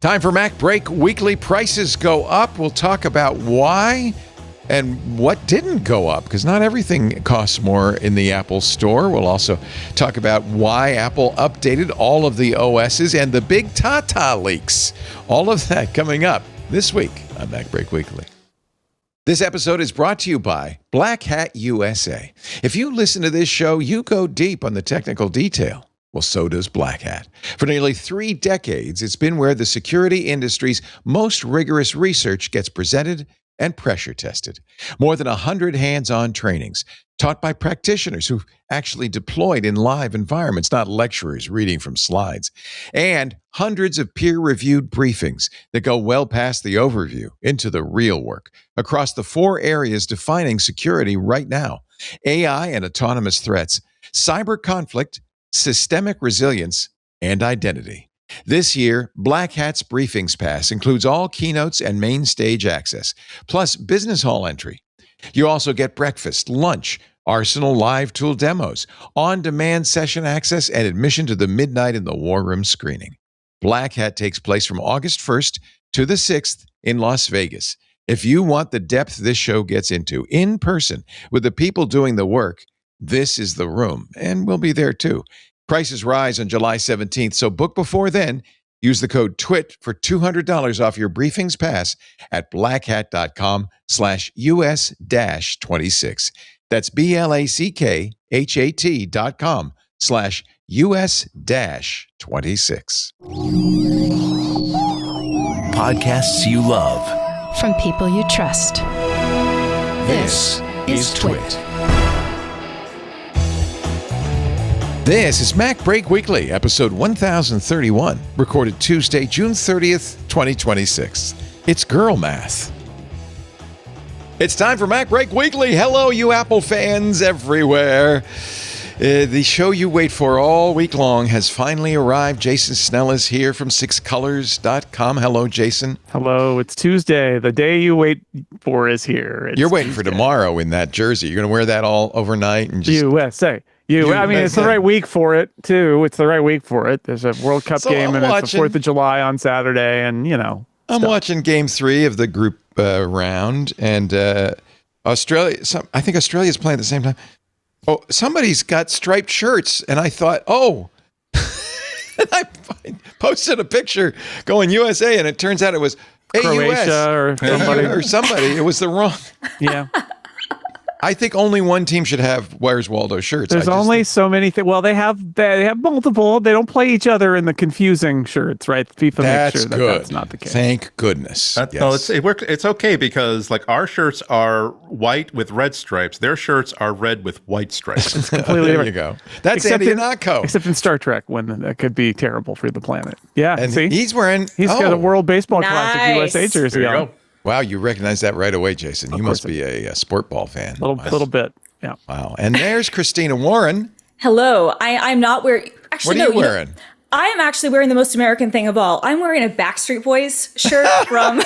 Time for MacBreak Weekly. Prices go up. We'll talk about why and what didn't go up, because not everything costs more in the Apple Store. We'll also talk about why Apple updated all of the OSs and the big Tata leaks. All of that coming up this week on MacBreak Weekly. This episode is brought to you by Black Hat USA. If you listen to this show, you go deep on the technical detail. Well, so does Black Hat. For nearly 3 decades, it's been where the security industry's most rigorous research gets presented and pressure tested. More than 100 hands-on trainings taught by practitioners who've actually deployed in live environments, not lecturers reading from slides. And hundreds of peer-reviewed briefings that go well past the overview into the real work across the 4 areas defining security right now: AI and autonomous threats, cyber conflict, systemic resilience, and identity. This year, Black Hat's Briefings Pass includes all keynotes and main stage access, plus business hall entry. You also get breakfast, lunch, Arsenal live tool demos, on-demand session access, and admission to the Midnight in the War Room screening. Black Hat takes place from August 1st to the 6th in Las Vegas. If you want the depth this show gets into in person with the people doing the work, this is the room, and we'll be there too. Prices rise on July 17th, so book before then. Use the code TWIT for $200 off your Briefings Pass at blackhat.com/US-26. That's BLACKHAT.com/US-26. Podcasts you love. From people you trust. This is Twit. This is MacBreak Weekly, episode 1031, recorded Tuesday, June 30th, 2026. It's girl math. It's time for MacBreak Weekly. Hello, you Apple fans everywhere. The show you wait for all week long has finally arrived. Jason Snell is here from sixcolors.com. Hello, Jason. Hello, it's Tuesday. The day you wait for is here. You're waiting for tomorrow in that jersey. You're going to wear that all overnight and just... USA. I mean, it's the right week for it, too. It's the right week for it. There's a World Cup game, and it's the 4th of July on Saturday, and, you know. I'm watching Game 3 of the group round, and Australia. I think Australia's playing at the same time. Oh, somebody's got striped shirts, and I thought, oh. And I posted a picture going USA, and it turns out it was Croatia or somebody. It was the wrong. Yeah. I think only one team should have Where's Waldo shirts. There's only so many things. Well, they have multiple. They don't play each other in the confusing shirts, right? FIFA makes sure that's not the case. Thank goodness. No, it's okay, because like our shirts are white with red stripes. Their shirts are red with white stripes. It's completely different. There you go. That's Andy Anako. Except in Star Trek, when that could be terrible for the planet. Yeah, and see? He's got a World Baseball Classic USA jersey there you on. go. Wow, you recognize that right away, Jason. You must be a sport ball fan. Little bit, yeah. Wow. And there's Christina Warren. Hello. I'm not wearing... Actually, what are you wearing? I am actually wearing the most American thing of all. I'm wearing a Backstreet Boys shirt from...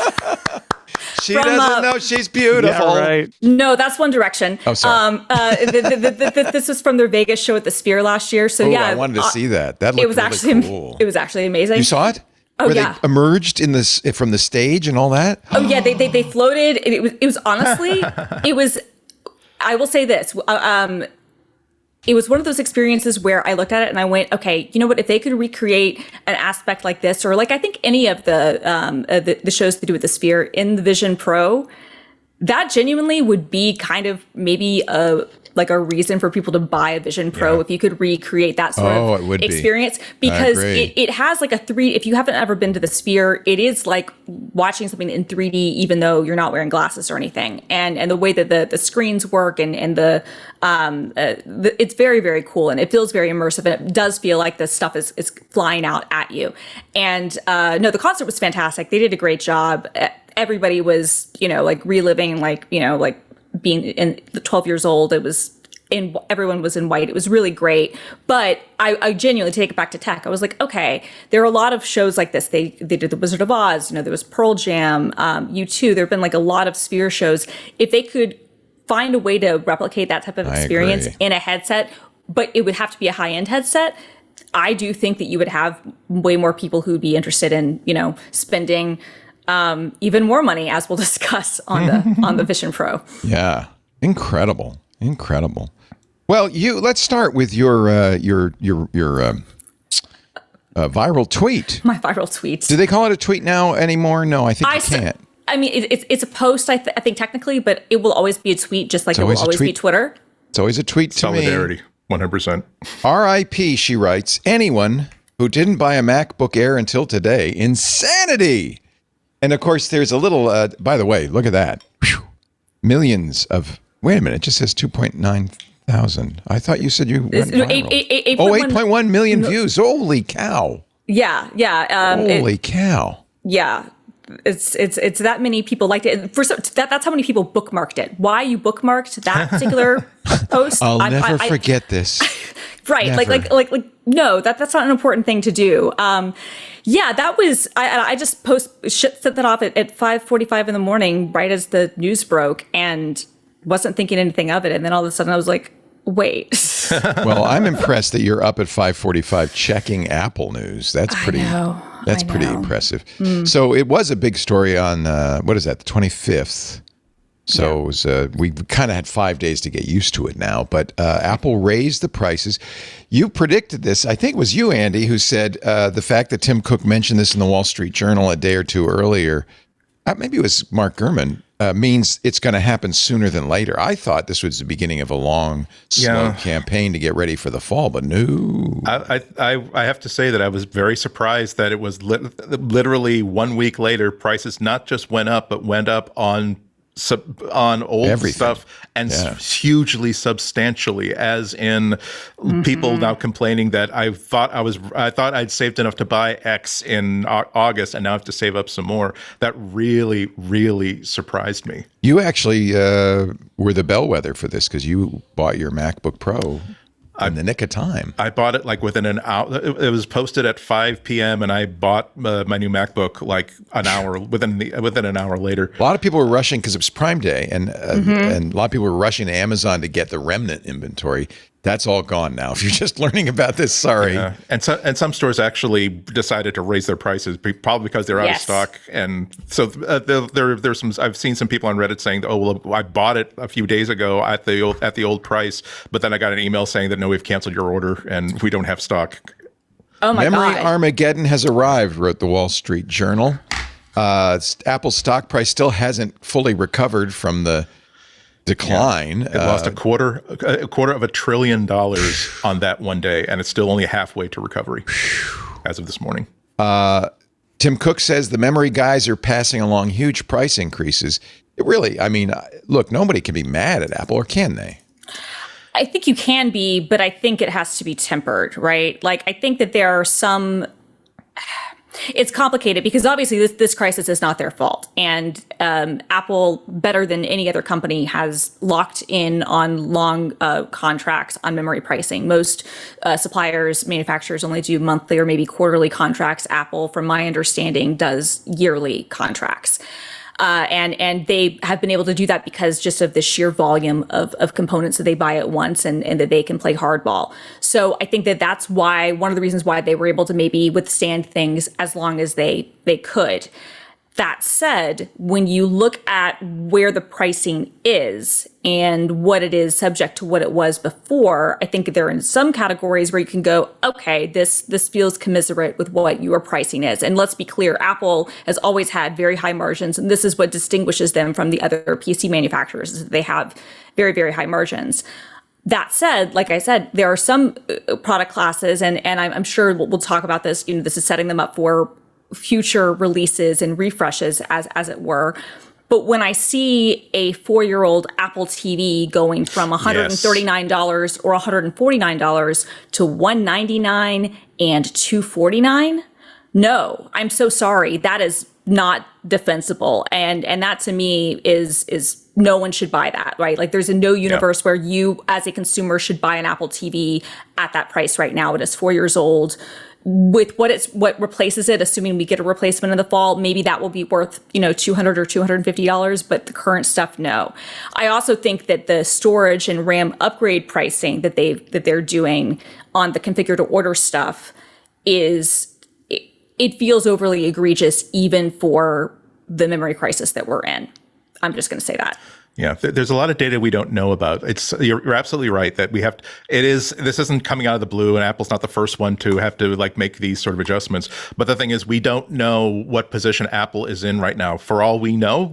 She doesn't know she's beautiful. Yeah, right. No, that's One Direction. Oh, sorry. This was from their Vegas show at the Sphere last year. So I wanted to see that. That looked really cool. It was actually amazing. You saw it? Oh, Where yeah. they emerged from the stage and all that? Oh, yeah. They floated. It was honestly, I will say this. It was one of those experiences where I looked at it and I went, okay, you know what? If they could recreate an aspect like this, or like I think any of the shows they do with the Sphere in the Vision Pro, that genuinely would be kind of maybe a reason for people to buy a Vision Pro if you could recreate that sort of experience, because it has like if you haven't ever been to the Sphere, it is like watching something in 3D, even though you're not wearing glasses or anything. And the way that the screens work and it's very, very cool, and it feels very immersive, and it does feel like this stuff is flying out at you. And no, the concert was fantastic. They did a great job. Everybody was, reliving, being in the 12 years old. Everyone was in white. It was really great. But I genuinely take it back to tech. I was like, okay, there are a lot of shows like this. They did The Wizard of Oz. There was Pearl Jam, U2. There have been like a lot of Sphere shows. If they could find a way to replicate that type of experience in a headset, but it would have to be a high-end headset, I do think that you would have way more people who'd be interested in, spending even more money, as we'll discuss on the Vision Pro. Yeah, incredible. Well, let's start with your viral tweet. My viral tweet. Do they call it a tweet now anymore? No, I think you can't. I mean, it's a post, I think technically, but it will always be a tweet, just like it will always be Twitter. It's always a tweet to Solidarity, 100%. R.I.P., she writes, anyone who didn't buy a MacBook Air until today, insanity. And of course, there's a little, by the way, look at that. Whew. Millions of, wait a minute, it just says 2.9 thousand. I thought you said you went viral. 8.1 million views. Holy cow. Yeah. Holy cow. Yeah. It's that many people liked it. That's how many people bookmarked it. Why you bookmarked that particular post? I'll never forget this. Right. Never. Like no, that's not an important thing to do. Yeah, that was, I just set that off at 5:45 in the morning, right as the news broke, and wasn't thinking anything of it. And then all of a sudden I was like, wait. Well, I'm impressed that you're up at 5:45 checking Apple news. That's pretty impressive. So it was a big story on, what is that, the 25th? So it was, we kind of had 5 days to get used to it now, but Apple raised the prices. You predicted this. I think it was you, Andy, who said the fact that Tim Cook mentioned this in the Wall Street Journal a day or two earlier, maybe it was Mark Gurman, means it's going to happen sooner than later. I thought this was the beginning of a long, slow campaign to get ready for the fall, but no. I have to say that I was very surprised that it was literally 1 week later, prices not just went up, but went up on old everything. Stuff and hugely substantially, as in people now complaining that I thought I'd saved enough to buy X in August and now I have to save up some more. That really, really surprised me. You actually were the bellwether for this because you bought your MacBook Pro in the nick of time. I bought it like within an hour. It was posted at 5 p.m. and I bought my new MacBook like an hour within an hour later. A lot of people were rushing because it was Prime Day, and a lot of people were rushing to Amazon to get the remnant inventory. That's all gone now. If you're just learning about this, sorry. Yeah. And some stores actually decided to raise their prices, probably because they're out of stock. And so there's some. I've seen some people on Reddit saying, "Oh, well, I bought it a few days ago at the old price, but then I got an email saying that no, we've canceled your order and we don't have stock." Oh my Memory God! Armageddon has arrived, wrote the Wall Street Journal. Apple's stock price still hasn't fully recovered from the decline. It lost a quarter of $1 trillion on that one day, and it's still only halfway to recovery as of this morning. Tim Cook says the memory guys are passing along huge price increases. Look, nobody can be mad at Apple, or can they? I think you can be, but I think it has to be tempered, right? Like, I think that there are some. It's complicated because obviously this crisis is not their fault. And Apple, better than any other company, has locked in on long contracts on memory pricing. Most suppliers, manufacturers only do monthly or maybe quarterly contracts. Apple, from my understanding, does yearly contracts. And they have been able to do that because just of the sheer volume of components that they buy at once and that they can play hardball. So I think that's why, one of the reasons why they were able to maybe withstand things as long as they could. That said, when you look at where the pricing is and what it is subject to what it was before, I think there are some categories where you can go, okay, this feels commiserate with what your pricing is. And let's be clear, Apple has always had very high margins, and this is what distinguishes them from the other PC manufacturers, is that they have very, very high margins. That said, like I said, there are some product classes, and I'm sure we'll talk about this, this is setting them up for future releases and refreshes, as it were. But when I see a 4-year-old Apple TV going from $139 or $149 to $199 and $249, no, I'm so sorry. That is not defensible. And that to me is no one should buy that, right? Like, there's no universe where you as a consumer should buy an Apple TV at that price right now. It is 4 years old. with what replaces it, assuming we get a replacement in the fall, maybe that will be worth, $200 or $250, but the current stuff, no. I also think that the storage and RAM upgrade pricing that they're doing on the configure to order stuff it feels overly egregious even for the memory crisis that we're in. I'm just going to say that. Yeah, there's a lot of data we don't know about. You're absolutely right that this isn't coming out of the blue, and Apple's not the first one to have to make these sort of adjustments. But the thing is, we don't know what position Apple is in right now. For all we know,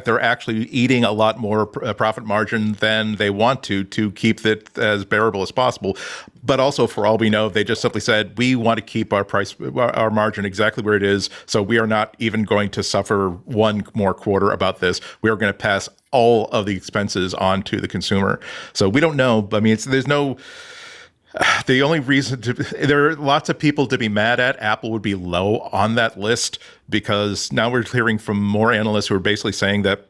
they're actually eating a lot more profit margin than they want to keep it as bearable as possible. But also, for all we know, they just simply said, we want to keep our margin exactly where it is. So we are not even going to suffer one more quarter about this. We are going to pass all of the expenses on to the consumer. So we don't know. I mean, the only reason there are lots of people to be mad at. Apple would be low on that list because now we're hearing from more analysts who are basically saying that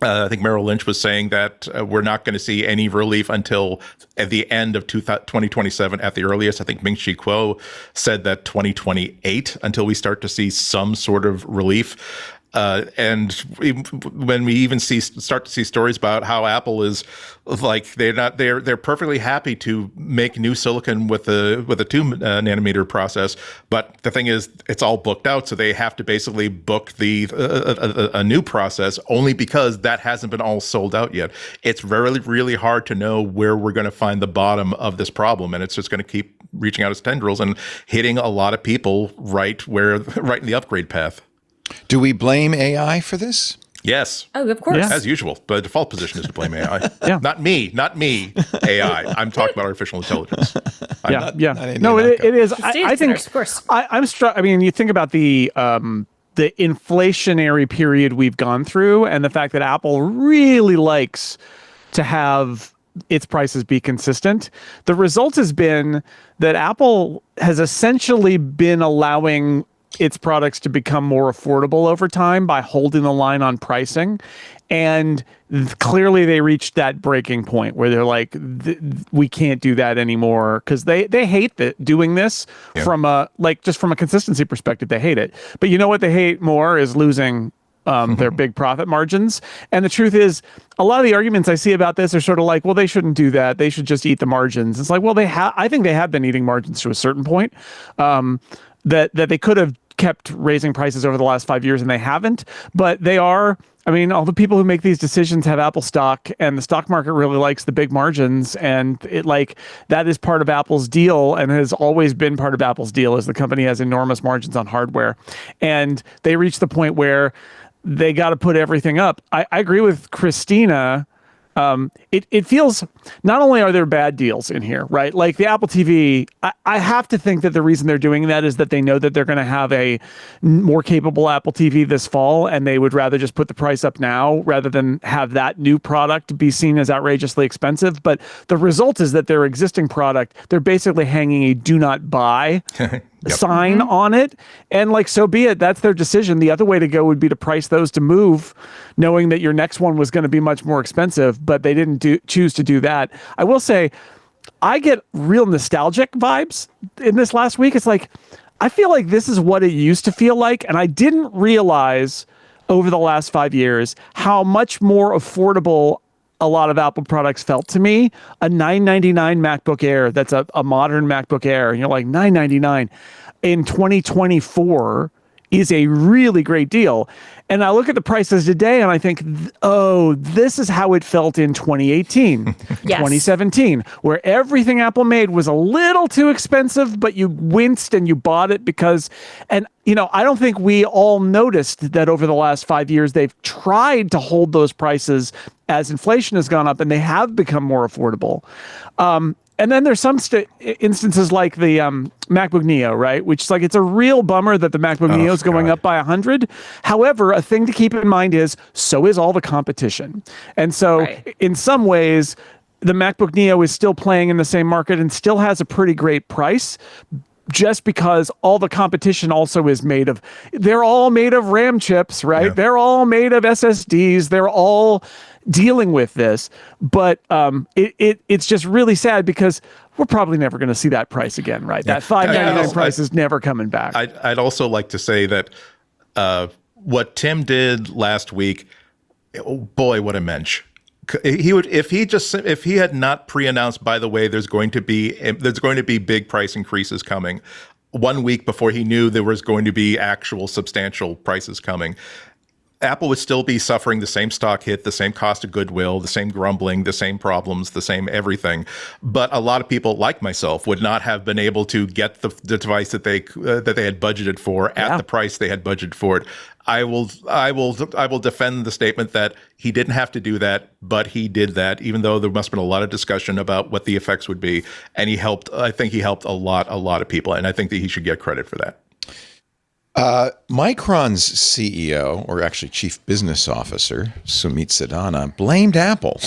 I think Merrill Lynch was saying that we're not going to see any relief until at the end of 2027 at the earliest. I think Ming-Chi Kuo said that 2028 until we start to see some sort of relief. And when we even start to see stories about how Apple is they're perfectly happy to make new silicon with a 2 nanometer process, but the thing is it's all booked out, so they have to basically book a new process only because that hasn't been all sold out yet. It's really hard to know where we're going to find the bottom of this problem, and it's just going to keep reaching out its tendrils and hitting a lot of people right in the upgrade path. Do we blame AI for this? Yes. Oh, of course. Yeah. As usual. The default position is to blame AI. Yeah. Not me, AI. I'm talking about artificial intelligence. It is. I think, of course. I'm struck. I mean, you think about the inflationary period we've gone through and the fact that Apple really likes to have its prices be consistent. The result has been that Apple has essentially been allowing its products to become more affordable over time by holding the line on pricing. And clearly they reached that breaking point where they're like, we can't do that anymore, because they hate doing this from a consistency perspective. They hate it. But you know what they hate more is losing their big profit margins. And the truth is, a lot of the arguments I see about this are sort of like, well, they shouldn't do that. They should just eat the margins. It's like, well, I think they have been eating margins to a certain point. That they could have kept raising prices over the last 5 years and they haven't, but they are. I mean, all the people who make these decisions have Apple stock, and the stock market really likes the big margins, and that is part of Apple's deal and has always been part of Apple's deal, as the company has enormous margins on hardware. And they reached the point where they got to put everything up. I agree with Christina. It feels, not only are there bad deals in here, right? Like the Apple TV, I have to think that the reason they're doing that is that they know that they're going to have a more capable Apple TV this fall, and they would rather just put the price up now rather than have that new product be seen as outrageously expensive. But the result is that their existing product, they're basically hanging a do not buy sign on it, and so be it. That's their decision. The other way to go would be to price those to move, knowing that your next one was going to be much more expensive, but they didn't choose to do that. I will say, I get real nostalgic vibes in this last week. It's like, I feel like this is what it used to feel like, and I didn't realize over the last 5 years how much more affordable a lot of Apple products felt to me. A $999 MacBook Air, that's a modern MacBook Air, and you're like, $999 in 2024 is a really great deal. And I look at the prices today and I think, oh, this is how it felt in 2018, 2017, where everything Apple made was a little too expensive, but you winced and you bought it because, and I don't think we all noticed that over the last 5 years, they've tried to hold those prices as inflation has gone up, and they have become more affordable. And then there's some instances like the MacBook Neo, right? Which is it's a real bummer that the MacBook Neo is going up by 100. However, a thing to keep in mind is so is all the competition. And so in some ways, the MacBook Neo is still playing in the same market and still has a pretty great price, just because all the competition also is they're all made of RAM chips, right? Yeah. They're all made of SSDs. They're all dealing with this. But it's just really sad because we're probably never going to see that price again, right? That $5.99 price is never coming back. I'd also like to say that what Tim did last week, oh boy, what a mensch. He would if he had not pre-announced, by the way, there's going to be big price increases coming 1 week before he knew there was going to be actual substantial prices coming. Apple would still be suffering the same stock hit, the same cost of goodwill, the same grumbling, the same problems, the same everything. But a lot of people like myself would not have been able to get the device that they had budgeted for at the price they had budgeted for it. I will defend the statement that he didn't have to do that, but he did that, even though there must have been a lot of discussion about what the effects would be. And he helped. I think he helped a lot of people, and I think that he should get credit for that. Micron's CEO, or actually Chief Business Officer, Sumit Sadana, blamed Apple.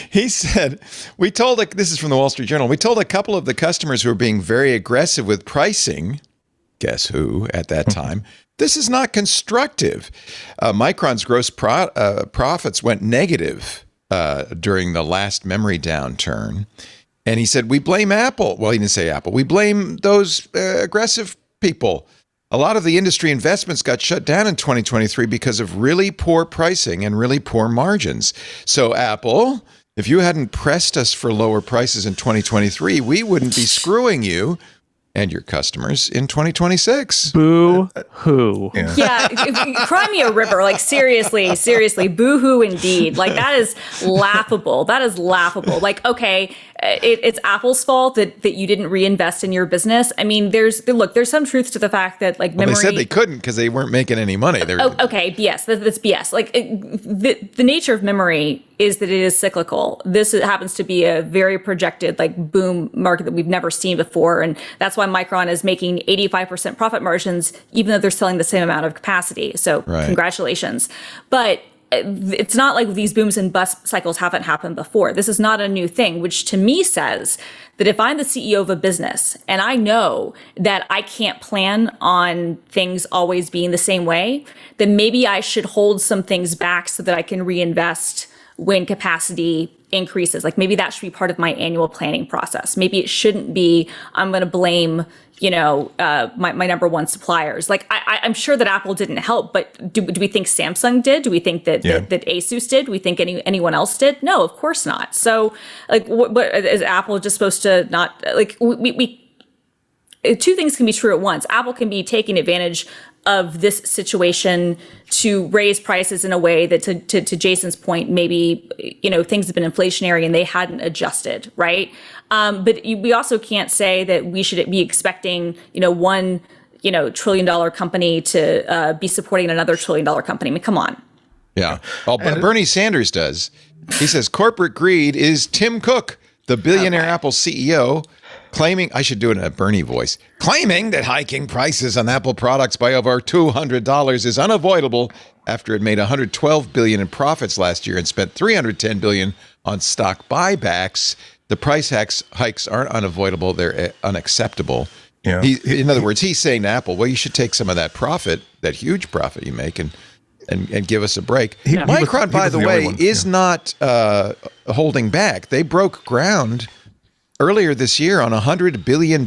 He said, this is from the Wall Street Journal, we told a couple of the customers who were being very aggressive with pricing, guess who at that time, this is not constructive. Micron's gross profits went negative during the last memory downturn. And he said, we blame Apple. Well, he didn't say Apple. We blame those aggressive people. A lot of the industry investments got shut down in 2023 because of really poor pricing and really poor margins. So Apple, if you hadn't pressed us for lower prices in 2023, we wouldn't be screwing you and your customers in 2026. Boo-hoo. Yeah, cry me a river. Like, seriously, boo-hoo indeed. Like, that is laughable. Like, okay, it's Apple's fault that you didn't reinvest in your business. I mean, there's some truth to the fact that, like, memory... Well, they said they couldn't because they weren't making any money. Okay, BS. That's BS. Like, the nature of memory is that it is cyclical. This happens to be a very projected, like, boom market that we've never seen before. And that's why Micron is making 85% profit margins, even though they're selling the same amount of capacity. So Congratulations. But it's not like these booms and bust cycles haven't happened before. This is not a new thing, which to me says that if I'm the CEO of a business and I know that I can't plan on things always being the same way, then maybe I should hold some things back so that I can reinvest when capacity increases. Like, maybe that should be part of my annual planning process. Maybe it shouldn't be, I'm going to blame, my number one suppliers. Like, I'm sure that Apple didn't help, but do we think Samsung did? Do we think that Asus did? Do we think anyone else did? No, of course not. So, like, what is Apple just supposed to not, like, we two things can be true at once. Apple can be taking advantage of this situation to raise prices in a way that, to Jason's point, maybe, things have been inflationary and they hadn't adjusted, right? But we also can't say that we should be expecting, one, $1 trillion company to be supporting another $1 trillion company. I mean, come on. Yeah. Well, Bernie Sanders does. He says corporate greed is Tim Cook, the billionaire Apple CEO, claiming, I should do it in a Bernie voice, claiming that hiking prices on Apple products by over $200 is unavoidable after it made $112 billion in profits last year and spent $310 billion on stock buybacks. The price hikes aren't unavoidable; they're unacceptable. Yeah. In other words, he's saying to Apple, well, you should take some of that profit, that huge profit you make, and give us a break. Micron, by the way, is not holding back. They broke ground earlier this year on a $100 billion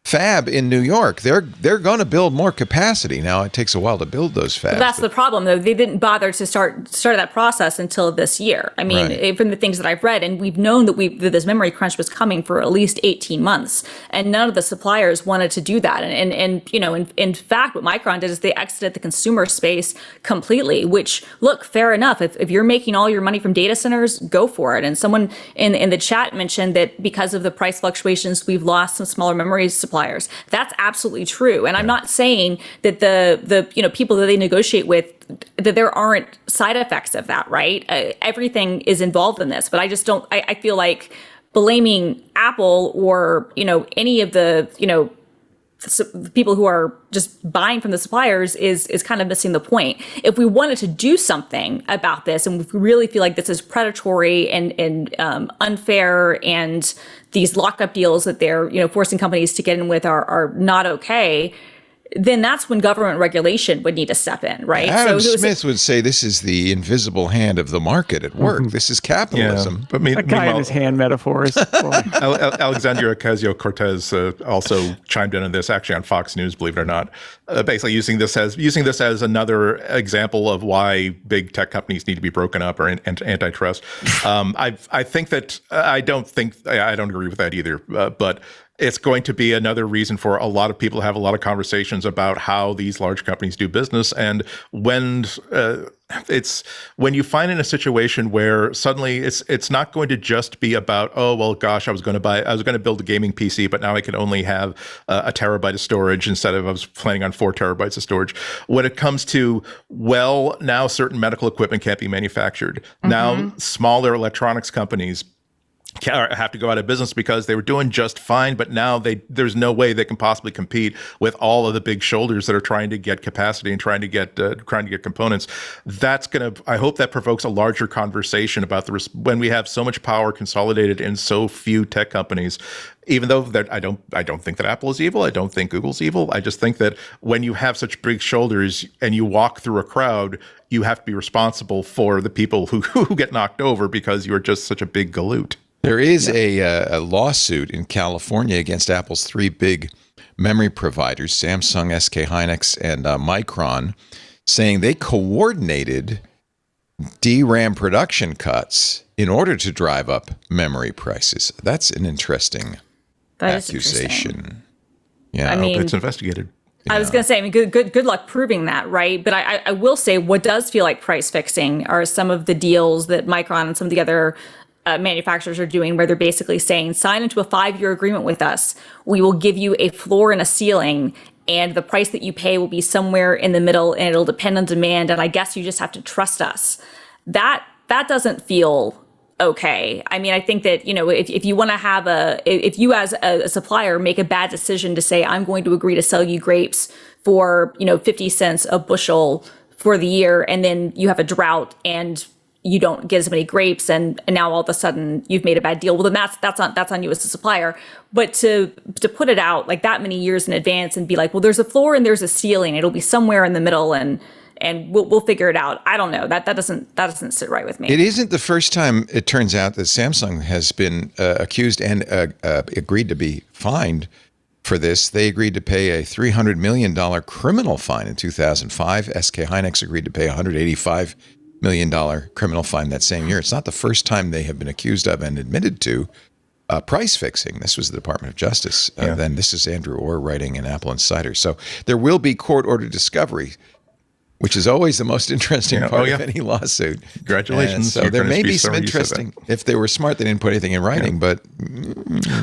fab in New York. They're going to build more capacity. Now, it takes a while to build those fabs. But that's the problem, though. They didn't bother to start that process until this year. I mean, from the things that I've read, and we've known that this memory crunch was coming for at least 18 months, and none of the suppliers wanted to do that. And in fact, what Micron did is they exited the consumer space completely, which, look, fair enough. If you're making all your money from data centers, go for it. And someone in the chat mentioned that because of the price fluctuations, we've lost some smaller memory suppliers. That's absolutely true. And I'm not saying that the people that they negotiate with, that there aren't side effects of that, right? Everything is involved in this, but I just don't, I feel like blaming Apple or, any of the, people who are just buying from the suppliers is kind of missing the point. If we wanted to do something about this, and if we really feel like this is predatory and unfair, and these lockup deals that they're forcing companies to get in with are not okay, then that's when government regulation would need to step in, right? Adam Smith would say this is the invisible hand of the market at work. This is capitalism. Yeah, but that guy and his hand metaphors. Alexandria Ocasio-Cortez also chimed in on this, actually on Fox News, believe it or not, basically using this as another example of why big tech companies need to be broken up or antitrust. I think that I don't agree with that either, but it's going to be another reason for a lot of people to have a lot of conversations about how these large companies do business. And when you find in a situation where suddenly it's not going to just be about, oh, well, gosh, I was going to build a gaming PC, but now I can only have a terabyte of storage instead of I was planning on 4 terabytes of storage. When it comes to, well, now certain medical equipment can't be manufactured. Now smaller electronics companies have to go out of business because they were doing just fine, but now there's no way they can possibly compete with all of the big shoulders that are trying to get capacity and trying to get components. I hope that provokes a larger conversation about when we have so much power consolidated in so few tech companies. Even though I don't think that Apple is evil, I don't think Google's evil. I just think that when you have such big shoulders and you walk through a crowd, you have to be responsible for the people who get knocked over because you are just such a big galoot. There is a lawsuit in California against Apple's 3 big memory providers, Samsung, SK hynix, and Micron, saying they coordinated DRAM production cuts in order to drive up memory prices. That's an interesting accusation. Yeah, I hope it's investigated. I was going to say, I mean, good luck proving that, right? But I will say what does feel like price fixing are some of the deals that Micron and some of the other manufacturers are doing, where they're basically saying, sign into a 5-year agreement with us. We will give you a floor and a ceiling, and the price that you pay will be somewhere in the middle, and it'll depend on demand. And I guess you just have to trust us. That doesn't feel okay. I mean, I think that, if you want to if you as a supplier make a bad decision to say, I'm going to agree to sell you grapes for, 50 cents a bushel for the year, and then you have a drought and you don't get as many grapes, and now all of a sudden you've made a bad deal. Well, then that's on you as a supplier. But to put it out like that many years in advance and be like, well, there's a floor and there's a ceiling. It'll be somewhere in the middle, and we'll figure it out. I don't know. That doesn't sit right with me. It isn't the first time it turns out that Samsung has been accused and agreed to be fined for this. They agreed to pay a $300 million criminal fine in 2005. SK hynix agreed to pay $185 million criminal fine that same year. It's not the first time they have been accused of and admitted to price fixing. This was the Department of Justice. Then this is Andrew Orr writing in Apple Insider. So there will be court-ordered discovery, which is always the most interesting part of any lawsuit. Congratulations. And so there may be some interesting, if they were smart, they didn't put anything in writing, but...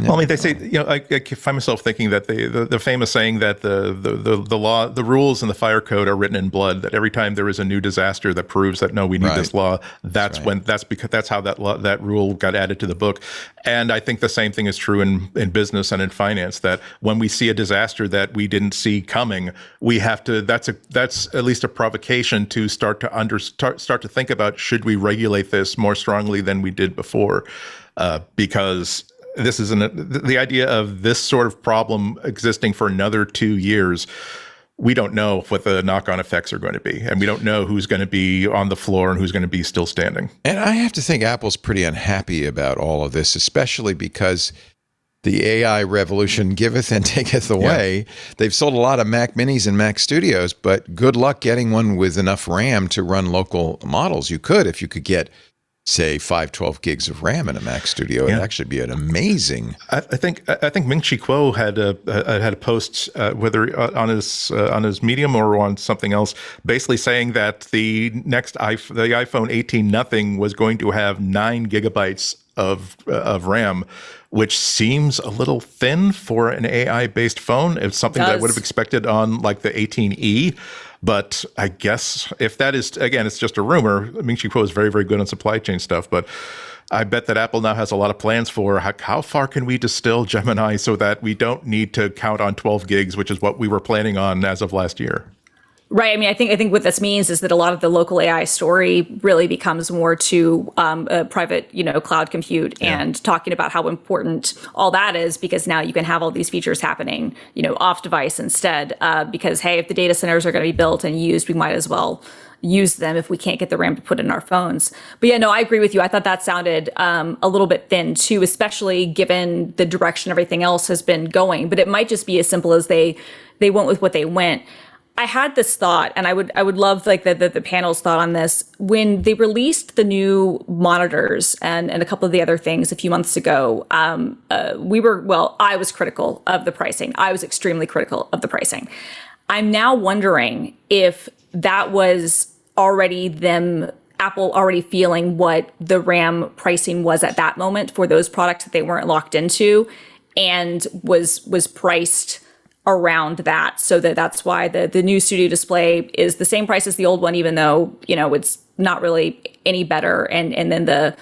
Well, I mean, they say, I find myself thinking that the famous saying that the law, the rules in the fire code are written in blood, that every time there is a new disaster that proves that, no, we need this law, that's how that rule got added to the book. And I think the same thing is true in business and in finance, that when we see a disaster that we didn't see coming, we have to, that's at least a provocation to start to think about, should we regulate this more strongly than we did before? Because this is the idea of this sort of problem existing for another 2 years. We don't know what the knock-on effects are going to be, and we don't know who's going to be on the floor and who's going to be still standing. And I have to think Apple's pretty unhappy about all of this, especially because the AI revolution giveth and taketh away. Yeah. They've sold a lot of Mac Minis and Mac Studios, but good luck getting one with enough RAM to run local models. You could, if you could get, say, 512 gigs of RAM in a Mac Studio. It'd actually be an amazing. I think Ming-Chi Kuo had a post, whether on his Medium or on something else, basically saying that the next the iPhone 18 nothing was going to have 9 gigabytes of RAM, which seems a little thin for an AI-based phone. It's something that I would have expected on like the 18E. But I guess if that is, again, it's just a rumor. Ming-Chi Kuo is very, very good on supply chain stuff. But I bet that Apple now has a lot of plans for how far can we distill Gemini so that we don't need to count on 12 gigs, which is what we were planning on as of last year. Right. I mean, I think what this means is that a lot of the local AI story really becomes more to a private, cloud compute and talking about how important all that is, because now you can have all these features happening, off device instead. Because, hey, if the data centers are going to be built and used, we might as well use them if we can't get the RAM to put in our phones. But yeah, no, I agree with you. I thought that sounded a little bit thin too, especially given the direction everything else has been going. But it might just be as simple as they went with what they went. I had this thought, and I would love like the panel's thought on this. When they released the new monitors and a couple of the other things a few months ago, I was critical of the pricing. I was extremely critical of the pricing. I'm now wondering if that was already Apple already feeling what the RAM pricing was at that moment for those products that they weren't locked into, and was priced around that, so that's why the new Studio Display is the same price as the old one, even though it's not really any better, and then the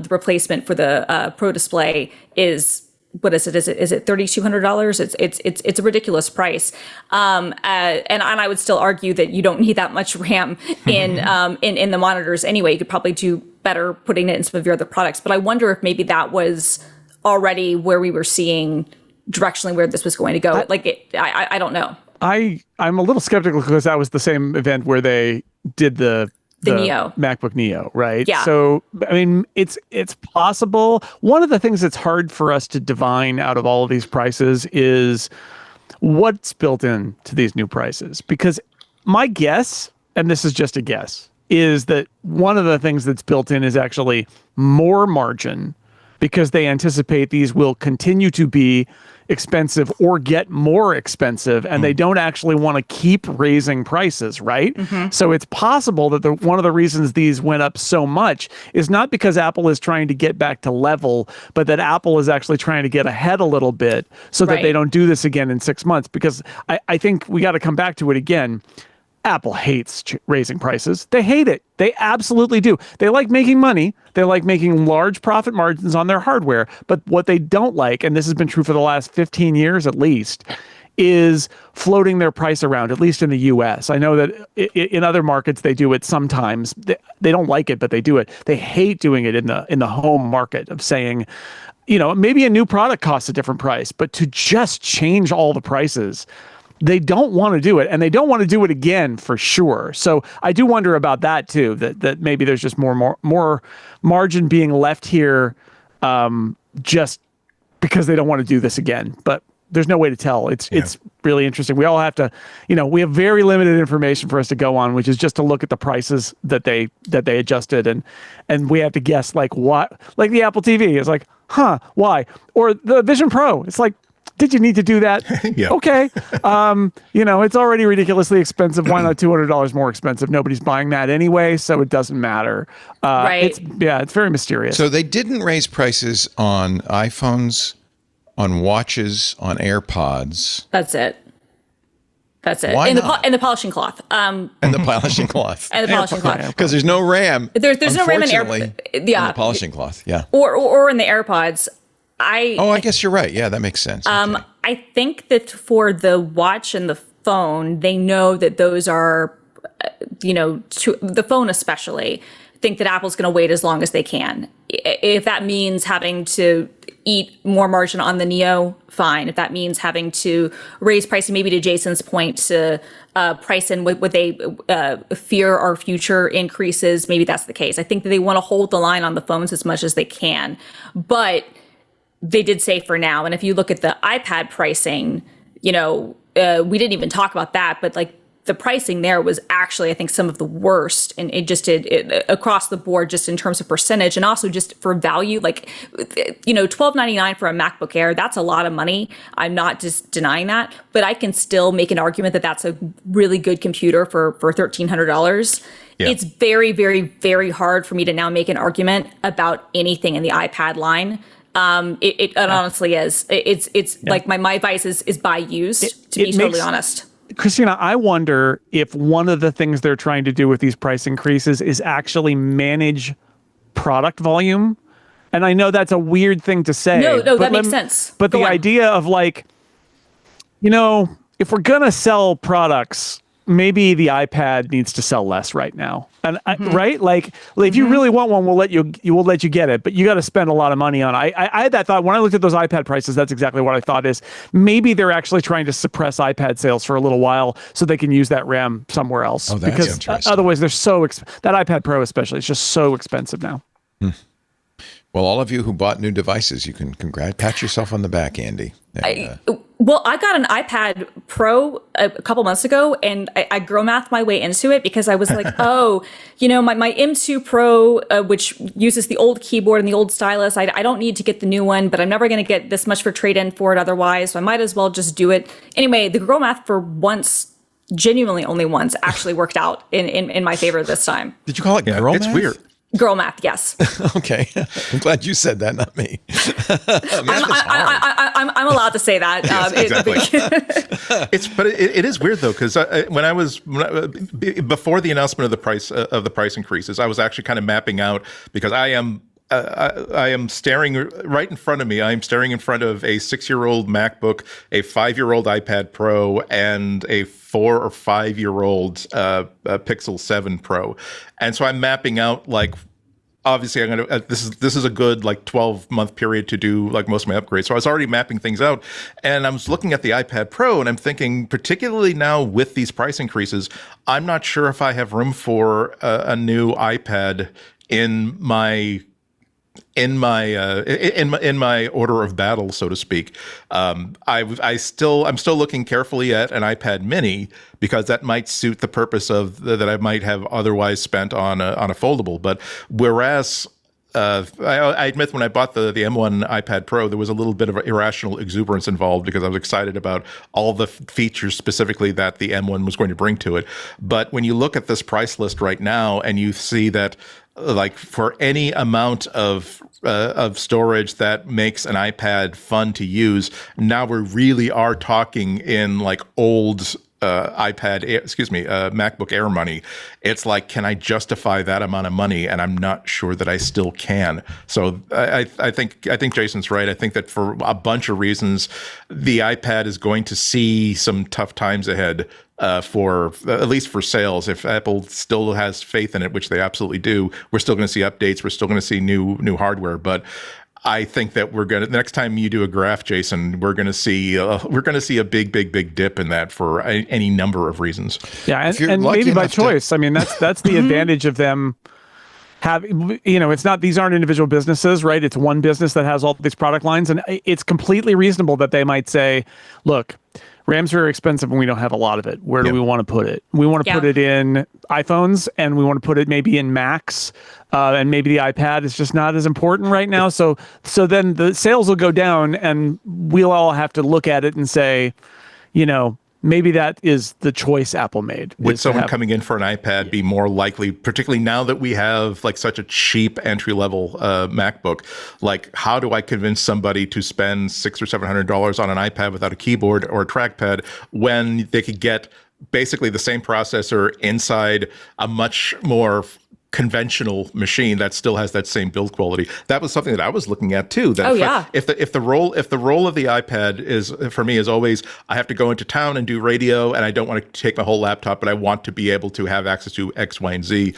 replacement for the Pro Display is, what is it? Is it $3,200? It's a ridiculous price, and I would still argue that you don't need that much RAM in the monitors anyway. You could probably do better putting it in some of your other products, but I wonder if maybe that was already where we were seeing directionally where this was going to go. I don't know. I'm a little skeptical because that was the same event where they did the Neo MacBook Neo, right? Yeah. So I mean, it's possible. One of the things that's hard for us to divine out of all of these prices is what's built into these new prices. Because my guess, and this is just a guess, is that one of the things that's built in is actually more margin, because they anticipate these will continue to be expensive or get more expensive, and they don't actually want to keep raising prices, right? So it's possible that one of the reasons these went up so much is not because Apple is trying to get back to level, but that Apple is actually trying to get ahead a little bit so that they don't do this again in 6 months. Because I think we got to come back to it again. Apple hates raising prices. They hate it. They absolutely do. They like making money. They like making large profit margins on their hardware. But what they don't like, and this has been true for the last 15 years at least, is floating their price around, at least in the US. I know that in other markets they do it sometimes. They don't like it, but they do it. They hate doing it in the home market, of saying, maybe a new product costs a different price, but to just change all the prices, they don't want to do it, and they don't want to do it again for sure. So I do wonder about that too, that maybe there's just more margin being left here, just because they don't want to do this again. But there's no way to tell. It's really interesting. We all have to, we have very limited information for us to go on, which is just to look at the prices that they adjusted, and we have to guess like what, like the Apple TV is like, why? Or the Vision Pro, it's like, did you need to do that? Okay. It's already ridiculously expensive. Why not $200 more expensive? Nobody's buying that anyway, so it doesn't matter. Right. It's very mysterious. So they didn't raise prices on iPhones, on watches, on AirPods. That's it. Why and not? the polishing cloth. And the polishing cloth. And the polishing cloth. Because there's no RAM. There's no RAM in in the polishing cloth. Yeah. Or in the AirPods. I guess you're right. Yeah, that makes sense. Okay. I think that for the watch and the phone, they know that those are, the phone especially, think that Apple's going to wait as long as they can. If that means having to eat more margin on the Neo, fine. If that means having to raise pricing, maybe to Jason's point, to price in what they fear are future increases, maybe that's the case. I think that they want to hold the line on the phones as much as they can. But they did say for now, and if you look at the iPad pricing, we didn't even talk about that, but like the pricing there was actually, I think, some of the worst, and it just did across the board, just in terms of percentage, and also just for value. Like, $12.99 for a MacBook Air, that's a lot of money. I'm not just denying that, but I can still make an argument that that's a really good computer for $1,300. Yeah. It's very, very, very hard for me to now make an argument about anything in the iPad line. It honestly is. It's like my advice is buy used, to be totally honest. Christina, I wonder if one of the things they're trying to do with these price increases is actually manage product volume. And I know that's a weird thing to say. No, that makes sense. But the idea of like, if we're going to sell products, maybe the iPad needs to sell less right now. And right? Like if you really want one, we'll let you get it, but you got to spend a lot of money on it. I had that thought when I looked at those iPad prices. That's exactly what I thought is maybe they're actually trying to suppress iPad sales for a little while so they can use that RAM somewhere else. Oh, that's interesting. Otherwise they're that iPad Pro especially, it's just so expensive now. Well, all of you who bought new devices, you can pat yourself on the back, Andy. Well, I got an iPad Pro a couple months ago, and I girl mathed my way into it because I was like, oh, my M2 Pro, which uses the old keyboard and the old stylus, I don't need to get the new one, but I'm never going to get this much for trade-in for it otherwise, so I might as well just do it. Anyway, the girl math for once, genuinely only once, actually worked out in my favor this time. Did you call it girl math? It's weird. Girl math, yes. Okay. I'm glad you said that, not me. I'm allowed to say that. Yes, exactly. But it is weird though, because before the announcement of the price increases, I was actually kind of mapping out, because I am staring right in front of me. I am staring in front of a 6-year-old MacBook, a 5-year-old iPad Pro, and a 4 or 5-year-old Pixel 7 Pro. And so I'm mapping out, like, obviously I'm going to, this is a good 12-month period to do most of my upgrades. So I was already mapping things out, and I was looking at the iPad Pro, and I'm thinking, particularly now with these price increases, I'm not sure if I have room for a new iPad in my order of battle, so to speak. I'm still looking carefully at an iPad Mini, because that might suit the purpose of that I might have otherwise spent on a foldable. But whereas I admit, when I bought the M1 iPad Pro, there was a little bit of irrational exuberance involved, because I was excited about all the features specifically that the M1 was going to bring to it. But when you look at this price list right now, and you see that, for any amount of storage that makes an iPad fun to use, now we really are talking in old MacBook Air money. It's like, can I justify that amount of money? And I'm not sure that I still can. So I think Jason's right. I think that for a bunch of reasons, the iPad is going to see some tough times ahead. For at least for sales, if Apple still has faith in it, which they absolutely do, we're still going to see updates. We're still going to see new hardware. But I think that the next time you do a graph, Jason, we're going to see a big dip in that for any number of reasons. Yeah, and maybe by choice. I mean, that's the advantage of them. It's not, these aren't individual businesses, right? It's one business that has all these product lines, and it's completely reasonable that they might say, look, RAM's very expensive and we don't have a lot of it. Where do we want to put it? We want to put it in iPhones, and we want to put it maybe in Macs, and maybe the iPad is just not as important right now. So then the sales will go down, and we'll all have to look at it and say, maybe that is the choice Apple made. Would someone coming in for an iPad be more likely, particularly now that we have such a cheap entry-level MacBook? How do I convince somebody to spend $600 or $700 on an iPad without a keyboard or a trackpad when they could get basically the same processor inside a much more conventional machine that still has that same build quality? That was something that I was looking at too. That if the role of the iPad is, for me, is always, I have to go into town and do radio, and I don't want to take my whole laptop, but I want to be able to have access to X, Y, and Z.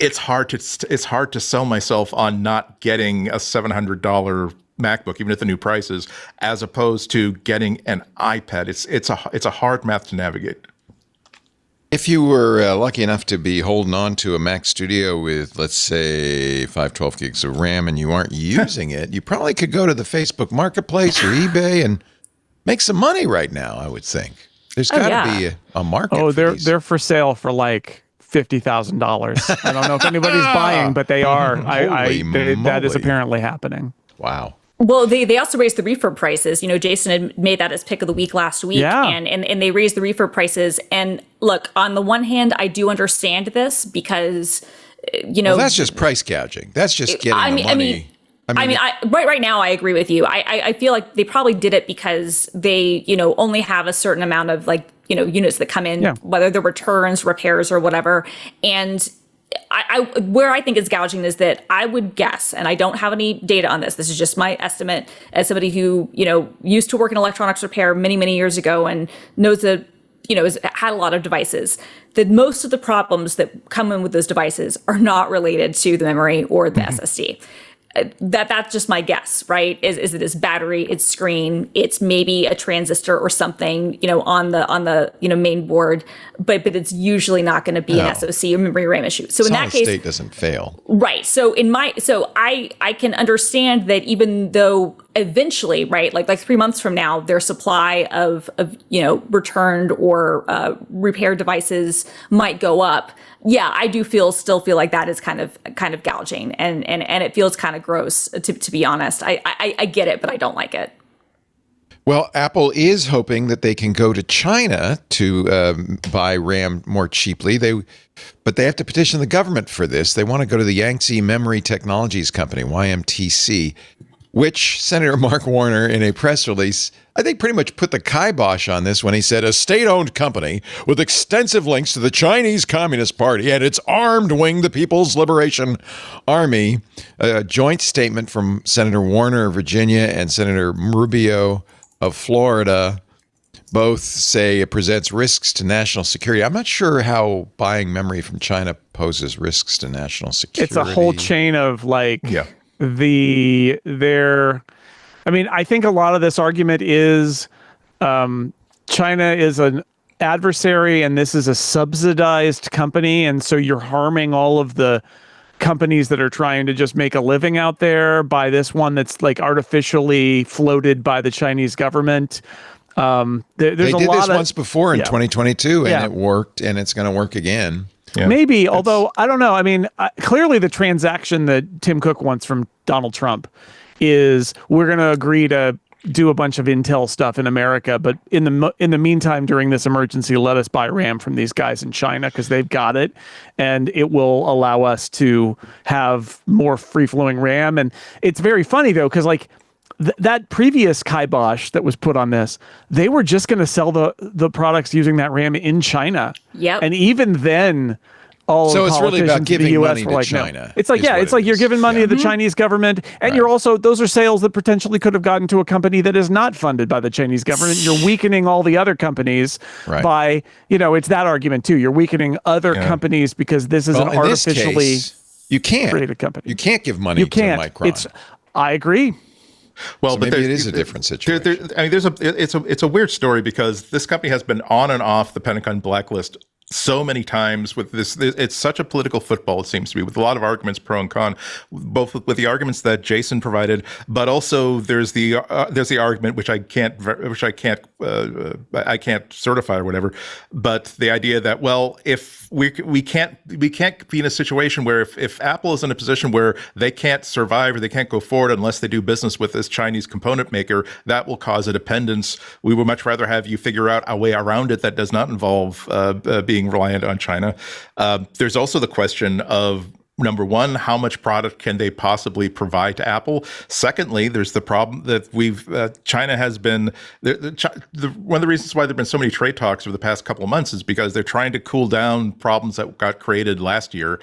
It's hard to sell myself on not getting a $700 MacBook, even at the new prices, as opposed to getting an iPad. It's a hard math to navigate. If you were lucky enough to be holding on to a Mac Studio with, let's say, 512 gigs of RAM, and you aren't using it, you probably could go to the Facebook Marketplace or eBay and make some money right now, I would think. There's got to be a market for these. They're for sale for $50,000. I don't know if anybody's buying, but they are. That is apparently happening. Wow. Well, they also raised the refurb prices. Jason had made that his pick of the week last week, and they raised the refurb prices. And look, on the one hand, I do understand this because, well, that's just price gouging. That's just getting the money. Right now, I agree with you. I feel like they probably did it because they, only have a certain amount of units that come in, whether they're returns, repairs, or whatever. And where I think it's gouging is that I would guess, and I don't have any data on this, this is just my estimate as somebody who, used to work in electronics repair many, many years ago and knows the had a lot of devices. That most of the problems that come in with those devices are not related to the memory or the SSD. That's just my guess, right? Is it its battery, its screen, it's maybe a transistor or something, on the main board, but it's usually not going to be an SoC or memory RAM issue. So in that case, state doesn't fail, right? So I can understand that even though eventually, right, like 3 months from now, their supply of returned or repaired devices might go up. Yeah, I do still feel like that is kind of gouging, and it feels kind of gross, to be honest. I get it, but I don't like it. Well, Apple is hoping that they can go to China to buy RAM more cheaply. But they have to petition the government for this. They want to go to the Yangtze Memory Technologies Company, YMTC, which Senator Mark Warner, in a press release, I think pretty much put the kibosh on this when he said a state-owned company with extensive links to the Chinese Communist Party and its armed wing, the People's Liberation Army. A joint statement from Senator Warner of Virginia and Senator Rubio of Florida both say it presents risks to national security. I'm not sure how buying memory from China poses risks to national security. It's a whole chain of I think a lot of this argument is China is an adversary and this is a subsidized company. And so you're harming all of the companies that are trying to just make a living out there by this one that's like artificially floated by the Chinese government. They did this once before in 2022 and it worked, and it's going to work again. Yeah. Maybe, although I don't know. I mean, clearly the transaction that Tim Cook wants from Donald Trump is we're going to agree to do a bunch of Intel stuff in America, but in the meantime, during this emergency, let us buy RAM from these guys in China because they've got it, and it will allow us to have more free-flowing RAM. And it's very funny though, because that previous kibosh that was put on this, they were just going to sell the products using that RAM in China. Yep. And even then, so it's really about giving money to China. No. It's like you're giving money to the Chinese government, and you're also, those are sales that potentially could have gotten to a company that is not funded by the Chinese government. You're weakening all the other companies by, it's that argument too. You're weakening other companies because this is an artificially created company. You can't give money to Micron. I agree. Well, so but maybe it is a different situation. It's a weird story because this company has been on and off the Pentagon blacklist so many times with this. It's such a political football, it seems to be, with a lot of arguments pro and con, both with the arguments that Jason provided, but also there's the argument which I can't certify or whatever, but the idea that, well, if we can't be in a situation where if Apple is in a position where they can't survive or they can't go forward unless they do business with this Chinese component maker, that will cause a dependence. We would much rather have you figure out a way around it that does not involve being reliant on China. There's also the question of, number one, how much product can they possibly provide to Apple? Secondly, there's the problem that China has been, one of the reasons why there have been so many trade talks over the past couple of months is because they're trying to cool down problems that got created last year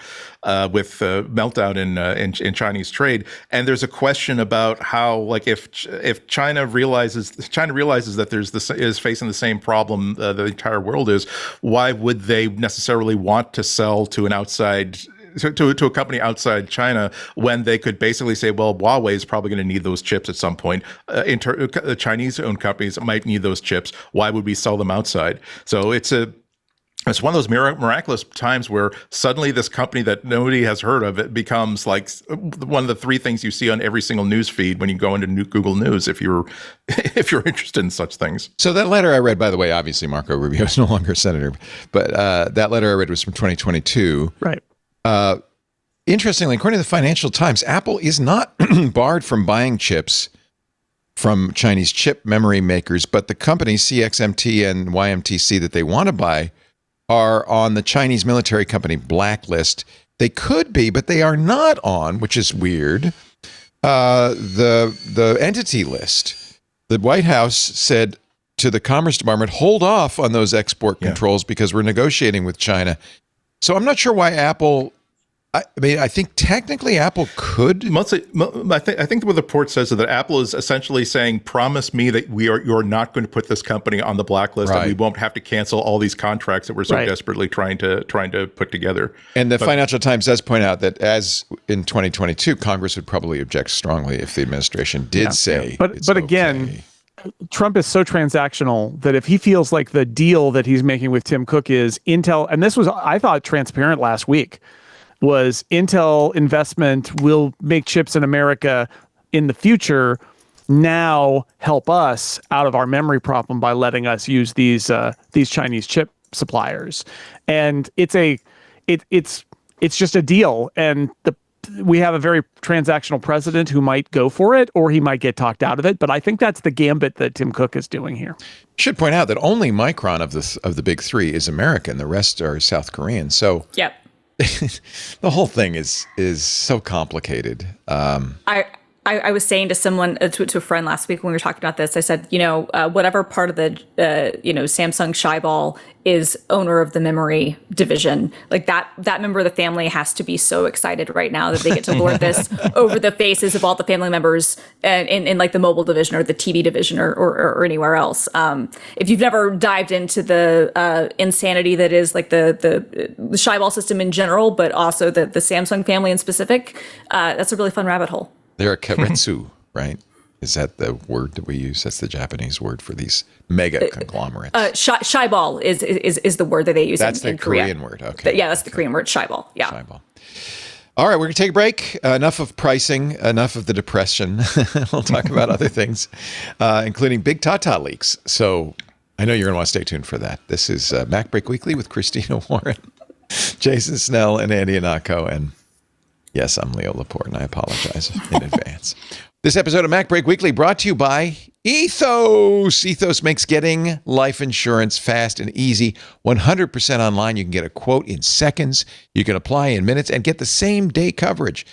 with meltdown in Chinese trade. And there's a question about how, if China realizes that is facing the same problem the entire world is, why would they necessarily want to sell to an outside to a company outside China when they could basically say, well, Huawei is probably going to need those chips at some point. Chinese-owned companies might need those chips. Why would we sell them outside? So it's one of those miraculous times where suddenly this company that nobody has heard of, it becomes like one of the three things you see on every single news feed when you go into Google News, if you're interested in such things. So that letter I read, by the way, obviously Marco Rubio is no longer a senator, but that letter I read was from 2022. Right. Interestingly, according to the Financial Times, Apple is not barred from buying chips from Chinese chip memory makers, but the companies CXMT and YMTC that they want to buy are on the Chinese military company blacklist. They could be, but they are not on, which is weird, the entity list. The White House said to the Commerce Department, hold off on those export controls because we're negotiating with China. So I'm not sure why Apple I mean, I think technically Apple could. Mostly, I think what the report says is that Apple is essentially saying, "Promise me that you're not going to put this company on the blacklist, and we won't have to cancel all these contracts that we're so desperately trying to put together." And the Financial Times does point out that, as in 2022, Congress would probably object strongly if the administration did say. But again, Trump is so transactional that if he feels like the deal that he's making with Tim Cook is Intel, and this was, I thought, transparent last week, was Intel investment will make chips in America in the future now help us out of our memory problem by letting us use these Chinese chip suppliers. And it's just a deal. And we have a very transactional president who might go for it, or he might get talked out of it. But I think that's the gambit that Tim Cook is doing here. Should point out that only Micron of the big three is American. The rest are South Korean. So yep. The whole thing is so complicated. I was saying to someone, to a friend last week when we were talking about this, I said, whatever part of the, Samsung Schaiball is owner of the memory division, like that member of the family has to be so excited right now that they get to lord this over the faces of all the family members in like the mobile division or the TV division or anywhere else. If you've never dived into the insanity that is like the Schaiball system in general, but also the Samsung family in specific, that's a really fun rabbit hole. They're a karetsu, right? Is that the word that we use? That's the Japanese word for these mega conglomerates. Schaiball is the word that they use. That's in the Korea. Korean word. Okay. That's the Korean word. Schaiball. Yeah. Schaiball. All right, we're going to take a break. Enough of pricing, enough of the depression. We'll talk about other things, including big Tata leaks. So I know you're going to want to stay tuned for that. This is MacBreak Weekly with Christina Warren, Jason Snell, and Andy Anako. And yes, I'm Leo Laporte, and I apologize in advance. This episode of MacBreak Weekly brought to you by Ethos. Ethos makes getting life insurance fast and easy. 100% online. You can get a quote in seconds. You can apply in minutes and get the same day coverage.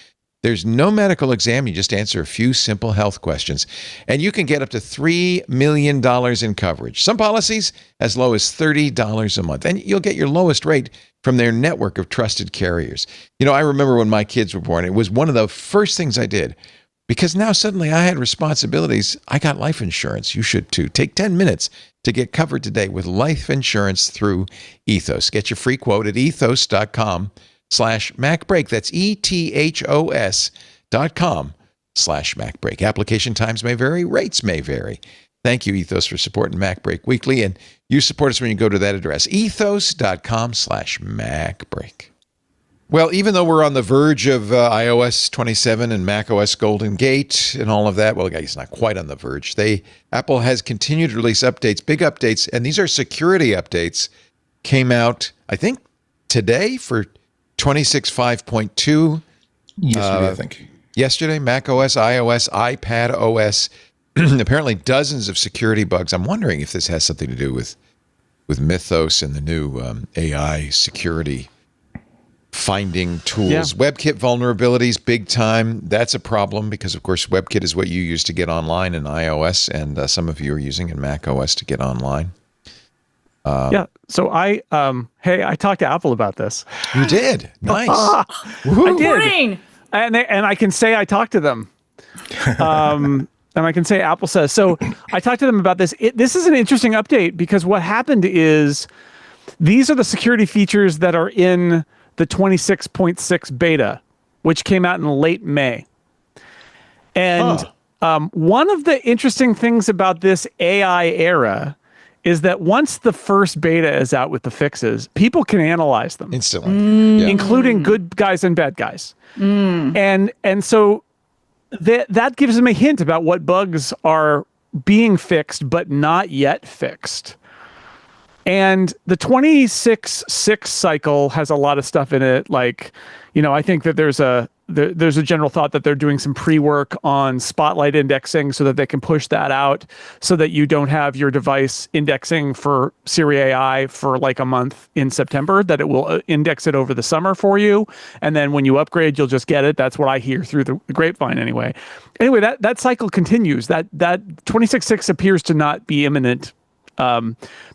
There's no medical exam. You just answer a few simple health questions. And you can get up to $3 million in coverage. Some policies as low as $30 a month. And you'll get your lowest rate from their network of trusted carriers. I remember when my kids were born, it was one of the first things I did. Because now suddenly I had responsibilities. I got life insurance. You should too. Take 10 minutes to get covered today with life insurance through Ethos. Get your free quote at ethos.com/MacBreak. That's ethos.com/MacBreak. Application times may vary. Rates may vary. Thank you, Ethos, for supporting MacBreak Weekly. And you support us when you go to that address, ethos.com/MacBreak. Well, even though we're on the verge of iOS 27 and macOS Golden Gate and all of that, well, I guess not quite on the verge. Apple has continued to release updates, big updates, and these are security updates. Came out, I think, today for 26.5.2. Yesterday, I think. Yesterday, macOS, iOS, iPadOS. Apparently dozens of security bugs. I'm wondering if this has something to do with Mythos and the new AI security finding tools. Yeah. WebKit vulnerabilities, big time. That's a problem because, of course, WebKit is what you use to get online in iOS, and some of you are using in macOS to get online. So I talked to Apple about this. You did? Nice. I did. Morning. And I can say I talked to them. And I can say Apple says. So I talked to them about this. This is an interesting update because what happened is these are the security features that are in the 26.6 beta, which came out in late May. And one of the interesting things about this AI era is that once the first beta is out with the fixes, people can analyze them instantly, including good guys and bad guys. And so that gives them a hint about what bugs are being fixed but not yet fixed. And the 26.6 cycle has a lot of stuff in it. Like, I think that there's a general thought that they're doing some pre-work on Spotlight indexing so that they can push that out so that you don't have your device indexing for Siri AI for like a month in September, that it will index it over the summer for you. And then when you upgrade, you'll just get it. That's what I hear through the grapevine anyway. Anyway, that cycle continues. That 26.6 appears to not be imminent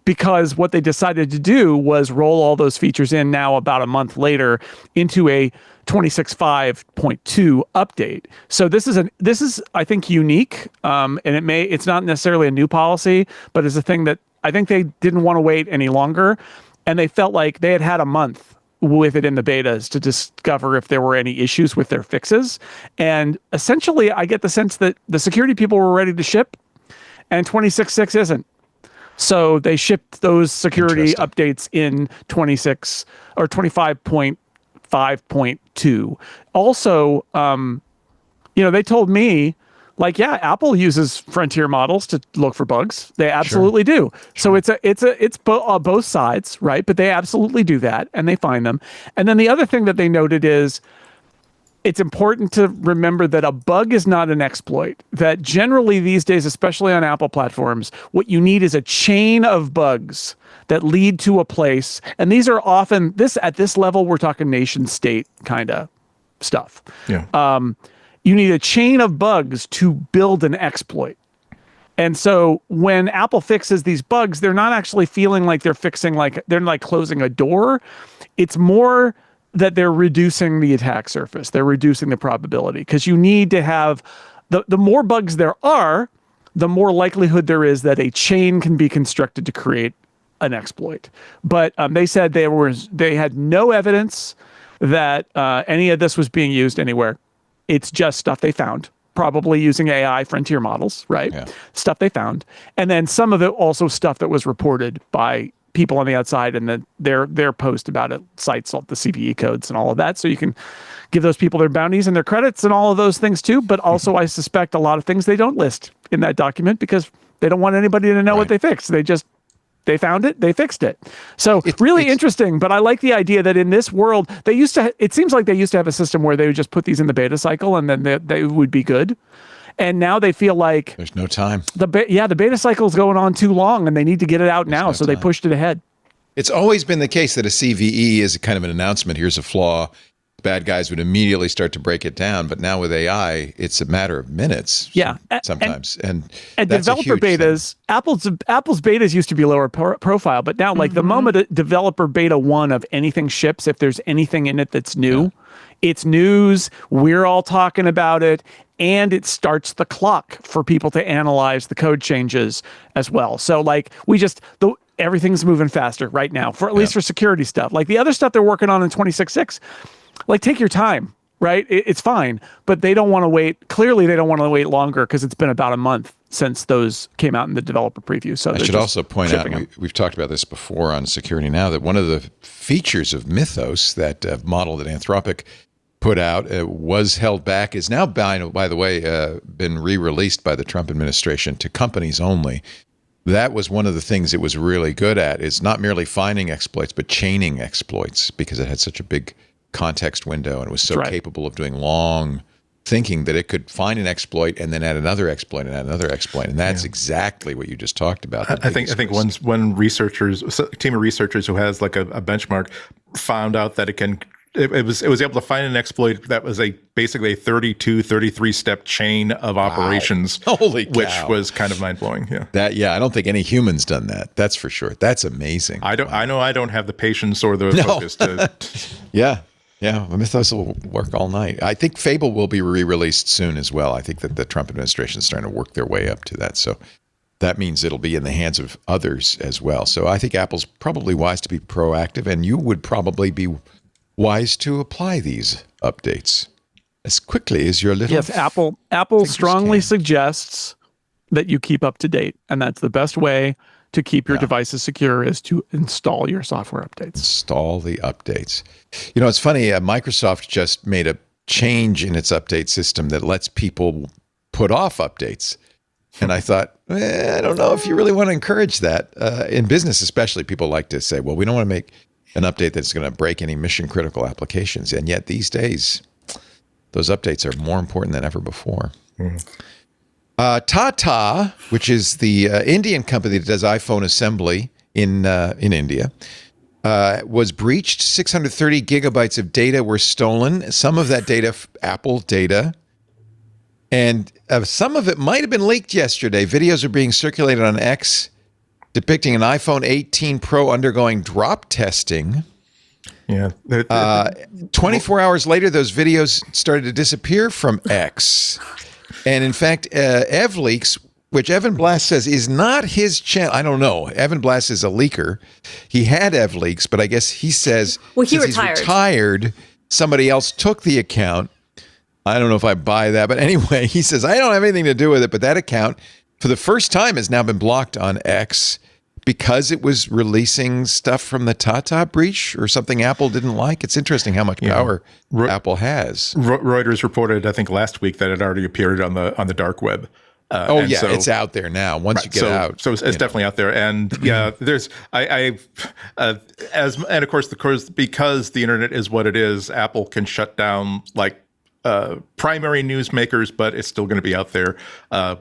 because what they decided to do was roll all those features in now about a month later into a 26.5.2 update. So this is I think unique, and it's not necessarily a new policy, but it's a thing that I think they didn't want to wait any longer, and they felt like they had a month with it in the betas to discover if there were any issues with their fixes. And essentially, I get the sense that the security people were ready to ship, and 26.6 isn't. So they shipped those security updates in 26 or 25.5.2. Also, they told me, like, yeah, Apple uses frontier models to look for bugs. They absolutely do. So it's both sides, right? But they absolutely do that, and they find them. And then the other thing that they noted is it's important to remember that a bug is not an exploit. That generally these days, especially on Apple platforms, what you need is a chain of bugs that lead to a place. And these are often at this level, we're talking nation state kind of stuff. Yeah. You need a chain of bugs to build an exploit. And so when Apple fixes these bugs, they're not actually feeling like they're fixing, like they're like closing a door. It's more that they're reducing the attack surface. They're reducing the probability, because you need to have the more bugs there are, the more likelihood there is that a chain can be constructed to create an exploit. But they said they had no evidence that any of this was being used anywhere. It's just stuff they found, probably using AI frontier models, right? Yeah. Stuff they found. And then some of it also stuff that was reported by people on the outside, and then their post about it cites all the CVE codes and all of that. So you can give those people their bounties and their credits and all of those things too. But also I suspect a lot of things they don't list in that document because they don't want anybody to know what they fixed. They found it, they fixed it. So it's really interesting, but I like the idea that in this world, it seems like they used to have a system where they would just put these in the beta cycle and then they would be good. And now they feel like there's no time. The beta cycle is going on too long, and they need to get it out now. So they pushed it ahead. It's always been the case that a CVE is kind of an announcement. Here's a flaw. Bad guys would immediately start to break it down. But now with AI, it's a matter of minutes. Yeah, sometimes. And developer betas, Apple's betas used to be lower profile, but now like the moment a developer beta 1 of anything ships, if there's anything in it that's new, it's news. We're all talking about it. And it starts the clock for people to analyze the code changes as well. So like everything's moving faster right now, for at least for security stuff. Like the other stuff they're working on in 26.6, like take your time, right? It's fine, but they don't want to wait. Clearly they don't want to wait longer because it's been about a month since those came out in the developer preview. So I should also point out, we've talked about this before on Security Now, that one of the features of Mythos, that model that Anthropic put out, was held back, is now, by the way, been re-released by the Trump administration to companies only. That was one of the things it was really good at, is not merely finding exploits, but chaining exploits, because it had such a big context window and it was so capable of doing long thinking that it could find an exploit and then add another exploit and add another exploit. And that's exactly what you just talked about. I think one team of researchers who has like a benchmark found out that it was able to find an exploit that was basically a 33 step chain of operations. Holy cow. Which was kind of mind blowing. Yeah. I don't think any human's done that. That's for sure. That's amazing. I know I don't have the patience or the focus to. Yeah, Mythos will work all night. I think Fable will be re-released soon as well. I think that the Trump administration is starting to work their way up to that. So that means it'll be in the hands of others as well. So I think Apple's probably wise to be proactive, and you would probably be wise to apply these updates as quickly as your little. Yes, Apple strongly suggests that you keep up to date, and that's the best way to keep your devices secure is to install your software updates. Install the updates. You know, it's funny, Microsoft just made a change in its update system that lets people put off updates. And I thought, I don't know if you really want to encourage that. In business especially, people like to say, well, we don't want to make an update that's going to break any mission critical applications. And yet these days, those updates are more important than ever before. Tata, which is the Indian company that does iPhone assembly in India, was breached. 630 gigabytes of data were stolen. Some of that data, Apple data, and some of it might have been leaked yesterday. Videos are being circulated on X depicting an iPhone 18 Pro undergoing drop testing. Yeah. 24 hours later, those videos started to disappear from X. And in fact, EvLeaks, which Evan Blass says is not his channel. I don't know. Evan Blass is a leaker. He had EvLeaks, but I guess he says he since he's retired, somebody else took the account. I don't know if I buy that, but anyway, he says, I don't have anything to do with it, but that account, for the first time, has now been blocked on X because it was releasing stuff from the Tata breach or something Apple didn't like. It's interesting how much power Apple has. Reuters reported, I think, last week that it already appeared on the dark web. It's out there now. Once you get out, so it's definitely out there. And yeah, there's and of course, because the internet is what it is, Apple can shut down like primary newsmakers, but it's still going to be out there,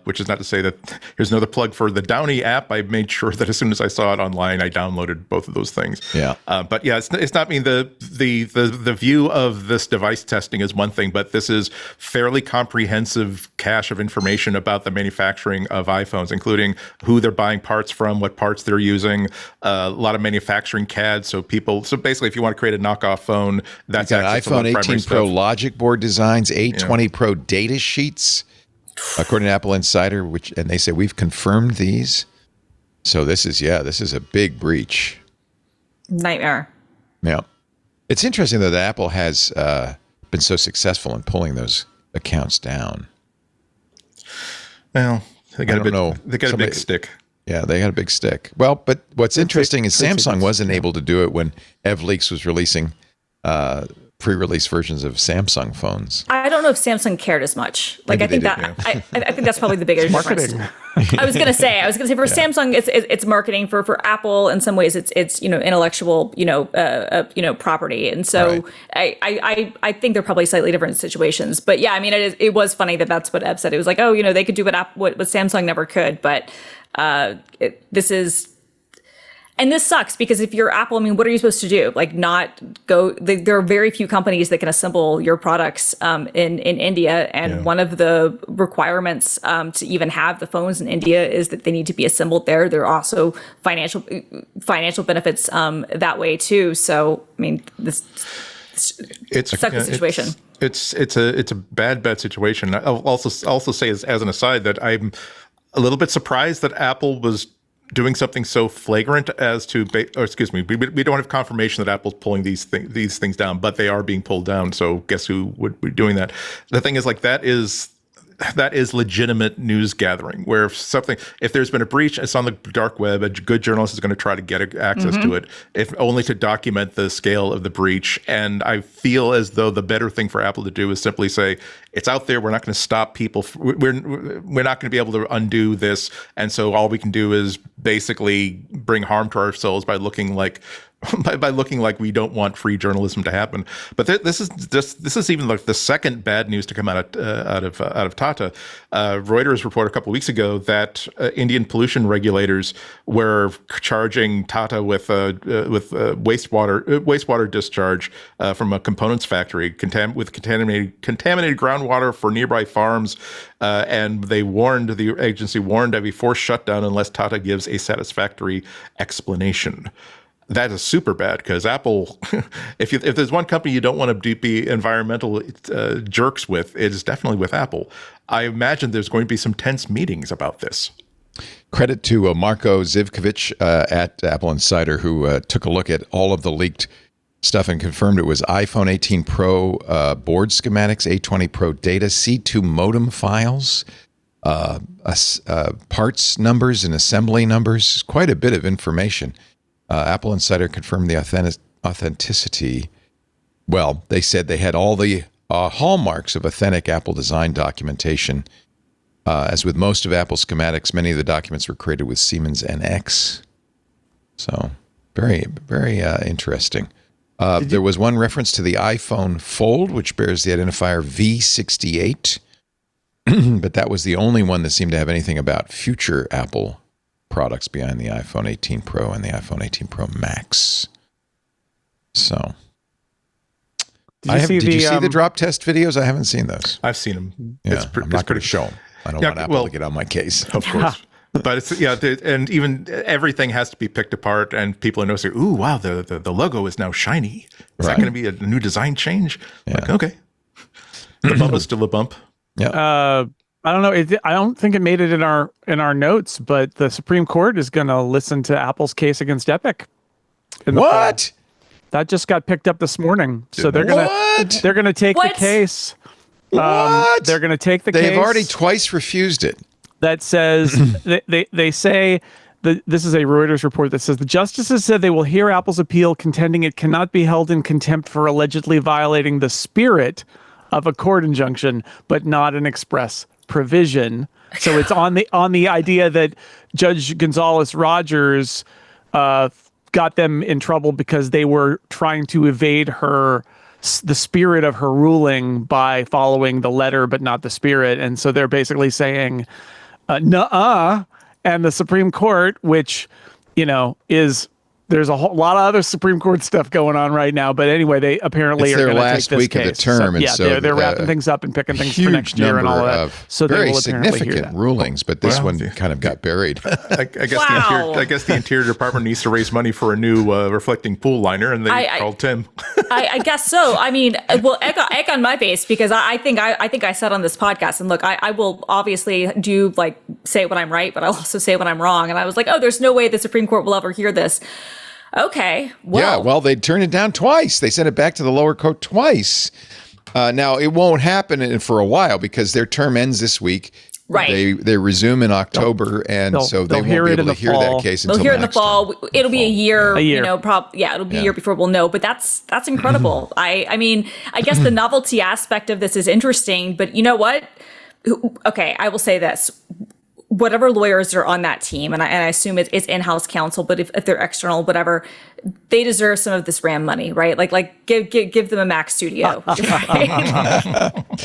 which is not to say that here's another plug for the Downy app. I made sure that as soon as I saw it online, I downloaded both of those things. Yeah. But yeah, it's not, I mean, the view of this device testing is one thing, but this is fairly comprehensive cache of information about the manufacturing of iPhones, including who they're buying parts from, what parts they're using, a lot of manufacturing CAD. So basically, if you want to create a knockoff phone, that's iPhone 18 Pro logic board designs, A20 Pro data sheets, according to Apple Insider, and they say we've confirmed these. So this is a big breach. Nightmare. Yeah. It's interesting though that Apple has been so successful in pulling those accounts down. Well, they got a big stick. Yeah, they got a big stick. Well, but what's interesting is Samsung wasn't able to do it when EvLeaks was releasing pre-release versions of Samsung phones. I don't know if Samsung cared as much. Like, I think that's probably the bigger difference. I was gonna say for Samsung, it's marketing. For Apple, in some ways, it's intellectual property, and so right. I think they're probably slightly different situations. But yeah, I mean, it was funny that's what Ev said. It was like, they could do what Samsung never could, but this is. And this sucks because if you're Apple, I mean, what are you supposed to do? Like, not go? There are very few companies that can assemble your products in India, and one of the requirements to even have the phones in India is that they need to be assembled there. There are also financial benefits that way too. So, I mean, it's a situation. It's a bad situation. I'll also say as an aside that I'm a little bit surprised that Apple was doing something so flagrant as to, we don't have confirmation that Apple's pulling these things down, but they are being pulled down. So guess who would be doing that? The thing is, like, that is legitimate news gathering, where if there's been a breach, it's on the dark web, a good journalist is going to try to get access to it, if only to document the scale of the breach. And I feel as though the better thing for Apple to do is simply say, it's out there. We're not going to stop people. We're not going to be able to undo this. And so all we can do is basically bring harm to ourselves by looking like we don't want free journalism to happen. But this is even like the second bad news to come out of Tata. Reuters reported a couple of weeks ago that Indian pollution regulators were charging Tata with wastewater discharge from a components factory with contaminated groundwater for nearby farms, and the agency warned of a forced shutdown unless Tata gives a satisfactory explanation. That is super bad because Apple, if there's one company you don't want to be environmental jerks with, it is definitely with Apple. I imagine there's going to be some tense meetings about this. Credit to Marko Zivkovic at Apple Insider, who took a look at all of the leaked stuff and confirmed it was iPhone 18 Pro board schematics, A20 Pro data, C2 modem files, parts numbers and assembly numbers. Quite a bit of information. Apple Insider confirmed the authenticity. Well, they said they had all the hallmarks of authentic Apple design documentation. As with most of Apple's schematics, many of the documents were created with Siemens NX. So, very, very interesting. There was one reference to the iPhone Fold, which bears the identifier V68. But that was the only one that seemed to have anything about future Apple products behind the iPhone 18 Pro and the iPhone 18 Pro Max. So, did you see the drop test videos? I haven't seen those. I've seen them. Yeah, I'm not going to show them. I don't want Apple to get on my case. Of course. But it's and even everything has to be picked apart, and people are noticing. Ooh, wow! The logo is now shiny. Is that going to be a new design change? Yeah. Like, okay, the bump is still a bump. Yeah. I don't know. I don't think it made it in our notes, but the Supreme Court is going to listen to Apple's case against Epic. What? That just got picked up this morning. So they're gonna take the case. What? They're gonna take the case. They've already twice refused it. That says they say this is a Reuters report that says the justices said they will hear Apple's appeal, contending it cannot be held in contempt for allegedly violating the spirit of a court injunction, but not an express provision. So it's on the idea that Judge Gonzalez Rogers got them in trouble because they were trying to evade the spirit of her ruling by following the letter but not the spirit. And so they're basically saying nuh-uh. And the Supreme Court, which there's a whole lot of other Supreme Court stuff going on right now, but anyway, they apparently are going to take this case. Their last week of the term, so they're wrapping things up and picking things for next year and all of that. So very significant rulings, but this one kind of got buried. I guess the Interior Department needs to raise money for a new reflecting pool liner, and they called Tim. I guess so. I mean, well, egg on my face, because I think I said on this podcast, and look, I will obviously say when I'm right, but I'll also say when I'm wrong. And I was like, oh, there's no way the Supreme Court will ever hear this. Okay. Well, they turned it down twice. They sent it back to the lower court twice. Now, it won't happen for a while because their term ends this week. Right. They resume in October, so they won't be able to hear that case until next time. They'll hear it in the fall. It'll be a year. It'll be a year before we'll know. But that's incredible. I mean, I guess the novelty aspect of this is interesting. But you know what? Okay, I will say this. Whatever lawyers are on that team, and I assume it's in-house counsel, but if they're external, whatever, they deserve some of this RAM money, right? Like give them a Mac Studio.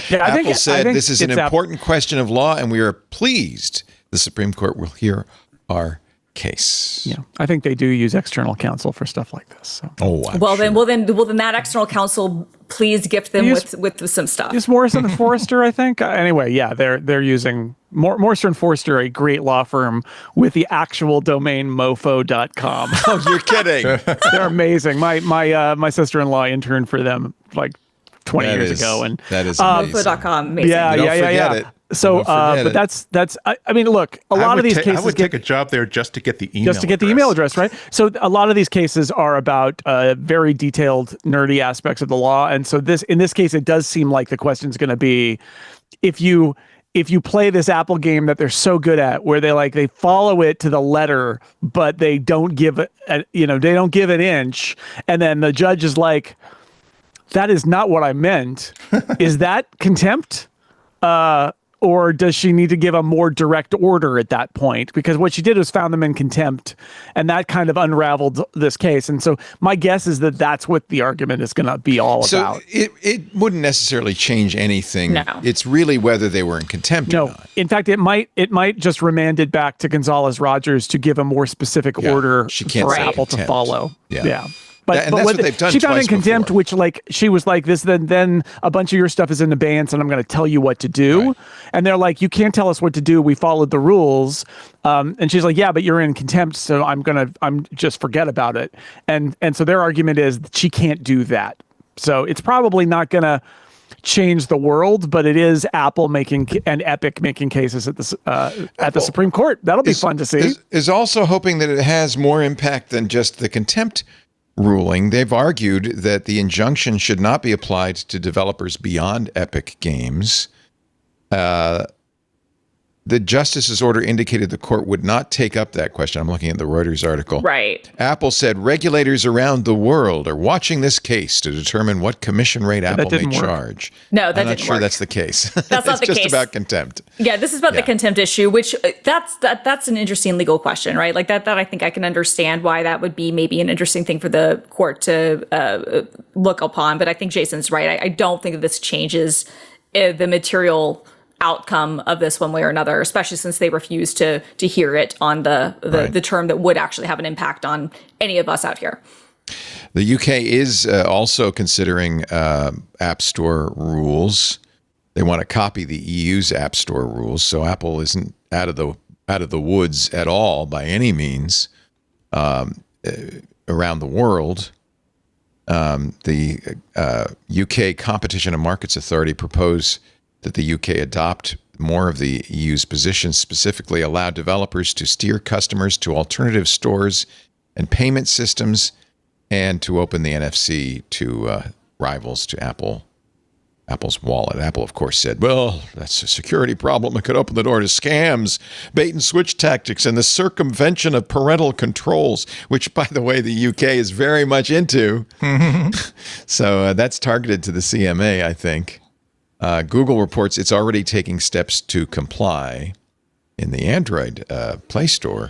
Apple said this is an important question of law, and we are pleased the Supreme Court will hear our case. Yeah, I think they do use external counsel for stuff like this. So. Then that external counsel, please gift them with some stuff. Use Morrison and Forrester, I think. Anyway, yeah, they're using Morrison and Forrester, a great law firm with the actual domain mofo.com. Oh, you're kidding. They're amazing. My sister-in-law interned for them like 20 years ago, and that is amazing. Mofo.com, amazing. Yeah. It. So, but that's. I mean, look, a lot of these cases. I would take a job there just to get the email. The email address, right? So, a lot of these cases are about very detailed, nerdy aspects of the law, and so in this case, it does seem like the question is going to be, if you play this Apple game that they're so good at, where they follow it to the letter, but they don't give they don't give an inch, and then the judge is like, that is not what I meant. Is that contempt? Or does she need to give a more direct order at that point? Because what she did was found them in contempt, and that kind of unraveled this case. And so my guess is that that's what the argument is going to be all about. So it wouldn't necessarily change anything. No. It's really whether they were in contempt or not. In fact, it might just remand it back to Gonzalez Rogers to give a more specific order for Apple to follow. Yeah. But that's what they've done. She found in contempt, before. which she was like this. Then a bunch of your stuff is in abeyance, and I'm going to tell you what to do. Right. And they're like, you can't tell us what to do. We followed the rules. And she's like, yeah, but you're in contempt, so I'm just forget about it. And so their argument is that she can't do that. So it's probably not going to change the world, but it is Apple and Epic making cases at the Supreme Court. That'll be fun to see. Is also hoping that it has more impact than just the contempt ruling. They've argued that the injunction should not be applied to developers beyond Epic Games. The justice's order indicated the court would not take up that question. I'm looking at the Reuters article. Right. Apple said regulators around the world are watching this case to determine what commission rate Apple may charge. No, that didn't work. I'm not sure that's the case. That's not the case. It's just about contempt. Yeah, this is about the contempt issue, which that's an interesting legal question, right? Like that I think I can understand why that would be maybe an interesting thing for the court to look upon. But I think Jason's right. I don't think that this changes the material outcome of this one way or another, especially since they refuse to hear it on the term that would actually have an impact on any of us out here. The UK is also considering App Store rules. They want to copy the EU's App Store rules, so Apple isn't out of the out of the woods at all by any means around the world. The UK Competition and Markets Authority proposed that the UK adopt more of the EU's positions, specifically allow developers to steer customers to alternative stores and payment systems, and to open the NFC to rivals to Apple's wallet. Apple, of course, said, well, that's a security problem. It could open the door to scams, bait and switch tactics, and the circumvention of parental controls, which, by the way, the UK is very much into. So that's targeted to the CMA, I think. Google reports it's already taking steps to comply in the Android Play Store.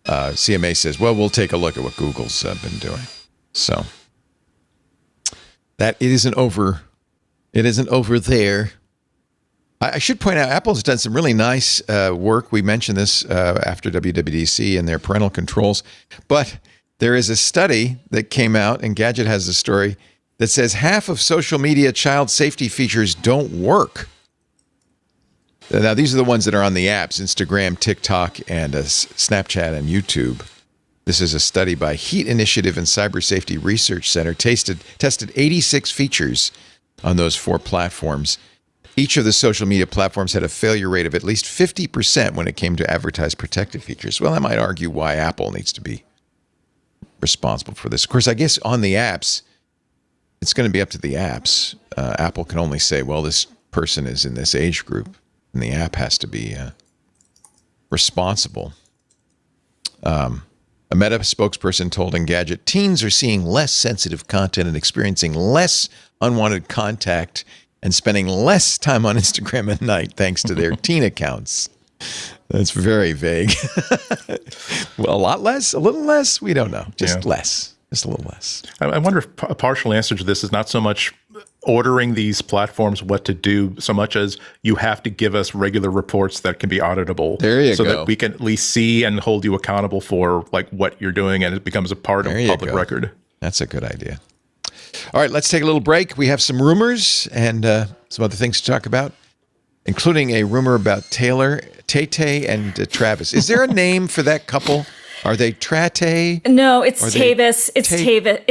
CMA says, well, we'll take a look at what Google's been doing. So that it isn't over. It isn't over there. I should point out, Apple's done some really nice work. We mentioned this after WWDC and their parental controls. But there is a study that came out, and Gadget has a story, that says half of social media child safety features don't work. Now, these are the ones that are on the apps, Instagram, TikTok, and Snapchat and YouTube. This is a study by Heat Initiative and Cyber Safety Research Center, tested 86 features on those 4 platforms. Each of the social media platforms had a failure rate of at least 50% when it came to advertised protective features. Well, I might argue why Apple needs to be responsible for this. Of course, I guess on the apps, it's going to be up to the apps. Apple can only say, well, this person is in this age group, and the app has to be responsible. A Meta spokesperson told Engadget, teens are seeing less sensitive content and experiencing less unwanted contact and spending less time on Instagram at night thanks to their teen accounts. That's very vague. Well, a lot less, a little less, we don't know. Just less. Just a little less. I wonder if a partial answer to this is not so much ordering these platforms what to do, so much as you have to give us regular reports that can be auditable. There you so go. That we can at least see and hold you accountable for like what you're doing, and it becomes a part of public record. That's a good idea. All right, let's take a little break. We have some rumors and some other things to talk about, including a rumor about Tay and Travis. Is there a name for that couple? Are they Trate? No, it's Tavis. It's Tavis.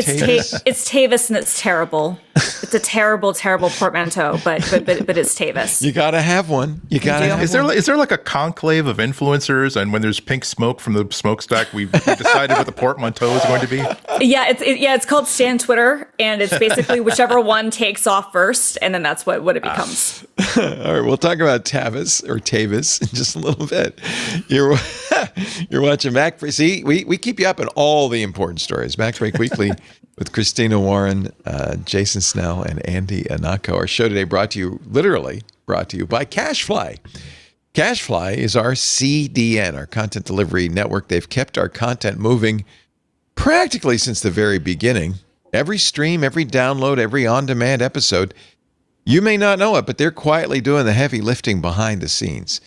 It's Tavis, and it's terrible. It's a terrible, terrible portmanteau, but it's Tavis. You gotta have one. You gotta have one. Is there like a conclave of influencers, and when there's pink smoke from the smokestack, we've decided what the portmanteau is going to be? Yeah, it's called Stan Twitter, and it's basically whichever one takes off first, and then that's what it becomes. All right, we'll talk about Tavis in just a little bit. You're watching MacBreak. See, we keep you up on all the important stories. MacBreak Weekly with Christina Warren, Jason Snell, and Andy Anako. Our show today brought to you by CacheFly. CacheFly is our CDN, our content delivery network. They've kept our content moving practically since the very beginning. Every stream, every download, every on-demand episode. You may not know it, but they're quietly doing the heavy lifting behind the scenes.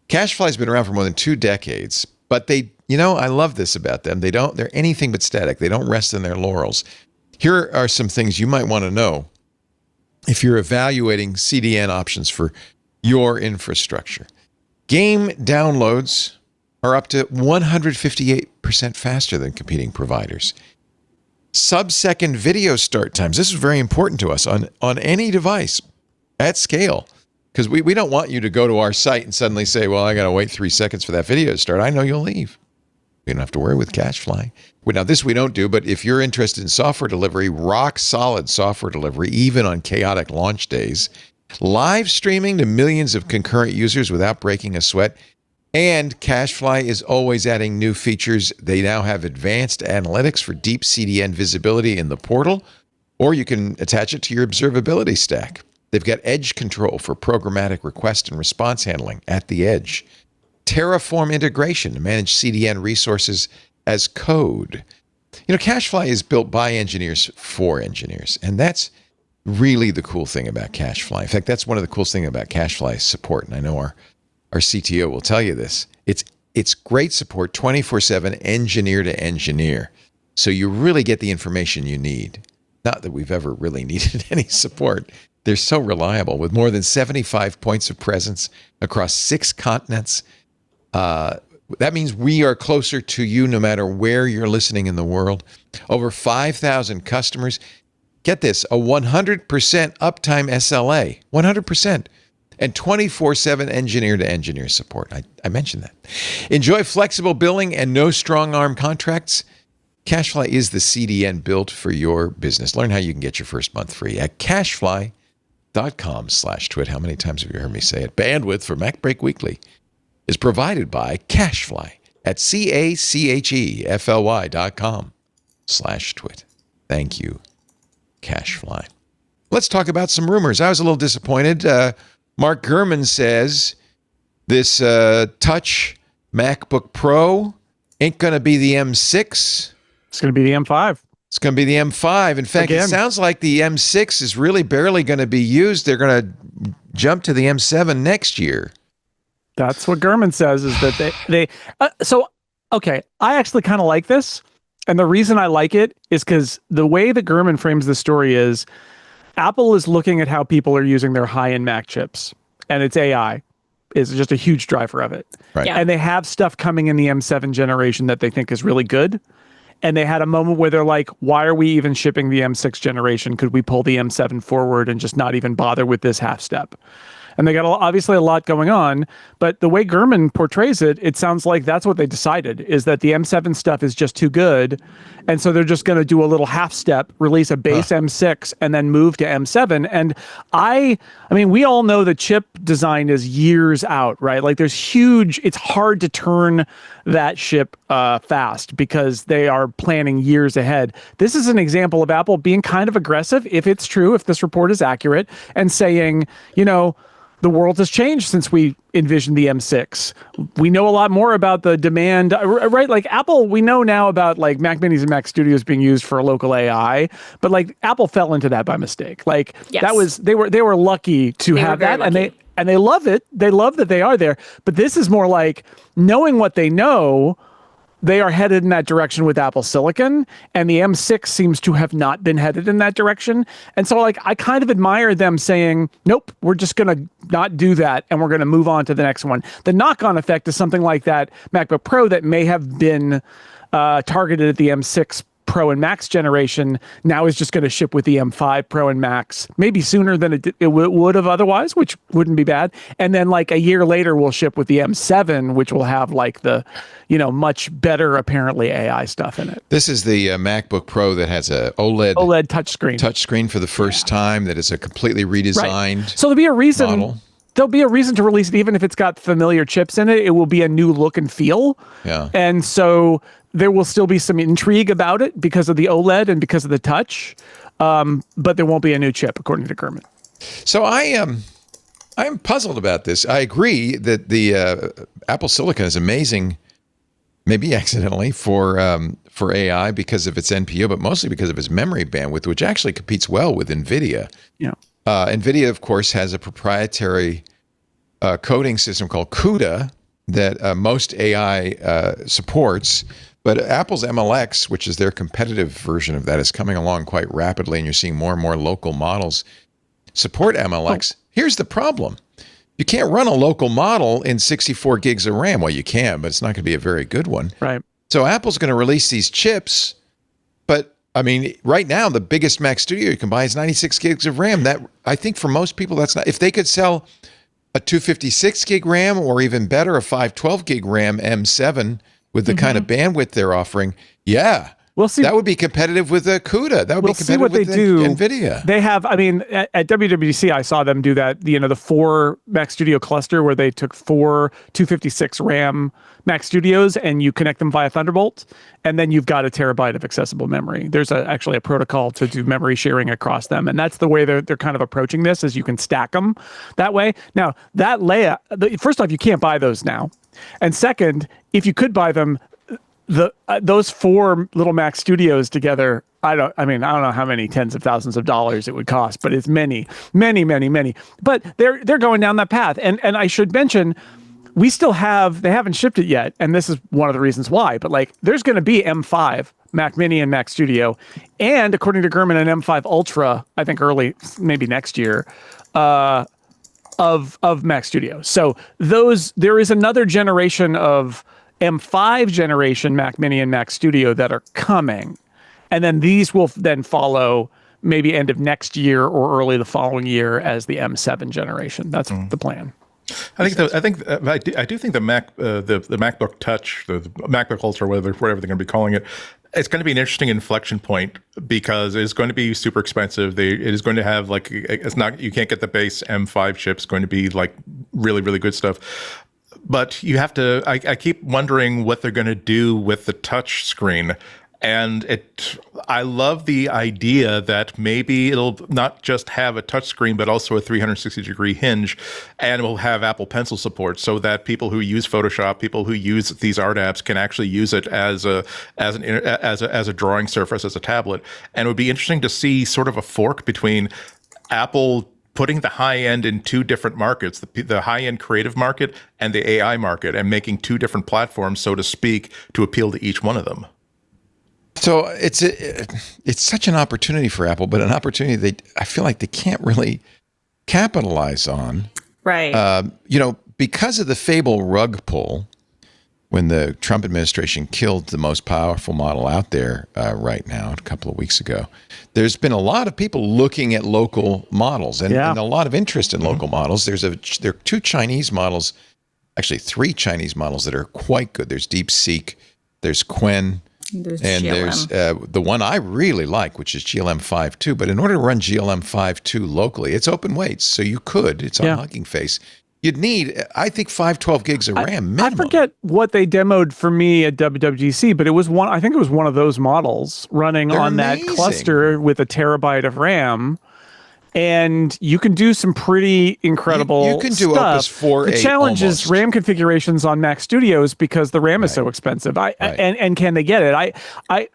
CacheFly's been around for more than 2 decades, but I love this about them. They're anything but static. They don't rest in their laurels. Here are some things you might want to know if you're evaluating CDN options for your infrastructure. Game downloads are up to 158% faster than competing providers. Sub-second video start times. This is very important to us on any device at scale, because we don't want you to go to our site and suddenly say, well, I got to wait 3 seconds for that video to start. I know you'll leave. You don't have to worry with CacheFly. Now, this we don't do, but if you're interested in software delivery, rock solid software delivery, even on chaotic launch days, live streaming to millions of concurrent users without breaking a sweat, and CacheFly is always adding new features. They now have advanced analytics for deep CDN visibility in the portal, or you can attach it to your observability stack. They've got edge control for programmatic request and response handling at the edge. Terraform integration to manage CDN resources as code. CacheFly is built by engineers for engineers, and that's really the cool thing about CacheFly. In fact, that's one of the coolest things about CacheFly's support, and I know our CTO will tell you this. It's great support 24/7, engineer to engineer, so you really get the information you need. Not that we've ever really needed any support. They're so reliable with more than 75 points of presence across 6 continents. That means we are closer to you no matter where you're listening in the world. Over 5,000 customers. Get this, a 100% uptime SLA, 100%, and 24/7 engineer-to-engineer support. I mentioned that. Enjoy flexible billing and no strong-arm contracts. CashFly is the CDN built for your business. Learn how you can get your first month free at cashfly.com/twit. How many times have you heard me say it? Bandwidth for MacBreak Weekly is provided by CashFly at CACHEFLY.com/twit. Thank you, CashFly. Let's talk about some rumors. I was a little disappointed. Mark Gurman says this Touch MacBook Pro ain't going to be the M6. It's going to be the M5. It's going to be the M5. In fact, It sounds like the M6 is really barely going to be used. They're going to jump to the M7 next year. That's what Gurman says, is that okay, I actually kind of like this. And the reason I like it is because the way that Gurman frames the story is Apple is looking at how people are using their high-end Mac chips, and it's AI is just a huge driver of it. Right. Yeah. And they have stuff coming in the M7 generation that they think is really good. And they had a moment where they're like, why are we even shipping the M6 generation? Could we pull the M7 forward and just not even bother with this half step? And they got obviously a lot going on, but the way Gurman portrays it, it sounds like that's what they decided, is that the M7 stuff is just too good. And so they're just going to do a little half step, release a base M6, and then move to M7. And I mean, we all know the chip design is years out, right? Like it's hard to turn that ship fast because they are planning years ahead. This is an example of Apple being kind of aggressive, if it's true, if this report is accurate, and saying, the world has changed since we envisioned the M6. We know a lot more about the demand, right? Like Apple, we know now about like Mac Minis and Mac Studios being used for local AI, but like Apple fell into that by mistake. Like that was, they were lucky to have that, lucky. and they love it. They love that they are there, but this is more like knowing what they know. They are headed in that direction with Apple Silicon, and the M6 seems to have not been headed in that direction. And so, like, I kind of admire them saying, nope, we're just going to not do that, and we're going to move on to the next one. The knock-on effect is something like that MacBook Pro that may have been targeted at the M6 Pro and Max generation now is just going to ship with the M5 Pro and Max, maybe sooner than it would have otherwise, which wouldn't be bad. And then like a year later, we'll ship with the M7, which will have like the, much better apparently AI stuff in it. This is the MacBook Pro that has a OLED touchscreen for the first time. That is a completely redesigned. Right. So there'll be a reason. Model. There'll be a reason to release it, even if it's got familiar chips in it. It will be a new look and feel. Yeah. And so there will still be some intrigue about it because of the OLED and because of the touch, but there won't be a new chip, according to Gurman. So I'm puzzled about this. I agree that the Apple Silicon is amazing, maybe accidentally for AI because of its NPU, but mostly because of its memory bandwidth, which actually competes well with NVIDIA. Yeah. NVIDIA, of course, has a proprietary coding system called CUDA that most AI supports. But Apple's MLX, which is their competitive version of that, is coming along quite rapidly, and you're seeing more and more local models support MLX. Oh. Here's the problem. You can't run a local model in 64 gigs of RAM. Well, you can, but it's not going to be a very good one. Right. So Apple's going to release these chips, but I mean, right now, the biggest Mac Studio you can buy is 96 gigs of RAM. That, I think for most people, that's not, if they could sell a 256 gig RAM or even better, a 512 gig RAM M7 with the kind of bandwidth they're offering, we'll see. That would be competitive with CUDA. That would be competitive with NVIDIA. They have, I mean, at WWDC, I saw them do that, the 4 Mac Studio cluster where they took 4 256 RAM Mac Studios and you connect them via Thunderbolt, and then you've got a terabyte of accessible memory. There's actually a protocol to do memory sharing across them, and that's the way they're kind of approaching this, is you can stack them that way. Now, that layout, first off, you can't buy those now. And second, if you could buy them, those 4 little Mac Studios together, I don't know how many tens of thousands of dollars it would cost, but it's many. But they're going down that path. And I should mention, they haven't shipped it yet, and this is one of the reasons why, but like there's going to be M5 Mac Mini and Mac Studio, and according to Gurman, an M5 Ultra, I think early, maybe next year. of Mac Studio. So there is another generation of M5 generation Mac Mini and Mac Studio that are coming. And then these will then follow maybe end of next year or early the following year as the M7 generation. That's the plan. I do think the MacBook Touch, the MacBook Ultra, whatever they're going to be calling it, it's going to be an interesting inflection point because it's going to be super expensive. It is going to have you can't get the base M5 chip. It's going to be like really, really good stuff. But you have to, I keep wondering what they're going to do with the touch screen. And I love the idea that maybe it'll not just have a touchscreen, but also a 360-degree hinge, and it will have Apple Pencil support, so that people who use Photoshop, people who use these art apps, can actually use it as a drawing surface, as a tablet. And it would be interesting to see sort of a fork between Apple putting the high end in two different markets, the high end creative market and the AI market, and making two different platforms, so to speak, to appeal to each one of them. So it's such an opportunity for Apple, but an opportunity I feel like they can't really capitalize on. Right. Because of the Fable rug pull, when the Trump administration killed the most powerful model out there right now, a couple of weeks ago, there's been a lot of people looking at local models and a lot of interest in local models. There are two Chinese models, actually three Chinese models that are quite good. There's DeepSeek, there's Qwen, there's the one I really like, which is GLM 5.2. But in order to run GLM 5.2 locally, it's open weights, so you could. It's on Hugging Face. You'd need, I think, 512 gigs of RAM minimum. I forget what they demoed for me at WWDC, but it was one. I think it was one of those models running on that cluster with a terabyte of RAM. And you can do some pretty incredible You can do stuff. Opus 4.8 The challenge is RAM configurations on Mac Studios because the RAM is so expensive. And can they get it? I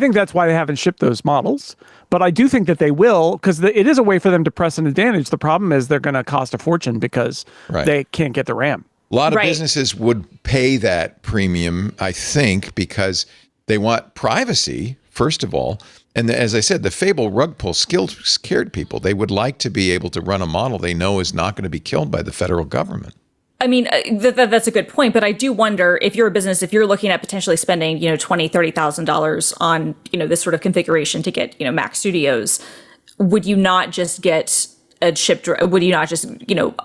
think that's why they haven't shipped those models. But I do think that they will, because it is a way for them to press an advantage. The problem is they're going to cost a fortune because they can't get the RAM. A lot of businesses would pay that premium, I think, because they want privacy, first of all. And as I said, the Fable rug pull scared people. They would like to be able to run a model they know is not going to be killed by the federal government. I mean, that's a good point, but I do wonder if you're a business, if you're looking at potentially spending, $20,000, $30,000 on, this sort of configuration to get, Mac Studios, would you not just get a chip? Would you not just,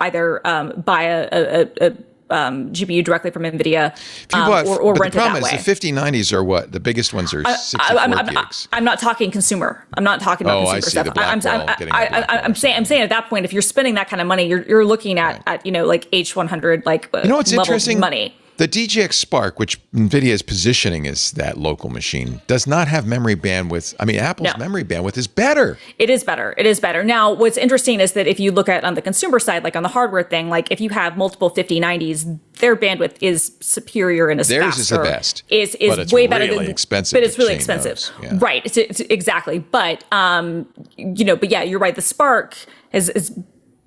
either buy a GPU directly from NVIDIA or rent it that way? The problem is the 5090s are what? The biggest ones are 64 gigs. I'm not talking consumer. I'm not talking about consumer stuff. I'm saying at that point, if you're spending that kind of money, you're looking at like H100 what's interesting? Money. The DGX Spark, which NVIDIA is positioning as that local machine, does not have memory bandwidth. I mean, Apple's memory bandwidth is better. It is better. Now, what's interesting is that if you look at on the consumer side, like on the hardware thing, like if you have multiple 5090s, their bandwidth is superior and is faster. Theirs is the best. Is way better really than expensive. But it's really expensive. Yeah. Right. It's exactly. But but yeah, you're right. The Spark is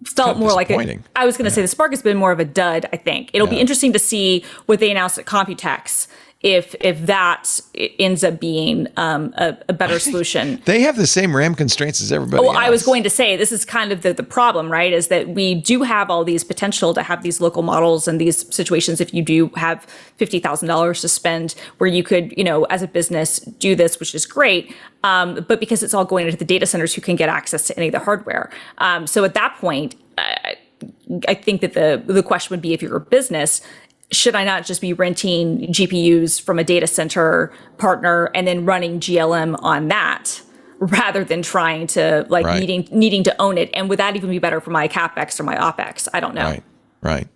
felt more like I was going to say the Spark has been more of a dud. I think it'll be interesting to see what they announced at Computex if that ends up being a better solution. They have the same RAM constraints as everybody else. I was going to say this is kind of the problem, right? Is that we do have all these potential to have these local models and these situations. If you do have $50,000 to spend, where you could, as a business, do this, which is great. But because it's all going into the data centers, who can get access to any of the hardware. So at that point, I think that the question would be, if you're a business, should I not just be renting GPUs from a data center partner and then running GLM on that, rather than trying to needing to own it? And would that even be better for my CapEx or my OpEx? I don't know. Right.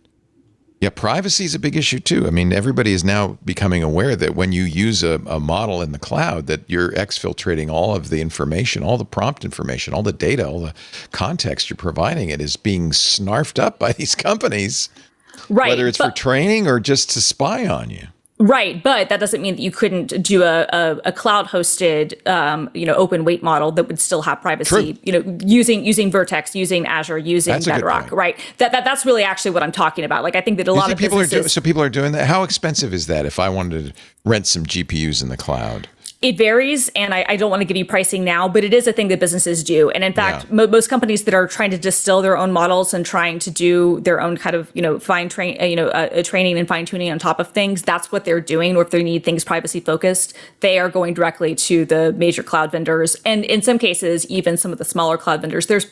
Yeah, privacy is a big issue too. I mean, everybody is now becoming aware that when you use a model in the cloud, that you're exfiltrating all of the information, all the prompt information, all the data, all the context you're providing. It is being snarfed up by these companies. Right, whether it's for training or just to spy on you. Right, but that doesn't mean that you couldn't do a cloud-hosted, open weight model that would still have privacy. True. Using Vertex, using Azure, using Bedrock. Right. That's really actually what I'm talking about. Like, I think that a lot of businesses. So people are doing that. How expensive is that? If I wanted to rent some GPUs in the cloud. It varies, and I don't want to give you pricing now, but it is a thing that businesses do. And in fact, most companies that are trying to distill their own models and trying to do their own kind of, training and fine tuning on top of things, that's what they're doing. Or if they need things privacy focused, they are going directly to the major cloud vendors. And in some cases, even some of the smaller cloud vendors. There's,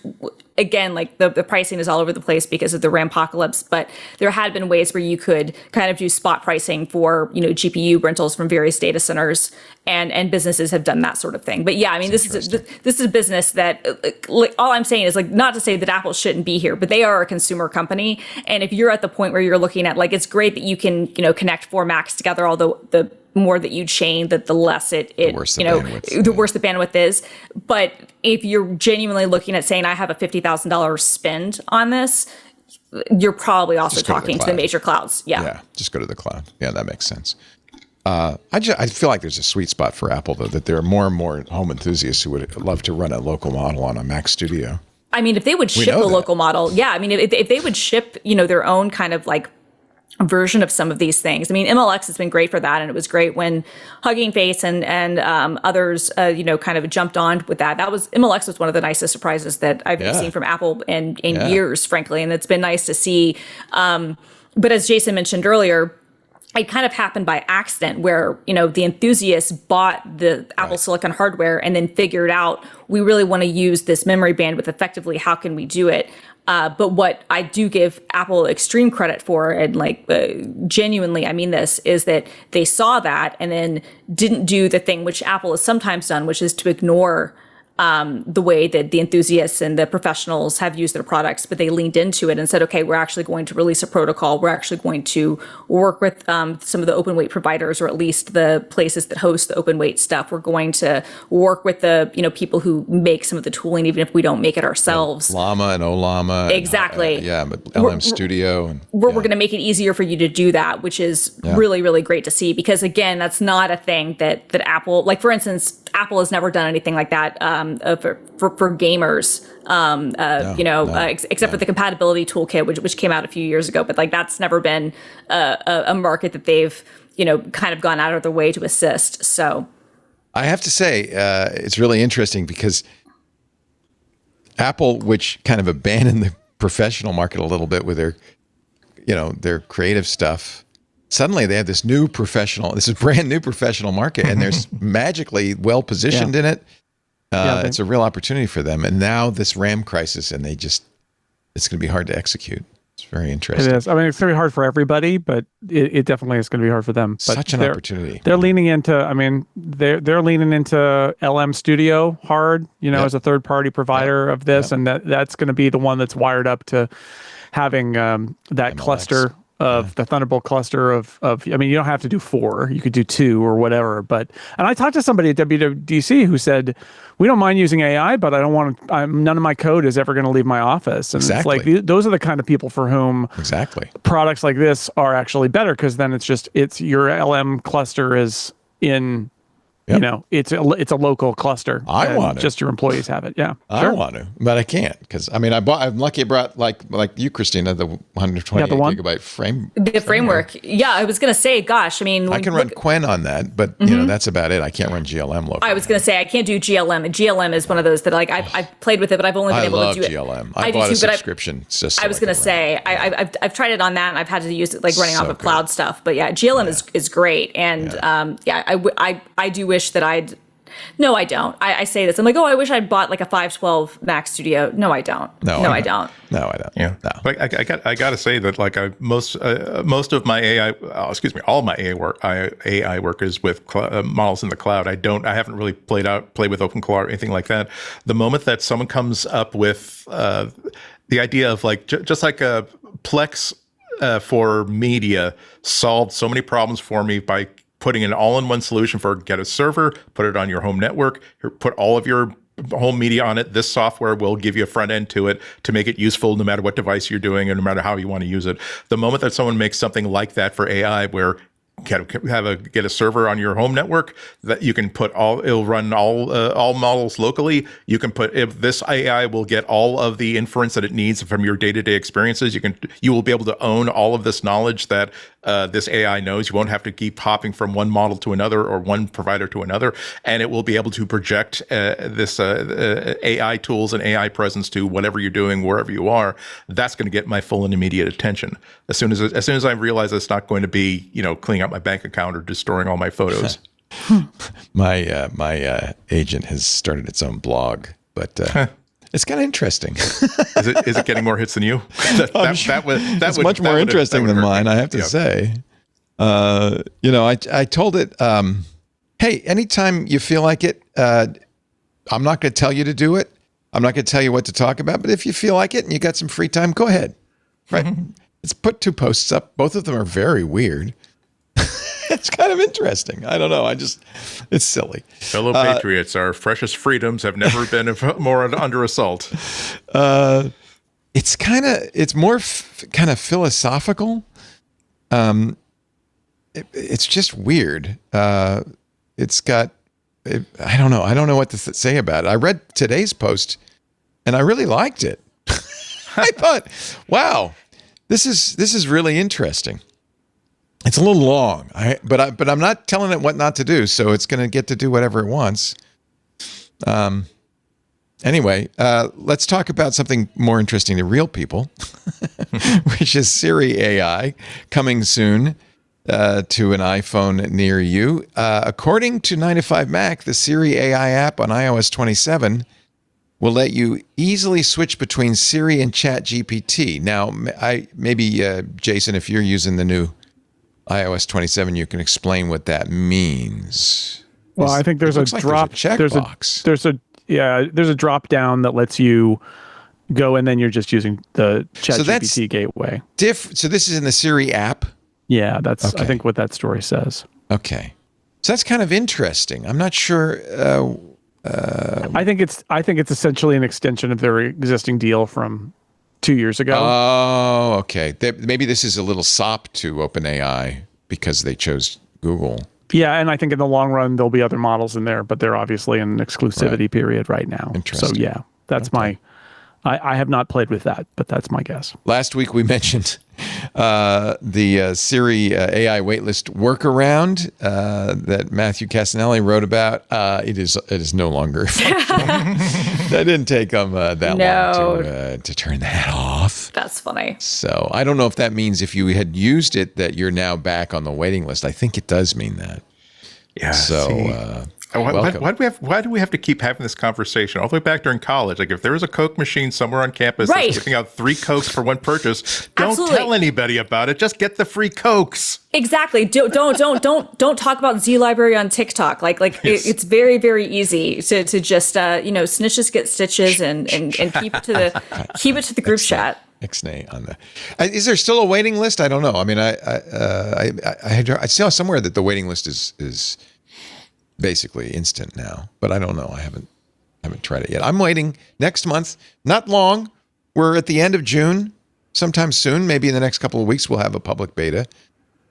again, like the pricing is all over the place because of the Rampocalypse, but there had been ways where you could kind of do spot pricing for, GPU rentals from various data centers, and businesses have done that sort of thing. But yeah, I mean, this is a business that, like, all I'm saying is, like, not to say that Apple shouldn't be here, but they are a consumer company. And if you're at the point where you're looking at, like, it's great that you can, connect 4 Macs together, although the more that you chain, that the less the worse the bandwidth is. But if you're genuinely looking at saying, I have a $50,000 spend on this, you're probably also talking to the major clouds. Yeah, just go to the cloud. Yeah, that makes sense. I feel like there's a sweet spot for Apple, though, that there are more and more home enthusiasts who would love to run a local model on a Mac Studio. I mean, if they would ship a local model, I mean, if they would ship, their own kind of like version of some of these things. I mean, MLX has been great for that, and it was great when Hugging Face and others, kind of jumped on with that. MLX was one of the nicest surprises that I've seen from Apple in years, frankly, and it's been nice to see. But as Jason mentioned earlier, it kind of happened by accident where, the enthusiasts bought the Apple Silicon hardware and then figured out, we really want to use this memory bandwidth effectively. How can we do it? But what I do give Apple extreme credit for, and genuinely, I mean this, is that they saw that and then didn't do the thing which Apple has sometimes done, which is to ignore the way that the enthusiasts and the professionals have used their products, but they leaned into it and said, okay, we're actually going to release a protocol. We're actually going to work with some of the open weight providers, or at least the places that host the open weight stuff. We're going to work with the people who make some of the tooling, even if we don't make it ourselves. Llama and Ollama. Exactly. But LM Studio. And we're going to make it easier for you to do that, which is really, really great to see, because again, that's not a thing that Apple, like, for instance, Apple has never done anything like that for gamers, except for the compatibility toolkit, which came out a few years ago. But like, that's never been a market that they've kind of gone out of their way to assist. So I have to say, it's really interesting because Apple, which kind of abandoned the professional market a little bit with their creative stuff, suddenly they have this is brand new professional market, and they're magically well positioned in it. It's a real opportunity for them. And now this RAM crisis, and it's going to be hard to execute. It's very interesting. It is. I mean, it's going to be hard for everybody, but it definitely is going to be hard for them. But such an opportunity. They're leaning into, they're leaning into LM Studio hard, as a third party provider of this. And that's going to be the one that's wired up to having that MLX cluster of the Thunderbolt cluster of, you don't have to do 4, you could do 2 or whatever. And I talked to somebody at WWDC who said, we don't mind using AI, but none of my code is ever going to leave my office. And it's like, those are the kind of people for whom products like this are actually better, because then it's your LM cluster is in, it's a local cluster. I want to. Just your employees have it. Yeah. I want to, but I can't, because I'm lucky I brought, like you, Christina, the 128 gigabyte framework. Yeah, I was going to say, gosh, I can run Quen on that, but that's about it. I can't run GLM locally. I was going to say, I can't do GLM. And GLM is one of those that I've played with it, but I've only been able to do it. I love GLM. I bought a subscription system. I was going to say, I've tried it on that, and I've had to use it running off of cloud stuff. But yeah, GLM is great. And I do wish that no, I don't. I say this. I'm like, I wish I'd bought like a 512 Mac Studio. No, I don't. No, I don't. Yeah. No. But I got to say that, like, most of my AI, all my AI work is with models in the cloud. I haven't really played with OpenClaw or anything like that. The moment that someone comes up with the idea of, like, just like a Plex for media solved so many problems for me by putting an all-in-one solution for get a server, put it on your home network, put all of your home media on it. This software will give you a front end to it to make it useful no matter what device you're doing and no matter how you want to use it. The moment that someone makes something like that for AI, where get a server on your home network that you can put it'll run all models locally. You can put, if this AI will get all of the inference that it needs from your day-to-day experiences, you will be able to own all of this knowledge that this AI knows. You won't have to keep hopping from one model to another or one provider to another, and it will be able to project this AI tools and AI presence to whatever you're doing, wherever you are. That's going to get my full and immediate attention as soon as I realize it's not going to be cleaning out my bank account or destroying all my photos. My agent has started its own blog, but it's kind of interesting. Is it getting more hits than you? It's much more interesting than mine, I have to say. I told it, hey, anytime you feel like it, I'm not going to tell you to do it. I'm not going to tell you what to talk about, but if you feel like it and you got some free time, go ahead. Right? It's put 2 posts up. Both of them are very weird. It's kind of interesting. I don't know. It's silly. Fellow patriots, our precious freedoms have never been more under assault. It's more kind of philosophical. It's just weird. I don't know. I don't know what to say about it. I read today's post and I really liked it. I thought, wow, this is really interesting. It's a little long, but I'm not telling it what not to do, so it's going to get to do whatever it wants. Anyway, let's talk about something more interesting to real people, which is Siri AI coming soon to an iPhone near you. According to 9to5Mac, the Siri AI app on iOS 27 will let you easily switch between Siri and ChatGPT. Now, maybe Jason, if you're using the new iOS 27, you can explain what that means. Well, I think there's a drop. There's a drop down that lets you go, and then you're just using the ChatGPT gateway. So this is in the Siri app? Yeah, that's okay. I think what that story says. Okay, so that's kind of interesting. I'm not sure. I think it's essentially an extension of their existing deal from 2 years ago. Oh, okay. Maybe this is a little sop to OpenAI because they chose Google. Yeah, and I think in the long run there'll be other models in there, but they're obviously in an exclusivity period right now. Interesting. So yeah, that's I have not played with that, but that's my guess. Last week we mentioned the Siri AI waitlist workaround that Matthew Castanelli wrote about. It is no longer functional. That didn't take them that long to turn that off. That's funny. So I don't know if that means if you had used it that you're now back on the waiting list. I think it does mean that. Yeah. So. Why do we have to keep having this conversation all the way back during college? Like, if there was a Coke machine somewhere on campus that's giving out 3 Cokes for one purchase, don't tell anybody about it. Just get the free Cokes. Exactly. Don't talk about Z Library on TikTok. It's very, very easy to just snitches get stitches and keep it to the group chat. Ixnay on the. Is there still a waiting list? I don't know. I mean, I saw somewhere that the waiting list is basically instant now, but I don't know. I haven't tried it yet. I'm waiting next month. Not long. We're at the end of June. Sometime soon, maybe in the next couple of weeks, we'll have a public beta,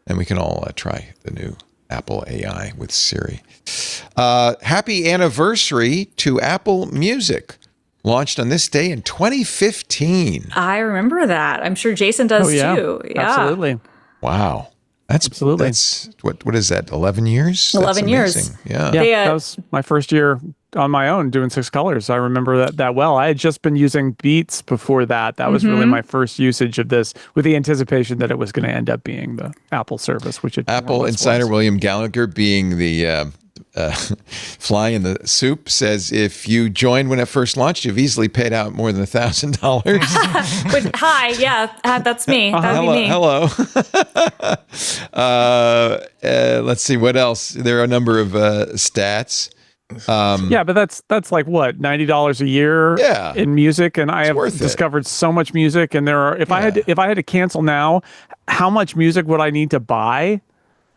and we can all try the new Apple AI with Siri. Happy anniversary to Apple Music. Launched on this day in 2015. I remember that. I'm sure Jason does too. Yeah, absolutely. Wow. That's what is that? 11 years? 11 years. Yeah. That was my first year on my own doing 6 colors. I remember that well. I had just been using Beats before that. That was really my first usage of this, with the anticipation that it was going to end up being the Apple service, which it Apple insider William Gallagher, being the fly in the soup, says if you joined when it first launched, you've easily paid out more than $1,000. But hi, that's me. That would be me. Hello. Let's see what else. There are a number of stats. But that's like what, $90 a year in music, and I have discovered so much music. And there are if I had to cancel now, how much music would I need to buy?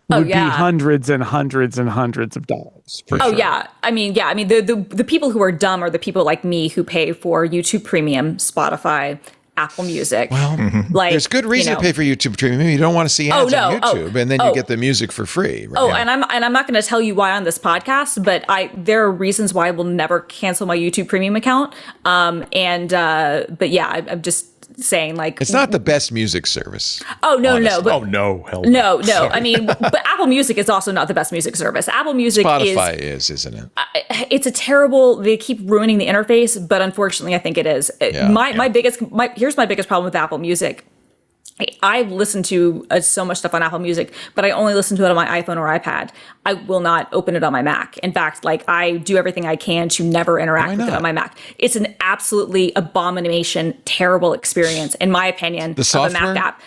Would be hundreds and hundreds and hundreds of dollars. Sure. Yeah. I mean, the people who are dumb are the people like me who pay for YouTube Premium, Spotify, Apple Music. Well, like, there's good reason to pay for YouTube Premium. You don't want to see ads on YouTube, and then you get the music for free. Right? And I'm not going to tell you why on this podcast, but there are reasons why I will never cancel my YouTube Premium account. But yeah, I'm just saying, like, it's not the best music service. Oh no, honestly. no, oh no, hell no. I mean, but Apple Music is also not the best music service. Apple Music Spotify isn't it? It's a terrible. They keep ruining the interface, but unfortunately, I think it is. Here's my biggest problem with Apple Music. I listen to so much stuff on Apple Music, but I only listen to it on my iPhone or iPad. I will not open it on my Mac. In fact, like, I do everything I can to never interact with it on my Mac. It's an absolutely abomination, terrible experience, in my opinion, the software? of a Mac app.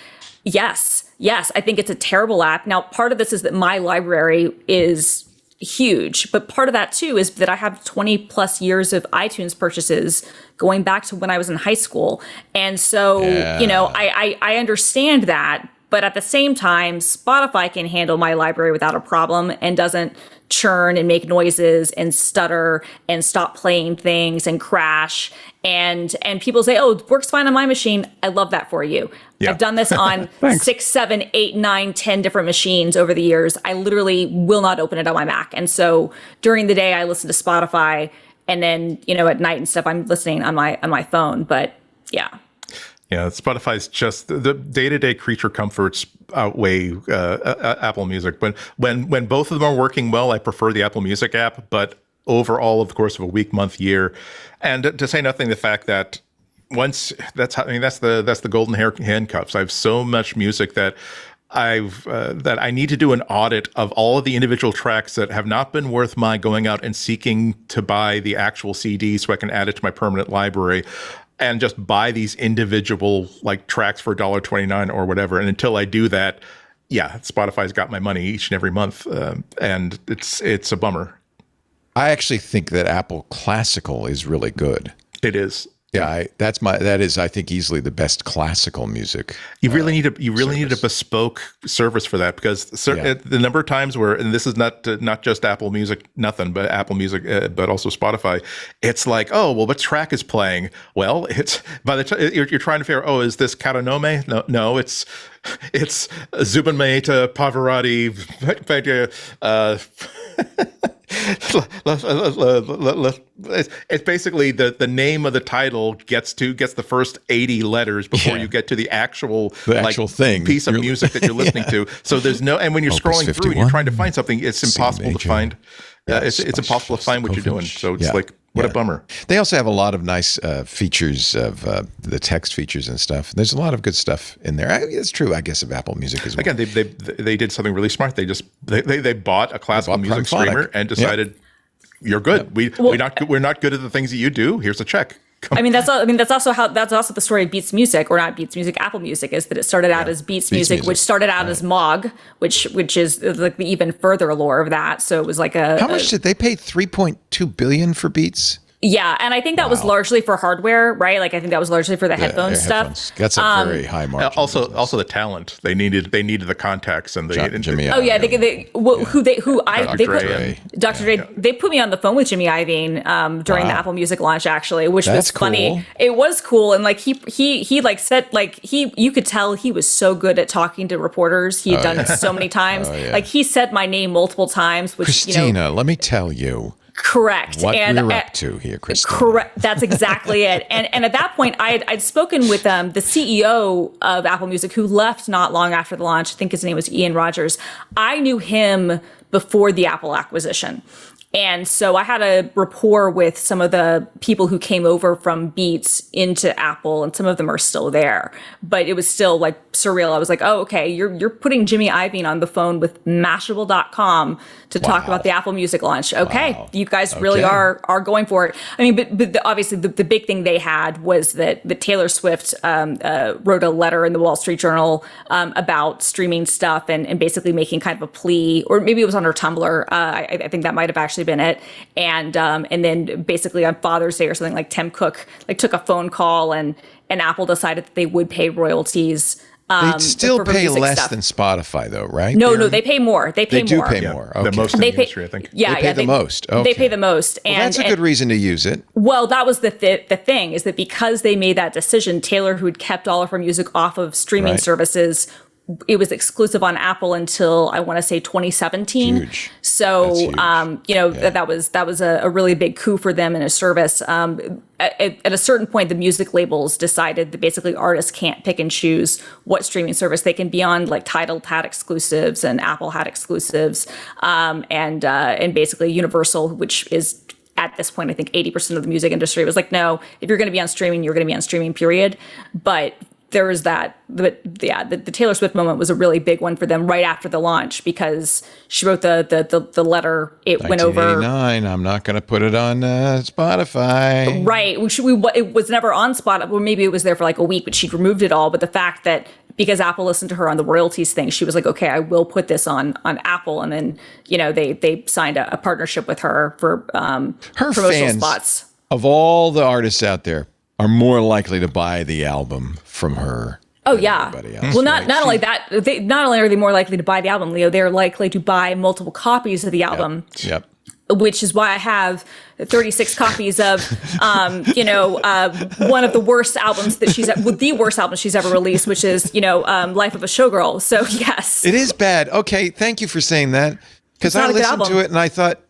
Yes, I think it's a terrible app. Now, part of this is that my library is huge, but part of that too is that I have 20 plus years of iTunes purchases going back to when I was in high school. And so, I understand that, but at the same time, Spotify can handle my library without a problem and doesn't churn and make noises and stutter and stop playing things and crash. And people say, oh, it works fine on my machine. I love that for you. Yeah. I've done this on 6, 7, 8, 9, 10 different machines over the years. I literally will not open it on my Mac. And so during the day, I listen to Spotify, and then, at night and stuff, I'm listening on my phone. But yeah. Yeah, Spotify's just the day-to-day creature comforts outweigh Apple Music. When both of them are working well, I prefer the Apple Music app. But overall, of course, of a week, month, year, and to say nothing the fact that that's the golden handcuffs. I have so much music that that I need to do an audit of all of the individual tracks that have not been worth my going out and seeking to buy the actual CD so I can add it to my permanent library, and just buy these individual like tracks for $1.29 or whatever. And until I do that, yeah, Spotify's got my money each and every month, and it's a bummer. I actually think that Apple Classical is really good. It is. Yeah, that is I think easily the best classical music. You really need a bespoke service for that, because the number of times where, and this is not just Apple Music, but Apple Music, but also Spotify. It's like, oh well, what track is playing? Well, it's by the time you're trying to figure, oh, is this Caro Nome? No, it's Zubin Mehta, Pavarotti. It's basically the name of the title gets the first 80 letters before you get to the actual thing, piece of music that you're listening to. So there's no, and when you're scrolling through and you're trying to find something, it's impossible to find. It's impossible to find what you're doing. So it's like, what a bummer. They also have a lot of nice features of the text features and stuff. There's a lot of good stuff in there. It's true, I guess, of Apple Music as well. Again, they did something really smart. They bought a classical music streamer and decided, you're good. We're not good at the things that you do. Here's a check. That's also the story of Beats Music, or not Beats Music, Apple Music, is that it started out as Beats Music, which started out as Mog, which is like the even further lore of that. So it was like how much did they pay? $3.2 billion for Beats? Yeah, and I think that was largely for hardware, right? Like, I think that was largely for the headphone stuff. That's a very high margin. Also the talent. They needed the contacts and the Jimmy. Dr. Dre. They put me on the phone with Jimmy Iovine during the Apple Music launch, actually, which was funny. Cool. It was cool, and like he like said, like you could tell he was so good at talking to reporters. He had done it so many times. Like, he said my name multiple times. Which, Christina, let me tell you. Correct. What we're up to here, Christina. Correct. That's exactly it. And at that point, I'd spoken with the CEO of Apple Music, who left not long after the launch. I think his name was Ian Rogers. I knew him before the Apple acquisition. And so I had a rapport with some of the people who came over from Beats into Apple, and some of them are still there. But it was still like surreal. I was like, oh, okay, you're putting Jimmy Iovine on the phone with Mashable.com to talk about the Apple Music launch. Okay, you guys really are going for it. I mean, but obviously the big thing they had was that Taylor Swift wrote a letter in the Wall Street Journal about streaming stuff, and basically making kind of a plea, or maybe it was on her Tumblr. I think that might have actually been it. And then basically on Father's Day or something, like Tim Cook took a phone call, and Apple decided that they would pay royalties They still for pay music less stuff. than Spotify, though, right? No, they pay more. They pay do more. pay Yeah, more. the Okay. most in the industry, I think. Yeah, They pay the most. Okay. They pay the most, Well, and that's a good reason to use it. well, that was the thing is that because they made that decision, Taylor, who'd kept all of her music off of streaming Right. services, it was exclusive on Apple until I want to say 2017. Huge. So, That's huge. that was a really big coup for them in a service. At a certain point, the music labels decided that basically artists can't pick and choose what streaming service they can be on. Like Tidal had exclusives and Apple had exclusives, and basically Universal, which is at this point I think 80% of the music industry, was like, no, if you're going to be on streaming, you're going to be on streaming. Period. But there was that, but yeah, the Taylor Swift moment was a really big one for them right after the launch because she wrote the letter. It went over. 1989. I'm not going to put it on Spotify. Right. It was never on Spotify. Well, maybe it was there for like a week, but she'd removed it all. But the fact that because Apple listened to her on the royalties thing, she was like, okay, I will put this on Apple. And then, they signed a partnership with her for Her promotional fans, spots. of all the artists out there, are more likely to buy the album from her. Oh yeah. Else, Well, right? not only that, not only are they more likely to buy the album, Leo, they're likely to buy multiple copies of the album. Yep. Which is why I have 36 copies of, one of the worst albums that the worst album she's ever released, which is, Life of a Showgirl. So yes, It is bad. Okay, thank you for saying that. Because It's not I a good listened to album. it and I thought,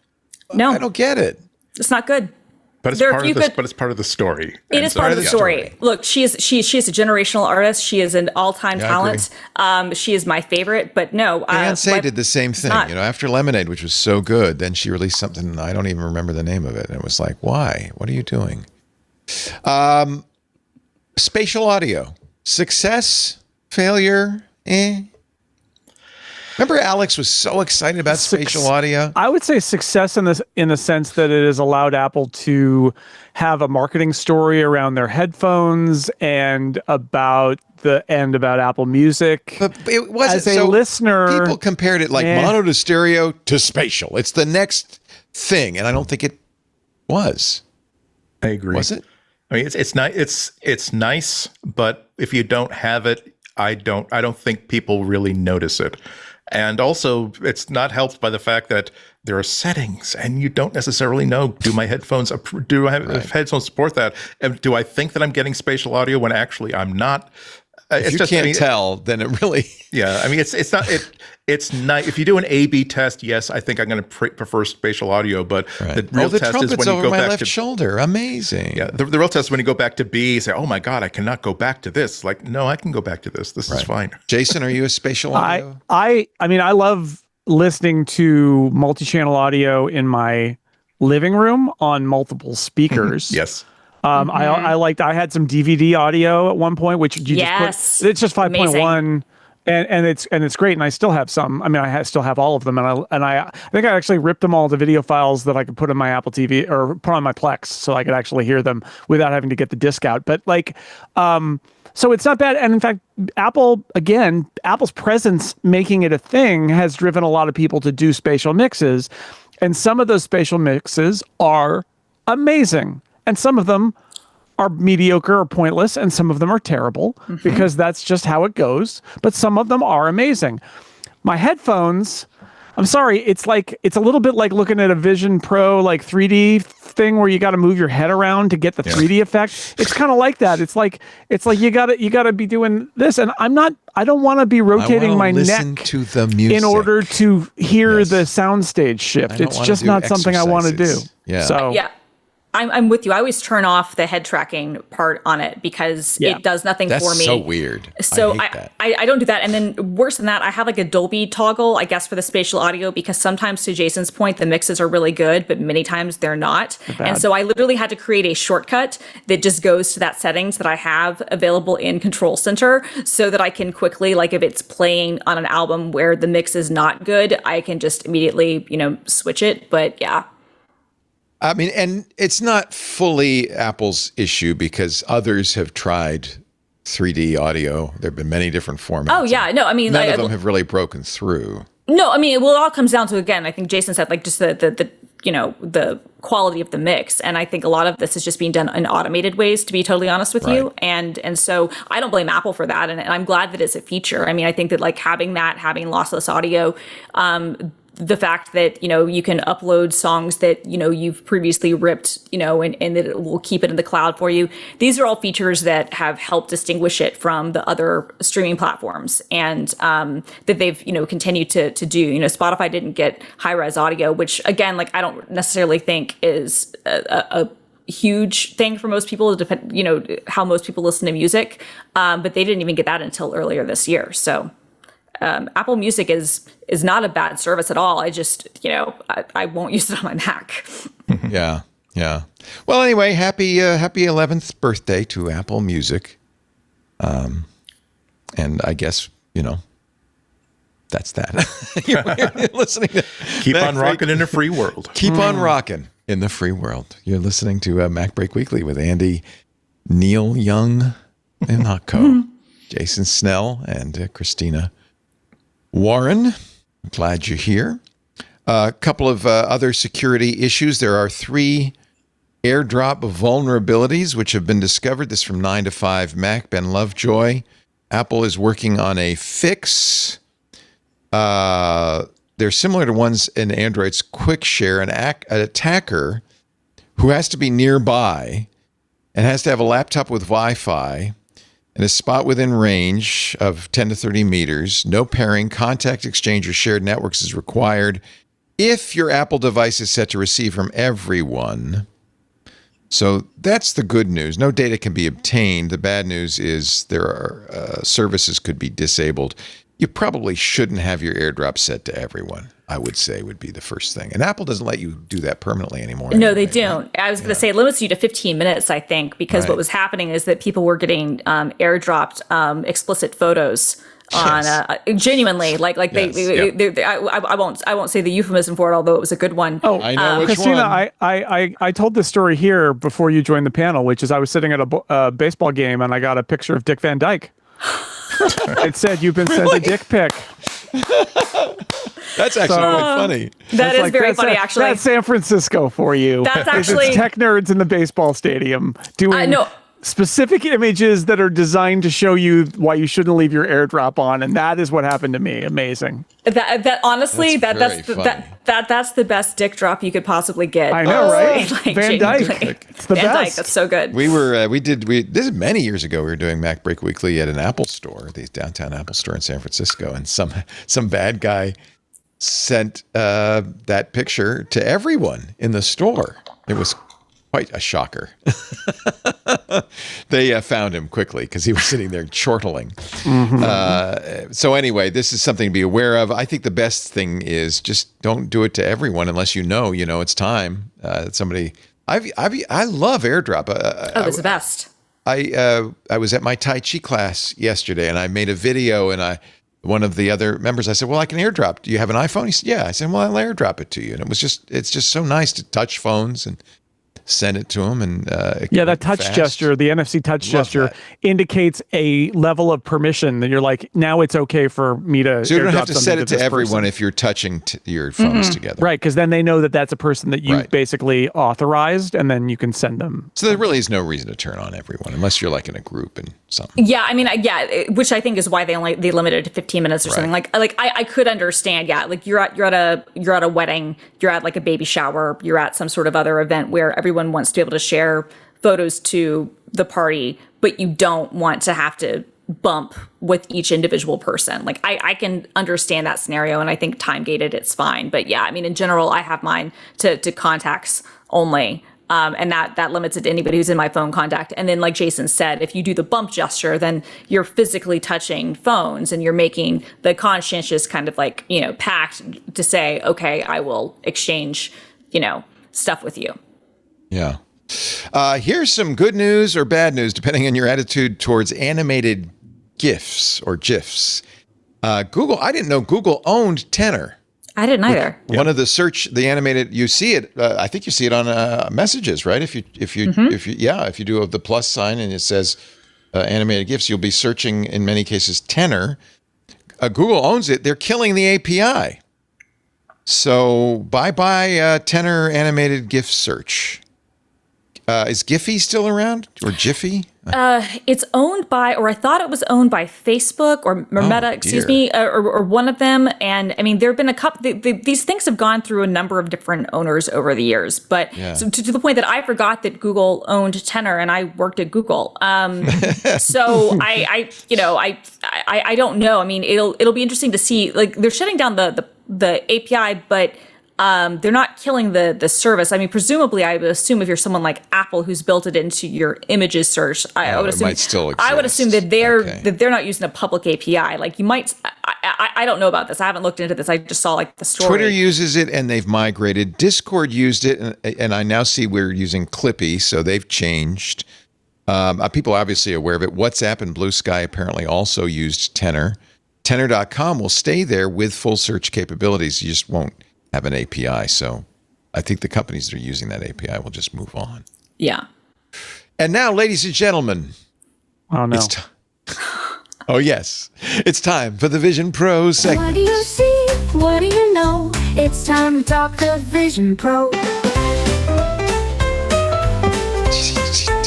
no, I don't get it. it's not good. But it's There are part a of few the, good- but it's part of the story. It is part of the story. Look, she is a generational artist. She is an all-time Yeah, I talent. She is my favorite. But no, Beyonce did the same thing. not. After Lemonade, which was so good, then she released something, and I don't even remember the name of it. And it was like, why? What are you doing? Spatial audio. Success? Failure? Remember Alex was so excited about spatial audio? I would say success in the sense that it has allowed Apple to have a marketing story around their headphones and about Apple Music. But it wasn't. As a so listener, people compared it like mono to stereo to spatial. It's the next thing, and I don't think it was. I agree. Was it? I mean, it's nice. It's nice, but if you don't have it, I don't think people really notice it. And also, it's not helped by the fact that there are settings, and you don't necessarily know: do my headphones headphones support that? And do I think that I'm getting spatial audio when actually I'm not? If you can't tell, then it really. Yeah, I mean, it's not. It's not. If you do an A/B test, yes, I think I'm going to prefer spatial audio. But the real the test is trumpet's when you over go my back left to shoulder. Amazing. Yeah, the real test is when you go back to B, you say, "Oh my God, I cannot go back to this." Like, no, I can go back to this. This is fine. Jason, are you a spatial audio? I mean, I love listening to multi-channel audio in my living room on multiple speakers. Yes. I had some DVD audio at one point, which you Yes. just put, it's just 5.1 and it's great. And I still have some, I mean, still have all of them. And I think I actually ripped them all to video files that I could put in my Apple TV or put on my Plex so I could actually hear them without having to get the disc out. But so it's not bad. And in fact, Apple's presence making it a thing has driven a lot of people to do spatial mixes. And some of those spatial mixes are amazing. And some of them are mediocre or pointless, and some of them are terrible because that's just how it goes. But some of them are amazing. My headphones, I'm sorry, it's a little bit like looking at a Vision Pro like 3D thing where you got to move your head around to get the 3D effect. It's kind of like that. It's like you gotta be doing this, and I don't want to be rotating my neck to the music in order to hear the soundstage shift. It's just not something I want to do. Yeah. So Yeah. I'm with you. I always turn off the head tracking part on it because it does nothing That's for me. so weird. So I hate that. I don't do that. And then worse than that, I have like a Dolby toggle, I guess, for the spatial audio because sometimes, to Jason's point, the mixes are really good, but many times they're not. And so I literally had to create a shortcut that just goes to that settings that I have available in Control Center so that I can quickly, like if it's playing on an album where the mix is not good, I can just immediately, switch it. But yeah. I mean, and it's not fully Apple's issue because others have tried 3D audio. There have been many different formats. Oh, yeah. No, I mean, none of them have really broken through. No, I mean, it all comes down to, again, I think Jason said, like, just the the quality of the mix. And I think a lot of this is just being done in automated ways, to be totally honest with you. And so I don't blame Apple for that. And I'm glad that it's a feature. I mean, I think that like having lossless audio, the fact that, you can upload songs that, you've previously ripped, and that it will keep it in the cloud for you. These are all features that have helped distinguish it from the other streaming platforms, and that they've, continued to do. Spotify didn't get high-res audio, which again, like I don't necessarily think is a huge thing for most people, how most people listen to music. But they didn't even get that until earlier this year. So Apple Music is not a bad service at all. I just, I won't use it on my Mac. Yeah. Well, anyway, happy 11th birthday to Apple Music. And I guess, that's that. You're listening to Keep on rocking in a free world. Keep on rocking in the free world. You're listening to MacBreak Weekly with Andy, Neil Young, and Co. Jason Snell and Christina Warren. I'm glad you're here. A couple of other security issues. There are 3 AirDrop vulnerabilities which have been discovered. This from 9 to 5 Mac. Ben Lovejoy. Apple is working on a fix. They're similar to ones in Android's Quick Share. An attacker who has to be nearby and has to have a laptop with Wi-Fi and a spot within range of 10 to 30 meters. No pairing, contact exchange, or shared networks is required if your Apple device is set to receive from everyone. So that's the good news. No data can be obtained. The bad news is there are services could be disabled. You probably shouldn't have your AirDrop set to everyone, I would say, would be the first thing. And Apple doesn't let you do that permanently anymore. No, they don't. I was going to say it limits you to 15 minutes, I think, because what was happening is that people were getting AirDropped explicit photos on genuinely like I won't say the euphemism for it, although it was a good one. Oh, I know which Christina, one. I told this story here before you joined the panel, which is I was sitting at a baseball game and I got a picture of Dick Van Dyke. It said, "You've been sent a dick pic." That's actually quite funny. That is very funny, actually. That's San Francisco for you. That's actually it's tech nerds in the baseball stadium doing specific images that are designed to show you why you shouldn't leave your AirDrop on, and that is what happened to me. Amazing. That honestly, that's the best dick drop you could possibly get. I know, right? Like, Van Dyke. It's the Van best. Dyke, that's so good. This is many years ago. We were doing MacBreak Weekly at an Apple store, the downtown Apple store in San Francisco, and some bad guy sent that picture to everyone in the store. It was quite a shocker. They found him quickly because he was sitting there chortling. So anyway, this is something to be aware of. I think the best thing is just don't do it to everyone unless you know it's time. Somebody, I love AirDrop. It's the best. I was at my Tai Chi class yesterday and I made a video and one of the other members, I said, well, I can AirDrop. Do you have an iPhone? He said, yeah. I said, well, I'll AirDrop it to you. And it's just so nice to touch phones and send it to them. And that touch gesture, the NFC touch gesture, indicates a level of permission that you're like, now it's okay for me to. So you don't have to set it to to everyone person. if you're touching your phones together. Right, because then they know that that's a person that you basically authorized, and then you can send them. So there really is no reason to turn on everyone unless you're like in a group and something. Yeah, I mean, which I think is why they limited it to 15 minutes or something. Like I could understand. Yeah, like you're at a wedding, you're at like a baby shower, you're at some sort of other event where everyone wants to be able to share photos to the party, but you don't want to have to bump with each individual person. Like I can understand that scenario, and I think time gated, it's fine. But yeah, I mean, in general, I have mine to contacts only. And that limits it to anybody who's in my phone contact. And then, like Jason said, if you do the bump gesture, then you're physically touching phones and you're making the conscientious kind of like, pact to say, okay, I will exchange, stuff with you. Yeah. Here's some good news or bad news, depending on your attitude towards animated GIFs or GIFs. Google, I didn't know Google owned Tenor. I didn't either. One of the animated, you see it. I think you see it on messages, right? If you do the plus sign and it says animated GIFs, you'll be searching in many cases Tenor. Google owns it. They're killing the API. So bye-bye Tenor animated GIF search. Is Giphy still around, or Jiffy? It's owned by, or I thought it was owned by Facebook or Meta, excuse me, or one of them. And I mean, there have been a couple. These things have gone through a number of different owners over the years. But so to the point that I forgot that Google owned Tenor, and I worked at Google. So I don't know. I mean, it'll be interesting to see. Like, they're shutting down the API, but they're not killing the service. I mean, presumably, I would assume if you're someone like Apple who's built it into your images search, I would assume it might still exist. I would assume that they're not using a public API. Like, you might. I don't know about this. I haven't looked into this. I just saw like the story. Twitter uses it, and they've migrated. Discord used it, and I now see we're using Clippy, so they've changed. People are obviously aware of it. WhatsApp and Blue Sky apparently also used Tenor. Tenor.com will stay there with full search capabilities. You just won't have an API. So I think the companies that are using that API will just move on. Yeah. And now, ladies and gentlemen. Oh, no. Oh, yes. It's time for the Vision Pro segment. What do you see? What do you know? It's time to talk the Vision Pro.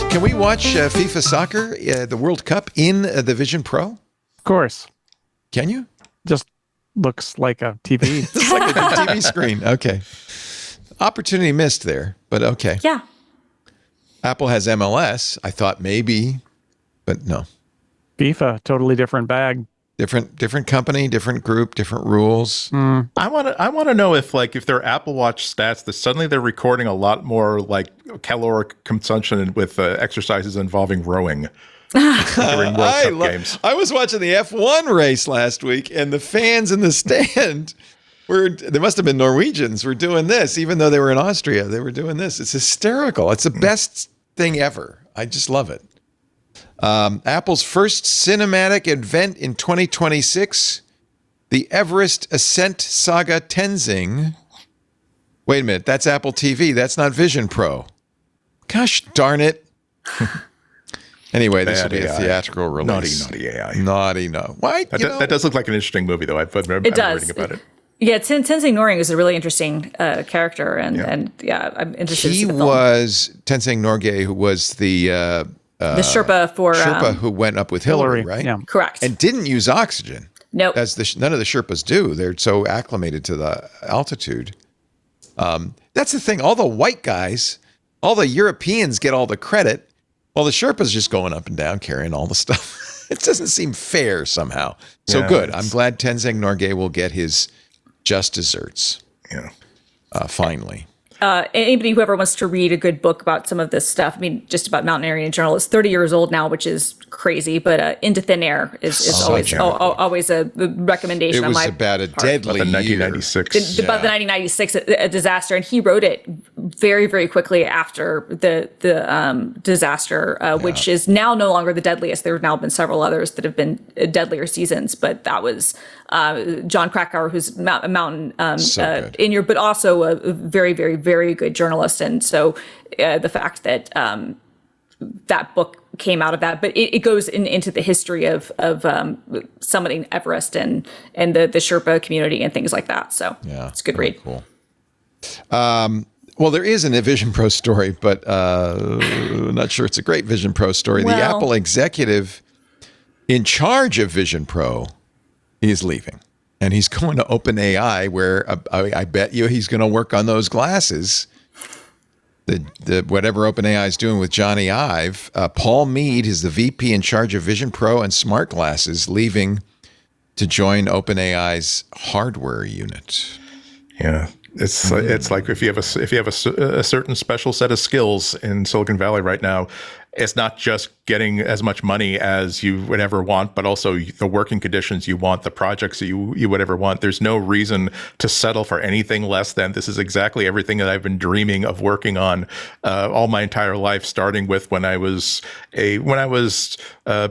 Can we watch FIFA soccer, the World Cup, in the Vision Pro? Of course. Can you? Just looks like a TV. It's like a TV screen. Okay. Opportunity missed there, but okay. Yeah. Apple has MLS. I thought maybe, but no. FIFA, totally different bag. Different company, different group, different rules. I want to know if their Apple Watch stats, that suddenly they're recording a lot more like caloric consumption with exercises involving rowing during World Cup games. I was watching the F1 race last week, and the fans in the stand they must have been Norwegians, were doing this, even though they were in Austria. They were doing this. It's hysterical. It's the best thing ever. I just love it. Apple's first cinematic event in 2026, the Everest Ascent Saga Tenzing. Wait a minute, that's Apple TV. That's not Vision Pro. Gosh darn it. Anyway, this will be a theatrical release. Naughty AI. Naughty, no. Why? That does look like an interesting movie, though. I've been reading about it. Yeah, Tenzing Norgay is a really interesting character, and I'm interested. He was Tenzing Norgay, who was the Sherpa for who went up with Hillary, right? Yeah. Correct. And didn't use oxygen. Nope. As none of the Sherpas do. They're so acclimated to the altitude. That's the thing. All the white guys, all the Europeans get all the credit, while the Sherpas just going up and down carrying all the stuff. It doesn't seem fair somehow. So good. I'm glad Tenzing Norgay will get his just desserts. Yeah. Finally. Anybody who ever wants to read a good book about some of this stuff, I mean, just about mountaineering in general, it's 30 years old now, which is crazy, but Into Thin Air is always a recommendation. It was about a deadly about the 1996. About the 1996 disaster, and he wrote it very, very quickly after the disaster, which is now no longer the deadliest. There have now been several others that have been deadlier seasons, but that was John Krakauer, who's a mountain in but also a very, very, very good journalist. And so the fact that that book came out of that, but it goes into the history of summiting Everest and the Sherpa community and things like that. So it's a good read. Cool. Well, there is a Vision Pro story, but I'm not sure it's a great Vision Pro story. The Apple executive in charge of Vision Pro is leaving, and he's going to OpenAI, where I bet you he's going to work on those glasses. The whatever OpenAI is doing with Johnny Ive. Paul Mead is the VP in charge of Vision Pro and smart glasses, leaving to join OpenAI's hardware unit. Yeah. It's like if you have a certain special set of skills in Silicon Valley right now, it's not just getting as much money as you would ever want, but also the working conditions you want, the projects that you would ever want. There's no reason to settle for anything less than this is exactly everything that I've been dreaming of working on all my entire life, starting with when I was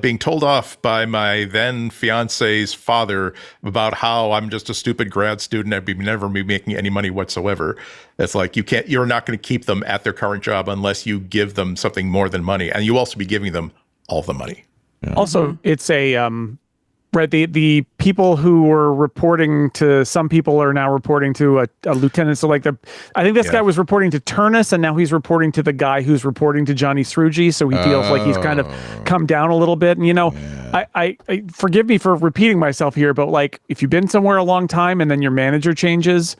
being told off by my then fiance's father about how I'm just a stupid grad student. I'd never be making any money whatsoever. It's like you're not going to keep them at their current job unless you give them something more than money, and you also be giving them all the money. Yeah. Also, it's a Right. The people who were reporting to some people are now reporting to a lieutenant. So like I think this guy was reporting to Turnus, and now he's reporting to the guy who's reporting to Johnny Sruji. So he feels like he's kind of come down a little bit. And I forgive me for repeating myself here, but like if you've been somewhere a long time and then your manager changes,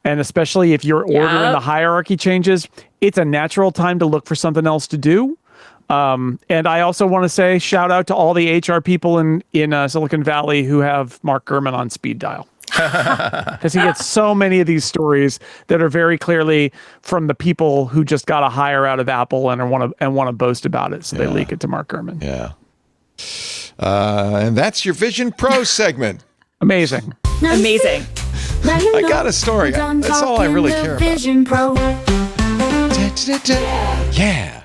and especially if your order in the hierarchy changes, it's a natural time to look for something else to do. And I also want to say shout out to all the HR people in Silicon Valley who have Mark Gurman on speed dial. Because he gets so many of these stories that are very clearly from the people who just got a hire out of Apple and want to boast about it. So they leak it to Mark Gurman. Yeah. And that's your Vision Pro segment. Amazing. Amazing. I got a story. That's all I really care about. Vision Pro. Yeah.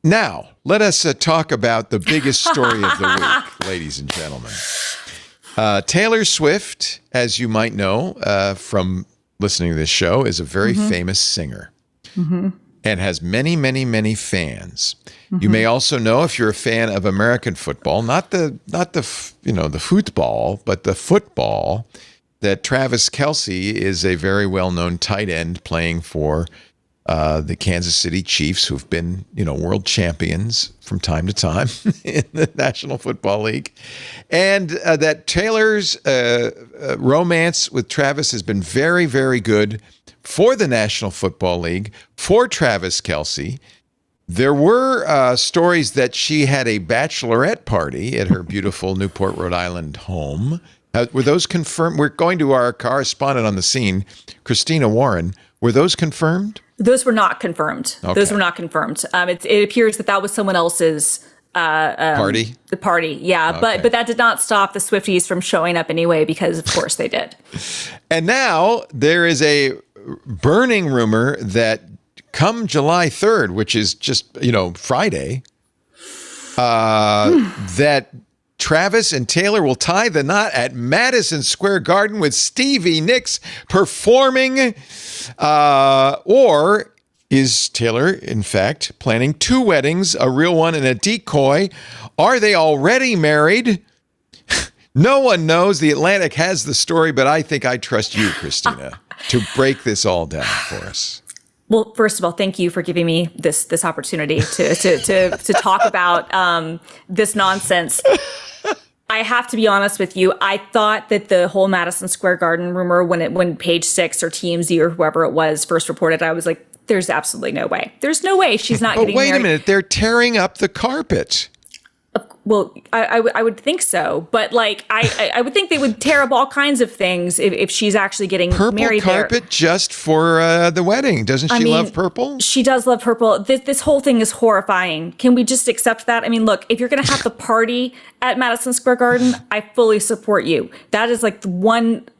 Now, let us talk about the biggest story of the week, ladies and gentlemen. Taylor Swift, as you might know from listening to this show, is a very famous singer and has many, many, many fans. You may also know, if you're a fan of American football, not the football, but the football, that Travis Kelce is a very well-known tight end playing for the Kansas City Chiefs, who've been, world champions from time to time in the National Football League. And that Taylor's romance with Travis has been very, very good for the National Football League, for Travis Kelce. There were stories that she had a bachelorette party at her beautiful Newport, Rhode Island home. Were those confirmed? We're going to our correspondent on the scene, Christina Warren. Were those confirmed? Those were not confirmed. Okay. Those were not confirmed. It appears that was someone else's party. The party, yeah. Okay. But that did not stop the Swifties from showing up anyway, because of course they did. And now there is a burning rumor that come July 3rd, which is just Friday, that Travis and Taylor will tie the knot at Madison Square Garden with Stevie Nicks performing. Or is Taylor, in fact, planning two weddings, a real one and a decoy? Are they already married? No one knows. The Atlantic has the story, but I think I trust you, Christina, to break this all down for us. Well, first of all, thank you for giving me this opportunity to talk about this nonsense. I have to be honest with you. I thought that the whole Madison Square Garden rumor, when Page Six or TMZ or whoever it was first reported, I was like, "There's absolutely no way. There's no way she's not getting married." But wait a minute, they're tearing up the carpet. Well, I would think so, but like I would think they would tear up all kinds of things if she's actually getting married there. Purple carpet just for the wedding. Doesn't she love purple? She does love purple. This whole thing is horrifying. Can we just accept that? I mean, look, if you're going to have the party at Madison Square Garden, I fully support you. That is like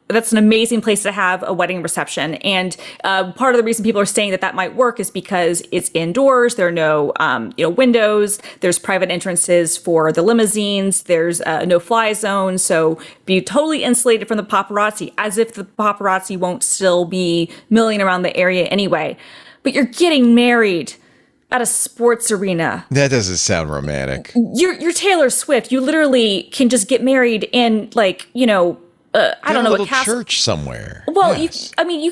that's an amazing place to have a wedding reception. And part of the reason people are saying that might work is because it's indoors. There are no, windows. There's private entrances for the limousines. There's no fly zone. So be totally insulated from the paparazzi, as if the paparazzi won't still be milling around the area anyway. But you're getting married at a sports arena. That doesn't sound romantic. You're Taylor Swift. You literally can just get married in I don't know, a little church somewhere. Well, yes. You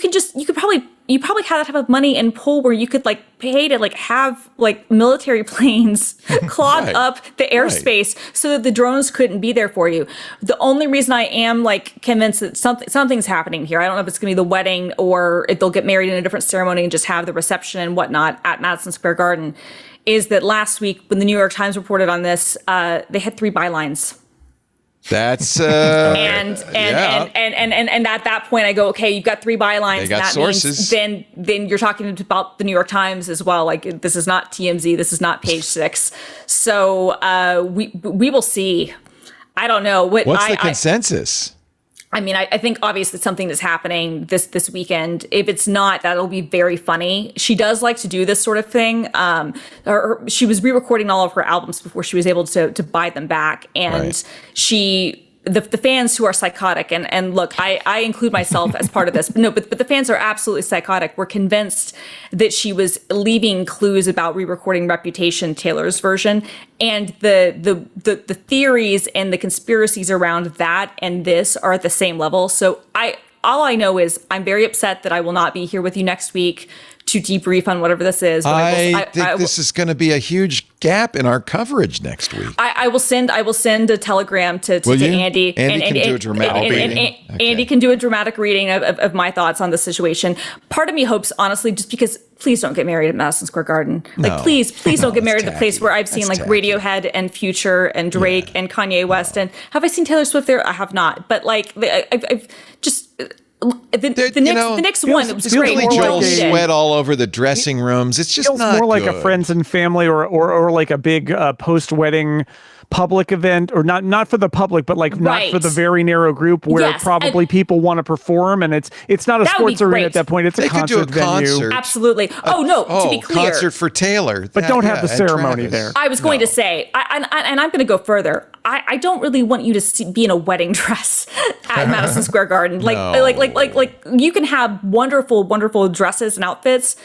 probably have that type of money and pull where you could pay to have military planes clog up the airspace so that the drones couldn't be there for you. The only reason I am convinced that something's happening here, I don't know if it's going to be the wedding or if they'll get married in a different ceremony and just have the reception and whatnot at Madison Square Garden, is that last week when the New York Times reported on this, they had 3 bylines. That's and at that point I go, okay, you've got 3 bylines. They got that sources. Means then you're talking about the New York Times as well. This is not TMZ. This is not Page Six. So we will see. I don't know what's the consensus. I think obviously something is happening this weekend. If it's not, that'll be very funny. She does like to do this sort of thing. She was re-recording all of her albums before she was able to buy them back. And she the fans who are psychotic, and look, I include myself as part of this. No, but the fans are absolutely psychotic. We're convinced that she was leaving clues about re-recording Reputation, Taylor's version, and the theories and the conspiracies around that and this are at the same level. So all I know is I'm very upset that I will not be here with you next week to debrief on whatever this is. But I think this is going to be a huge gap in our coverage next week. I will send a telegram to Andy. Andy can do a dramatic reading. Andy can do a dramatic reading of my thoughts on the situation. Part of me hopes, honestly, just because please don't get married at Madison Square Garden. Like, please don't get married at the place where I've seen like Radiohead and Future and Drake and Kanye West. And have I seen Taylor Swift there? I have not. But like, I've just. The next one that was great. Billy Joel sweat all over the dressing rooms. It's just not more good. like a friends and family or like a big post-wedding public event, or not for the public, but like not for the very narrow group where probably people want to perform, and it's not a sports arena at that point. It's a concert venue. Absolutely. To be clear, concert for Taylor, but don't have the ceremony there. I was going to say, and I'm going to go further. I don't really want you to be in a wedding dress at Madison Square Garden. Like you can have wonderful dresses and outfits.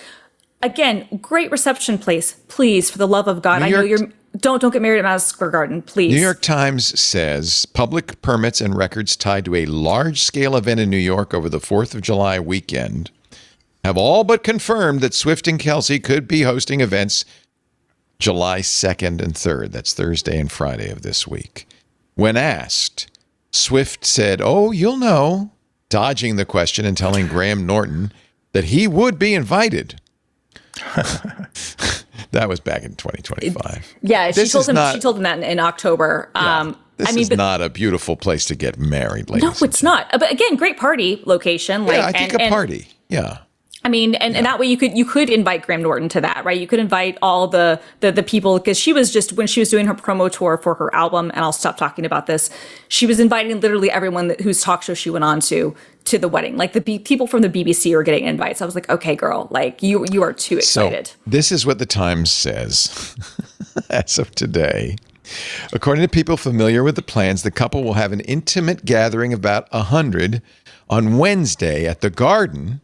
Again, great reception place. Please, for the love of God, I know you're. Don't get married at Madison Square Garden, please. New York Times says public permits and records tied to a large-scale event in New York over the 4th of July weekend have all but confirmed that Swift and Kelsey could be hosting events July 2nd and 3rd. That's Thursday and Friday of this week. When asked, Swift said, "Oh, you'll know," dodging the question and telling Graham Norton that he would be invited. That was back in 2025. She told him that in October. This is not a beautiful place to get married, ladies. No, it's not. But again, great party location. I think a party. Yeah. I mean, and that way you could invite Graham Norton to that, right? You could invite all the people, because she was just, when she was doing her promo tour for her album, and I'll stop talking about this, she was inviting literally everyone whose talk show she went on to the wedding. Like the people from the BBC are getting invites. I was like, okay, girl, like you are too excited. So this is what the Times says as of today. According to people familiar with the plans, the couple will have an intimate gathering of about 100 on Wednesday at the Garden.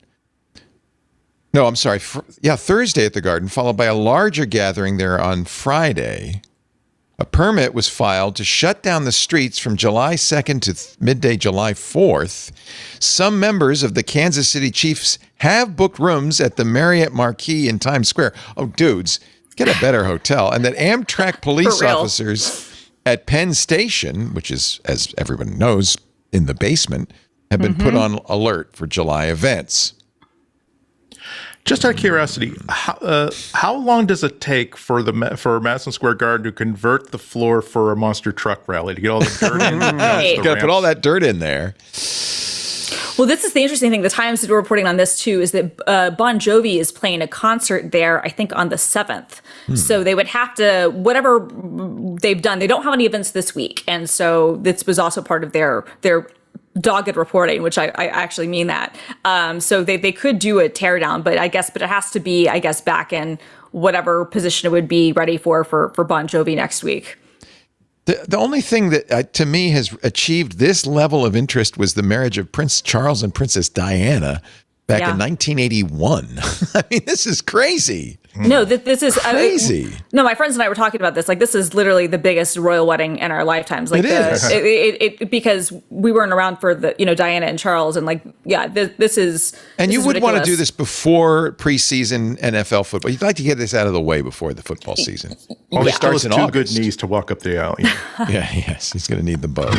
No, I'm sorry. Thursday at the Garden, followed by a larger gathering there on Friday. A permit was filed to shut down the streets from July 2nd to midday July 4th. Some members of the Kansas City Chiefs have booked rooms at the Marriott Marquis in Times Square. Oh, dudes, get a better hotel. And that Amtrak police officers at Penn Station, which is, as everyone knows, in the basement, have been put on alert for July events. Just out of curiosity, how long does it take for Madison Square Garden to convert the floor for a monster truck rally to get all the dirt in? You got to put all that dirt in there. Well, this is the interesting thing. The Times is reporting on this too, is that Bon Jovi is playing a concert there, I think on the 7th. So they would have to, whatever they've done, they don't have any events this week. And so this was also part of their dogged reporting, which I actually mean that. So they could do a teardown, but it has to be, back in whatever position it would be ready for Bon Jovi next week. The only thing that to me has achieved this level of interest was the marriage of Prince Charles and Princess Diana back in 1981. I mean, this is crazy. No, this is crazy. My friends and I were talking about this. Like, this is literally the biggest royal wedding in our lifetimes. Like, it is. It because we weren't around for the Diana and Charles, and this is. And you would ridiculous. want to do this before preseason NFL football. You'd like to get this out of the way before the football season. Well, it starts in August. Good knees to walk up the alley. Yes, he's going to need the bug.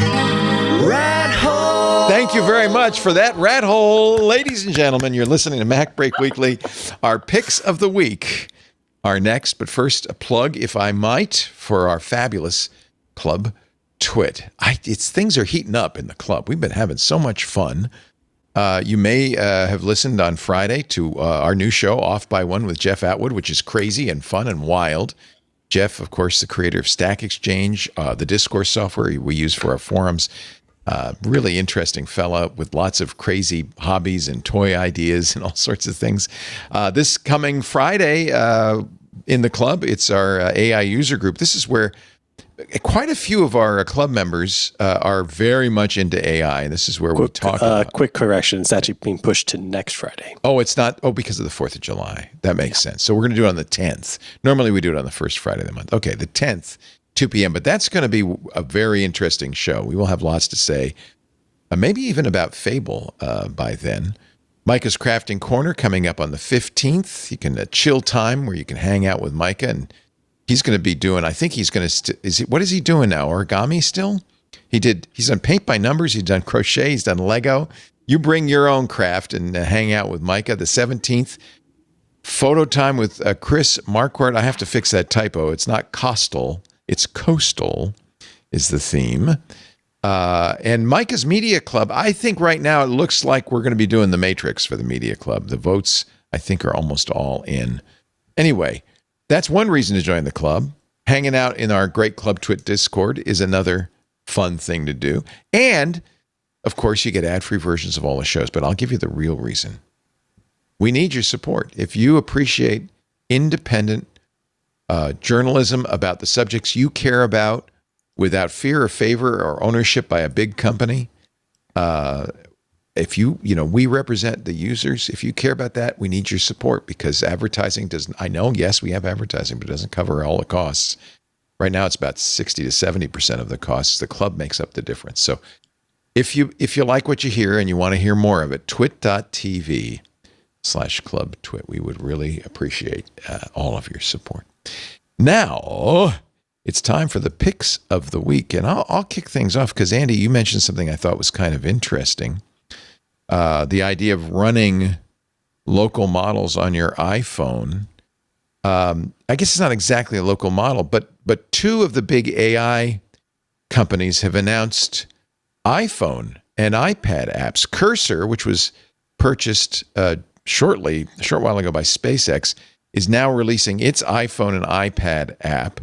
Rat hole. Thank you very much for that rat hole, ladies and gentlemen. You're listening to MacBreak Weekly. Our picks of the week are next, but first a plug, if I might, for our fabulous club, Twit. Things are heating up in the club. We've been having so much fun. You may have listened on Friday to our new show, Off by One with Jeff Atwood, which is crazy and fun and wild. Jeff, of course, the creator of Stack Exchange, the discourse software we use for our forums. Really interesting fella with lots of crazy hobbies and toy ideas and all sorts of things. This coming Friday in the club, it's our AI user group. This is where quite a few of our club members are very much into AI, and this is where we talk about. Quick correction, it's actually being pushed to next Friday. Oh, it's not? Oh, because of the 4th of July. That makes sense. So we're going to do it on the 10th. Normally we do it on the first Friday of the month. Okay, the 10th, 2 p.m., but that's going to be a very interesting show. We will have lots to say, maybe even about Fable by then. Micah's Crafting Corner coming up on the 15th. You can chill time where you can hang out with Micah, and he's going to be doing, I think he's going to, what is he doing now? Origami still? He's done paint by numbers. He's done crochet. He's done Lego. You bring your own craft and hang out with Micah. The 17th, photo time with Chris Marquardt. I have to fix that typo. It's not Costal. It's Coastal is the theme. And Micah's Media Club, I think right now it looks like we're going to be doing the Matrix for the Media Club. The votes, I think, are almost all in. Anyway, that's one reason to join the club. Hanging out in our great Club Twit Discord is another fun thing to do. And, of course, you get ad-free versions of all the shows, but I'll give you the real reason. We need your support. If you appreciate independent journalism about the subjects you care about, without fear or favor or ownership by a big company. If we represent the users. If you care about that, we need your support because advertising doesn't, I know, yes, we have advertising, but it doesn't cover all the costs. Right now, it's about 60 to 70% of the costs. The club makes up the difference. So if you like what you hear and you want to hear more of it, twit.tv/Club Twit. We would really appreciate all of your support. Now, it's time for the picks of the week, and I'll kick things off because, Andy, you mentioned something I thought was kind of interesting. The idea of running local models on your iPhone. I guess it's not exactly a local model, but two of the big AI companies have announced iPhone and iPad apps. Cursor, which was purchased a short while ago by SpaceX, is now releasing its iPhone and iPad app.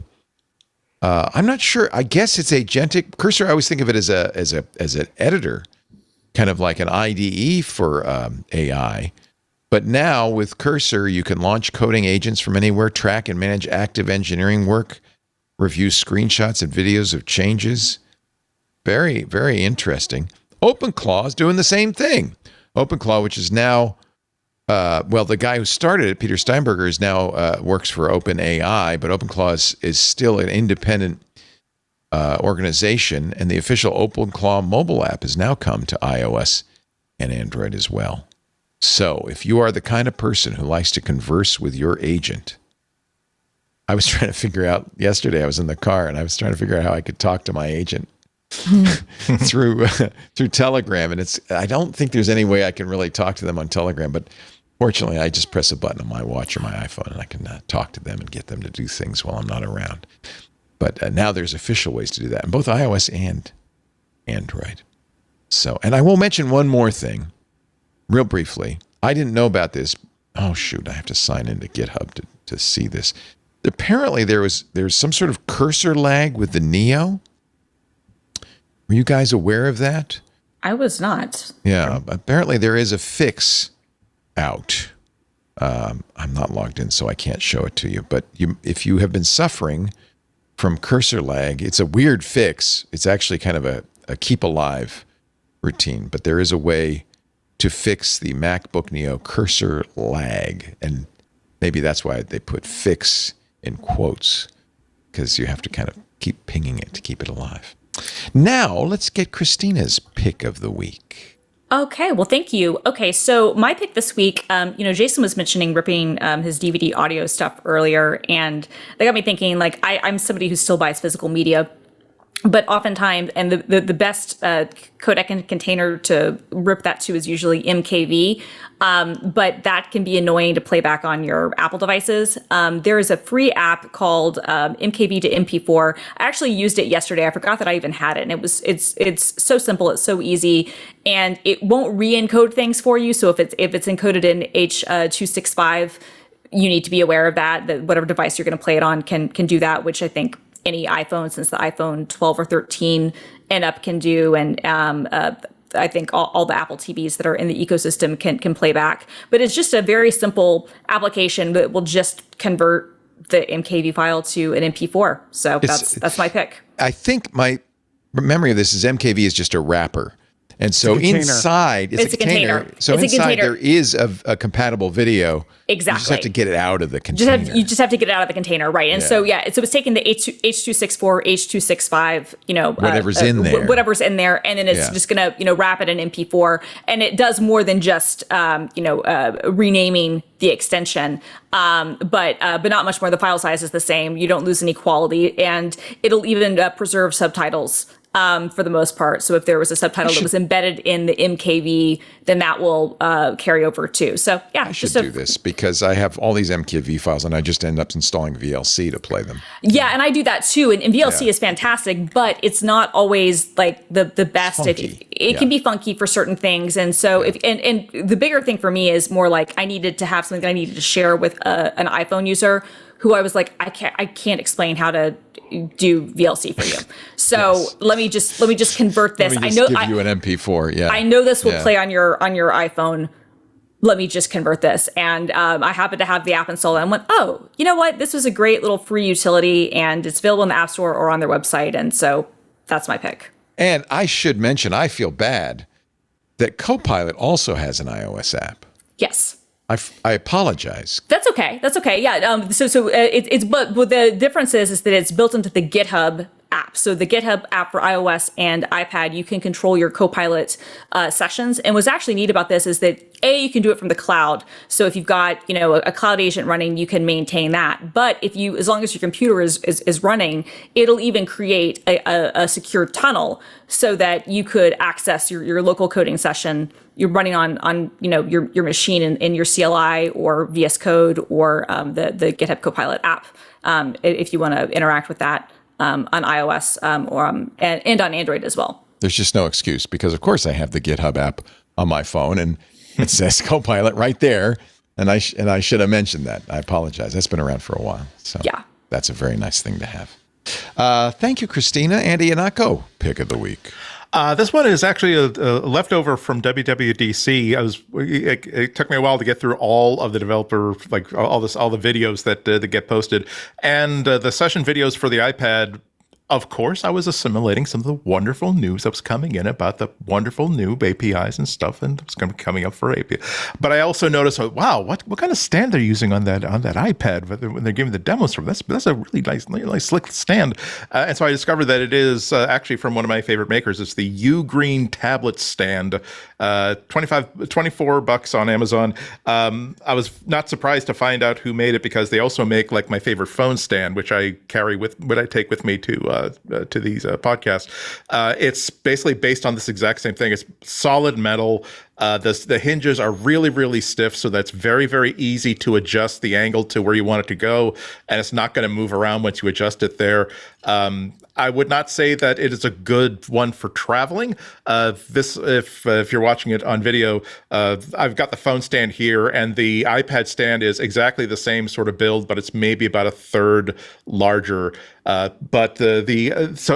I'm not sure. I guess it's agentic. Cursor, I always think of it as an editor, kind of like an IDE for AI. But now with Cursor, you can launch coding agents from anywhere, track and manage active engineering work, review screenshots and videos of changes. Very, very interesting. OpenClaw is doing the same thing. OpenClaw, which is now, the guy who started it, Peter Steinberger, is now works for OpenAI, but OpenClaw is still an independent organization, and the official OpenClaw mobile app has now come to iOS and Android as well. So if you are the kind of person who likes to converse with your agent, I was trying to figure out yesterday, I was in the car, and I was trying to figure out how I could talk to my agent through Telegram, and I don't think there's any way I can really talk to them on Telegram, but fortunately, I just press a button on my watch or my iPhone, and I can talk to them and get them to do things while I'm not around. But now there's official ways to do that in both iOS and Android. So, and I will mention one more thing, real briefly. I didn't know about this. Oh shoot! I have to sign into GitHub to see this. Apparently, there's some sort of cursor lag with the Neo. Were you guys aware of that? I was not. Yeah, apparently there is a fix out. I'm not logged in, so I can't show it to you. But if you have been suffering from cursor lag, it's a weird fix. It's actually kind of a keep alive routine, but there is a way to fix the MacBook Neo cursor lag. And maybe that's why they put fix in quotes, because you have to kind of keep pinging it to keep it alive. Now, let's get Christina's pick of the week. Okay, well, thank you. Okay, so my pick this week, Jason was mentioning ripping his DVD audio stuff earlier, and that got me thinking, like, I'm somebody who still buys physical media, but oftentimes, and the best codec and container to rip that to is usually MKV, but that can be annoying to play back on your Apple devices. There is a free app called MKV to MP4. I actually used it yesterday. I forgot that I even had it, and it's so simple, it's so easy, and it won't re-encode things for you. So if it's encoded in H.265, you need to be aware of that whatever device you're going to play it on can do that, which I think any iPhone since the iPhone 12 or 13 and up can do, and I think all the Apple TVs that are in the ecosystem can play back. But it's just a very simple application that will just convert the MKV file to an MP4. So that's my pick. I think my memory of this is MKV is just a wrapper. And so inside, it's a container. So inside there is a compatible video. Exactly. You just have to get it out of the container. You just have to get it out of the container, right? And so it's taking the H.264, H.265, whatever's in there, and then it's just gonna wrap it in MP4, and it does more than just renaming the extension, but not much more. The file size is the same. You don't lose any quality, and it'll even preserve subtitles. For the most part. So if there was a subtitle that was embedded in the MKV, then that will carry over too. So yeah, I should do this because I have all these MKV files and I just end up installing VLC to play them. Yeah, and I do that too. And VLC is fantastic, but it's not always like the best. It can be funky for certain things. And so and the bigger thing for me is more like I needed to have something that I needed to share with an iPhone user who I was like, I can't explain how to do VLC for you. So let me just convert this. Let me just give you an MP4. Yeah. I know this will play on your iPhone. Let me just convert this. And I happened to have the app installed and went, oh, you know what? This was a great little free utility and it's available in the App Store or on their website. And so that's my pick. And I should mention, I feel bad that Copilot also has an iOS app. Yes. I apologize. That's okay. Yeah. But the difference is that it's built into the GitHub app. So the GitHub app for iOS and iPad, you can control your Copilot sessions. And what's actually neat about this is that you can do it from the cloud. So if you've got a cloud agent running, you can maintain that. But as long as your computer is running, it'll even create a secure tunnel so that you could access your local coding session. You're running on your machine in your CLI or VS Code or the GitHub Copilot app if you want to interact with that on iOS and on Android as well. There's just no excuse because of course I have the GitHub app on my phone and it says Copilot right there, and I should have mentioned that. I apologize. That's been around for a while, so that's a very nice thing to have. Thank you, Christina. Andy Yanako, pick of the week. This one is actually a leftover from WWDC. It took me a while to get through all of the developer, like all the videos that get posted, and the session videos for the iPad. Of course, I was assimilating some of the wonderful news that was coming in about the wonderful new APIs and stuff, and it's going to be coming up for API. But I also noticed, wow, what kind of stand they're using on that iPad when they're giving the demos from? That's a really nice slick stand. And so I discovered that it is actually from one of my favorite makers. It's the Ugreen tablet stand, $24 on Amazon. I was not surprised to find out who made it because they also make like my favorite phone stand, which I carry what I take with me to these podcasts. It's basically based on this exact same thing. It's solid metal. The hinges are really, really stiff, so that's very, very easy to adjust the angle to where you want it to go, and it's not going to move around once you adjust it there. I would not say that it is a good one for traveling. If you're watching it on video, I've got the phone stand here, and the iPad stand is exactly the same sort of build, but it's maybe about a third larger. So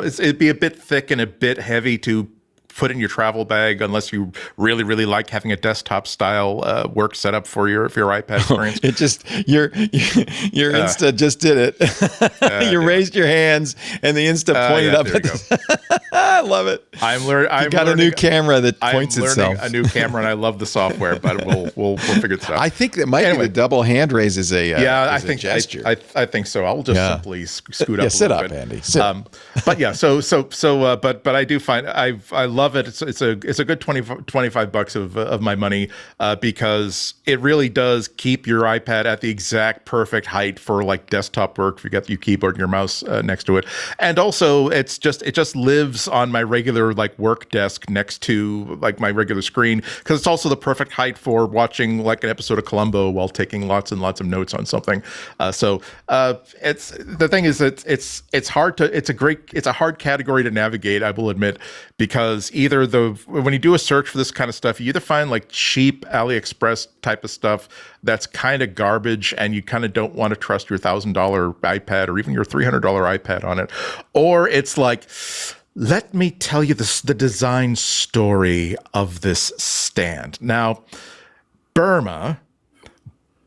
it'd be a bit thick and a bit heavy to put in your travel bag unless you really, really like having a desktop style work setup for your iPad experience. It just your Insta just did it. You raised your hands and the Insta pointed up at the I love it. I'm learning. I've got a new camera that points itself. A new camera, and I love the software, but we'll figure this out. I think that might be the double hand raise is a I think gesture. I think so. I'll just simply scoot up. Yeah, sit up, bit. Andy. Sit. But yeah, but I do find I love it. It's a good $25 of my money because it really does keep your iPad at the exact perfect height for like desktop work. If you got your keyboard and your mouse next to it, and also it just lives on my regular like work desk next to like my regular screen because it's also the perfect height for watching like an episode of Columbo while taking lots and lots of notes on something. It's the thing is that it's a hard category to navigate, I will admit, because either when you do a search for this kind of stuff, you either find like cheap AliExpress type of stuff that's kind of garbage and you kind of don't want to trust your $1,000 iPad or even your $300 iPad on it, or it's like, let me tell you the design story of this stand. Burma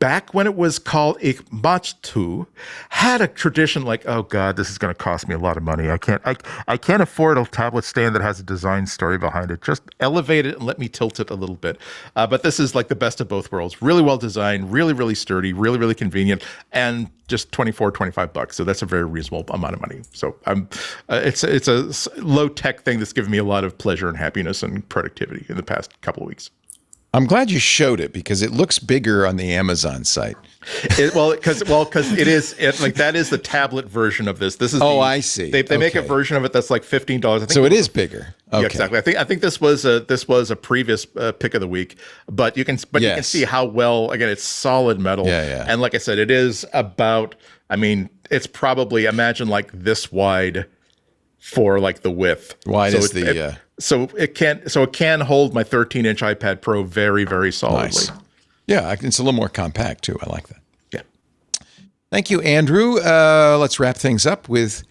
back when it was called Ikmatsu, had a tradition like, oh God, this is going to cost me a lot of money. I can't afford a tablet stand that has a design story behind it. Just elevate it and let me tilt it a little bit. But this is like the best of both worlds. Really well designed, really, really sturdy, really, really convenient, and just $25. So that's a very reasonable amount of money. So it's a low tech thing that's given me a lot of pleasure and happiness and productivity in the past couple of weeks. I'm glad you showed it because it looks bigger on the Amazon site. Because that is the tablet version of this. This is I see. They make a version of it that's like $15. I think so it is bigger. Okay. Yeah, exactly. I think this was a previous pick of the week, but you can see how well, again, it's solid metal. Yeah. And like I said, it is about, it's probably, imagine like this wide for like the width. Wide is So it can hold my 13-inch iPad Pro very, very solidly. Nice. Yeah, it's a little more compact too. I like that. Yeah. Thank you, Andrew. Let's wrap things up with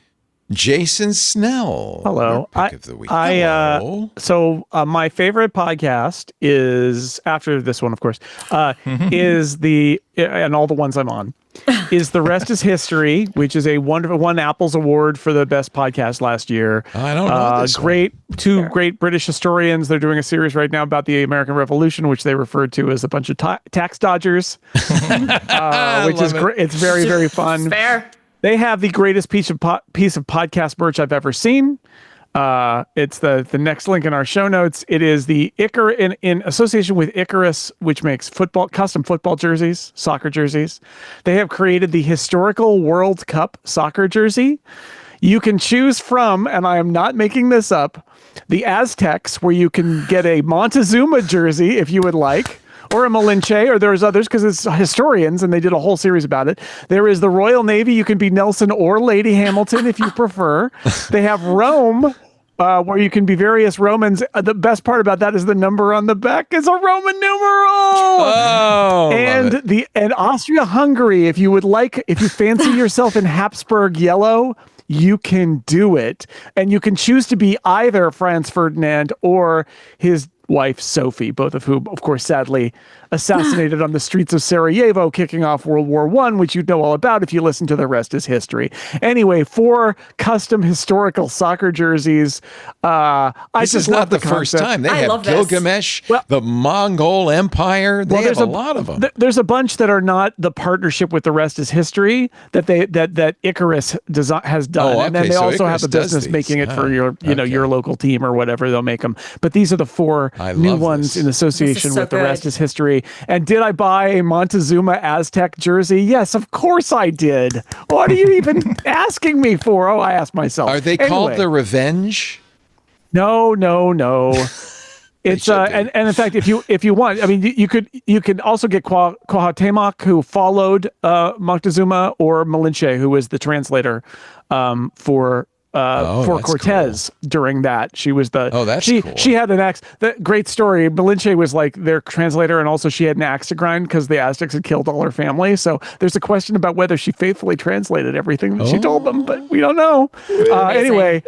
Jason Snell. Hello. Pick of the week. Hello. So my favorite podcast is, after this one, of course, is and all the ones I'm on, is The Rest is History, which is a wonderful won Apple's award for the best podcast last year. I don't know this great one. Two great British historians. They're doing a series right now about the American Revolution, which they referred to as a bunch of tax dodgers, which is great. It's very, very fun. Fair. They have the greatest piece of podcast merch I've ever seen. It's the next link in our show notes. It is the Icarus in association with Icarus, which makes custom football jerseys, soccer jerseys. They have created the historical World Cup soccer jersey. You can choose from, and I am not making this up, the Aztecs, where you can get a Montezuma jersey if you would like, or a Malinche, or there's others because it's historians and they did a whole series about it. There is the Royal Navy. You can be Nelson or Lady Hamilton if you prefer. They have Rome, where you can be various Romans. The best part about that is the number on the back is a Roman numeral. Oh, and Austria-Hungary, if you fancy yourself in Habsburg yellow, you can do it. And you can choose to be either Franz Ferdinand or his wife, Sophie, both of whom, of course, sadly assassinated on the streets of Sarajevo, kicking off World War I, which you'd know all about if you listen to The Rest is History. Anyway, 4 custom historical soccer jerseys. This is not the first time. They have Gilgamesh, the Mongol Empire. They have a lot of them. There's a bunch that are not the partnership with The Rest is History that Icarus has done. And then they also have a business making it for your local team or whatever. They'll make them. But these are the 4 new ones in association with The Rest is History. And did I buy a Montezuma Aztec jersey? Yes, of course I did. What are you even asking me for? Oh, I asked myself. Are they called the Revenge? No. It's and in fact, if you want, you could also get Cuauhtémoc, who followed Moctezuma, or Malinche, who was the translator for Cortez cool. during that. She was cool. She had an axe. The great story. Malinche was like their translator, and also she had an axe to grind because the Aztecs had killed all her family. So there's a question about whether she faithfully translated everything that she told them, but we don't know. Anyway,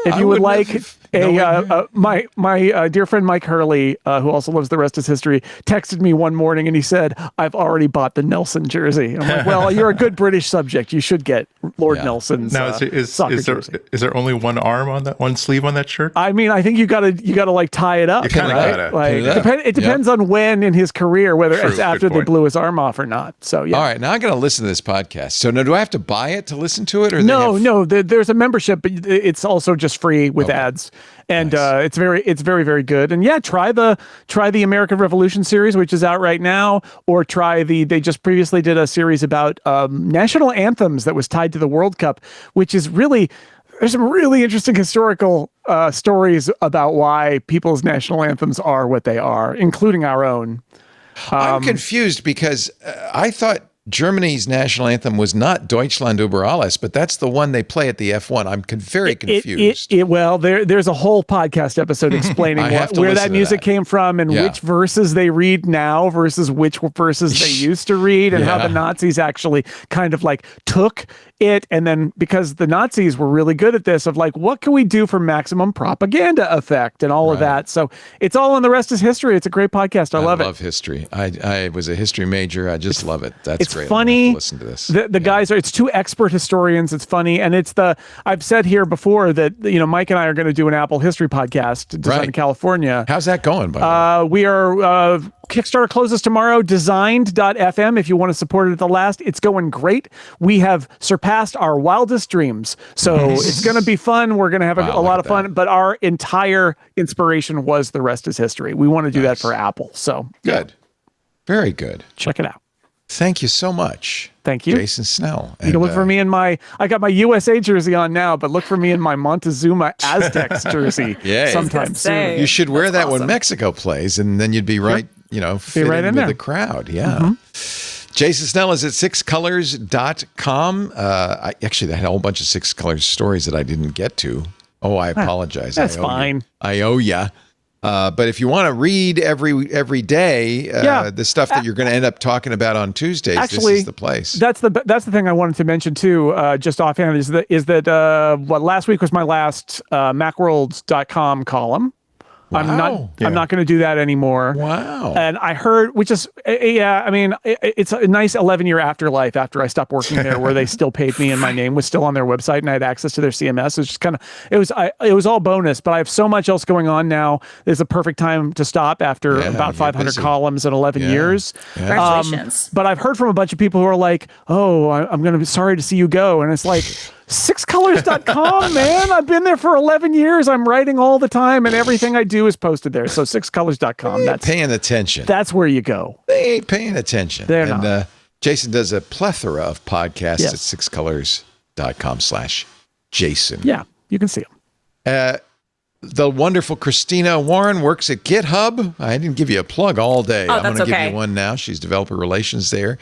if you would like my dear friend Mike Hurley, who also loves The Rest is History, texted me one morning and he said, "I've already bought the Nelson jersey." I'm like, well, you're a good British subject. You should get Lord Nelson's soccer jersey. Is there only one arm on that, one sleeve on that shirt? I think you gotta like tie it up. You kind of gotta. It depends on when in his career, whether it's after they blew his arm off or not. So yeah. All right, now I'm gonna listen to this podcast. So now, do I have to buy it to listen to it, or no? There's a membership, but it's also just free with ads. And it's very, very good. And yeah, try the American Revolution series, which is out right now, or they just previously did a series about national anthems that was tied to the World Cup, which is there's some really interesting historical stories about why people's national anthems are what they are, including our own. I'm confused because I thought Germany's national anthem was not Deutschland über alles, but that's the one they play at the F1. I'm very confused. Well, there's a whole podcast episode explaining where that music came from and which verses they read now versus which verses they used to read, and how the Nazis actually kind of like took it. And then because the Nazis were really good at this of like, what can we do for maximum propaganda effect and all of that. So it's all in The Rest is History. It's a great podcast. I love it. I love history. I was a history major. I just love it. That's it's great. Funny. Listen to this. The guys it's two expert historians. It's funny. And I've said here before that, Mike and I are going to do an Apple history podcast, Design in California. How's that going, by the way? We are, Kickstarter closes tomorrow, designed.fm. If you want to support it at the last, it's going great. We have surpassed our wildest dreams. So it's going to be fun. We're going to have a lot of fun, but our entire inspiration was The Rest is History. We want to do that for Apple. So good. Very good. Check it out. Thank you so much. Thank you. Jason Snell. You can look for me in I got my USA jersey on now, but look for me in my Montezuma Aztecs jersey sometime soon. You should wear that when Mexico plays, and then you'd be right, fit right in with the crowd. Yeah. Jason Snell is at sixcolors.com. Actually, I had a whole bunch of Six Colors stories that I didn't get to. Oh, I apologize. That's fine. I owe ya. But if you want to read every day the stuff that you're going to end up talking about on Tuesdays, actually, this is the place. That's the thing I wanted to mention too, just offhand, is that last week was my last Macworlds.com column. Wow. I'm not going to do that anymore. Wow. And I heard, which is, it's a nice 11-year afterlife after I stopped working there, where they still paid me and my name was still on their website and I had access to their CMS. It was just it was all bonus, but I have so much else going on now. It's a perfect time to stop after about 500 columns in 11 years. Yeah. Congratulations. But I've heard from a bunch of people who are like, oh, I'm going to be sorry to see you go. And it's like, sixcolors.com, man. I've been there for 11 years. I'm writing all the time and everything I do is posted there. So sixcolors.com. That's paying attention. That's where you go. They ain't paying attention. They're not. Jason does a plethora of podcasts at sixcolors.com/Jason. Yeah, you can see them. The wonderful Christina Warren works at GitHub. I didn't give you a plug all day. I'm going to give you one now. She's developer relations there.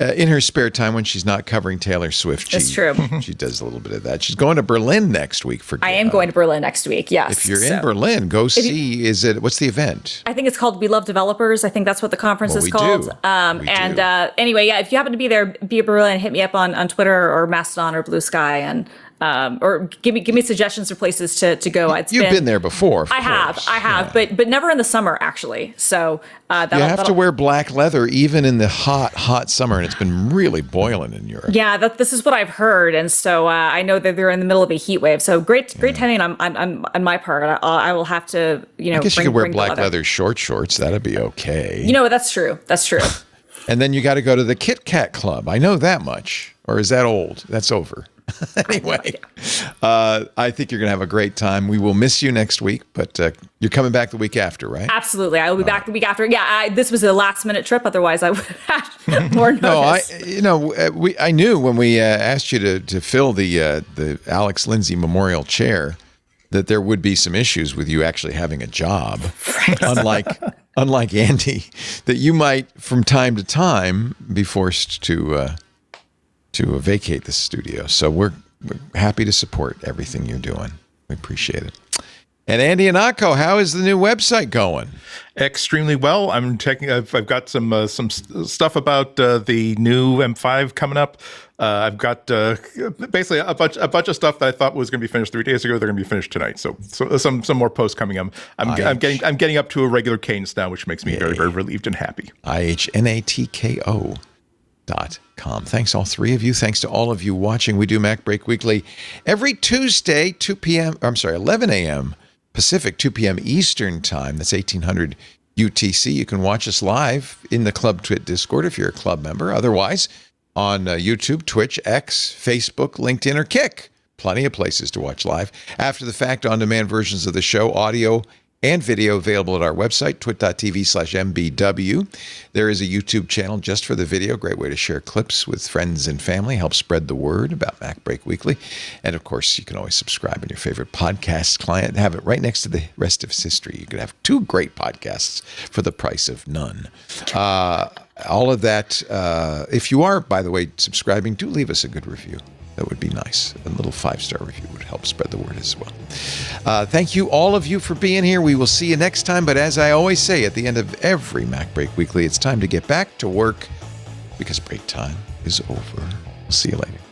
In her spare time when she's not covering Taylor Swift. That's true. She does a little bit of that. She's going to Berlin next week for GitHub. I am going to Berlin next week, yes. If you're in Berlin, go see, what's the event? I think it's called We Love Developers. I think that's what the conference is called. Anyway, if you happen to be there, be at Berlin, hit me up on Twitter or Mastodon or Blue Sky, and or give me suggestions for places to go. You've been there before. I have, but never in the summer actually. So you have to wear black leather even in the hot summer, and it's been really boiling in Europe. Yeah, this is what I've heard, and so I know that they're in the middle of a heat wave. So great timing on my part. I will have to I guess you could wear black leather shorts. That'd be okay. That's true. That's true. And then you got to go to the Kit Kat Club. I know that much. Or is that old? That's over. Anyway, I think you're going to have a great time. We will miss you next week, but you're coming back the week after, right? Absolutely. I will be back the week after. Yeah, this was a last-minute trip. Otherwise, I would have had more notice. I knew when we asked you to fill the Alex Lindsay Memorial Chair that there would be some issues with you actually having a job. Unlike Andy, that you might, from time to time, be forced to vacate the studio. So we're happy to support everything you're doing. We appreciate it. And Andy Anako, how is the new website going? Extremely well. I've got some stuff about the new M5 coming up. I've got basically a bunch of stuff that I thought was going to be finished 3 days ago. They're going to be finished tonight. So some more posts coming up. I'm getting up to a regular cadence now, which makes me very, very relieved and happy. IHNATKO.com. Thanks, all three of you. Thanks to all of you watching. We do MacBreak Weekly every Tuesday, 11 a.m. Pacific, 2 p.m. Eastern Time. That's 1800 UTC. You can watch us live in the Club Twit Discord if you're a club member. Otherwise, on YouTube, Twitch, X, Facebook, LinkedIn, or Kick. Plenty of places to watch live. After the fact, on-demand versions of the show, audio and video available at our website, twit.tv/MBW. There is a YouTube channel just for the video. Great way to share clips with friends and family, help spread the word about MacBreak Weekly. And of course, you can always subscribe in your favorite podcast client and have it right next to the rest of history. You could have 2 great podcasts for the price of none. All of that, if you are, by the way, subscribing, do leave us a good review. That would be nice. A little 5-star review would help spread the word as well. Thank you, all of you, for being here. We will see you next time. But as I always say at the end of every MacBreak Weekly, it's time to get back to work because break time is over. We'll see you later.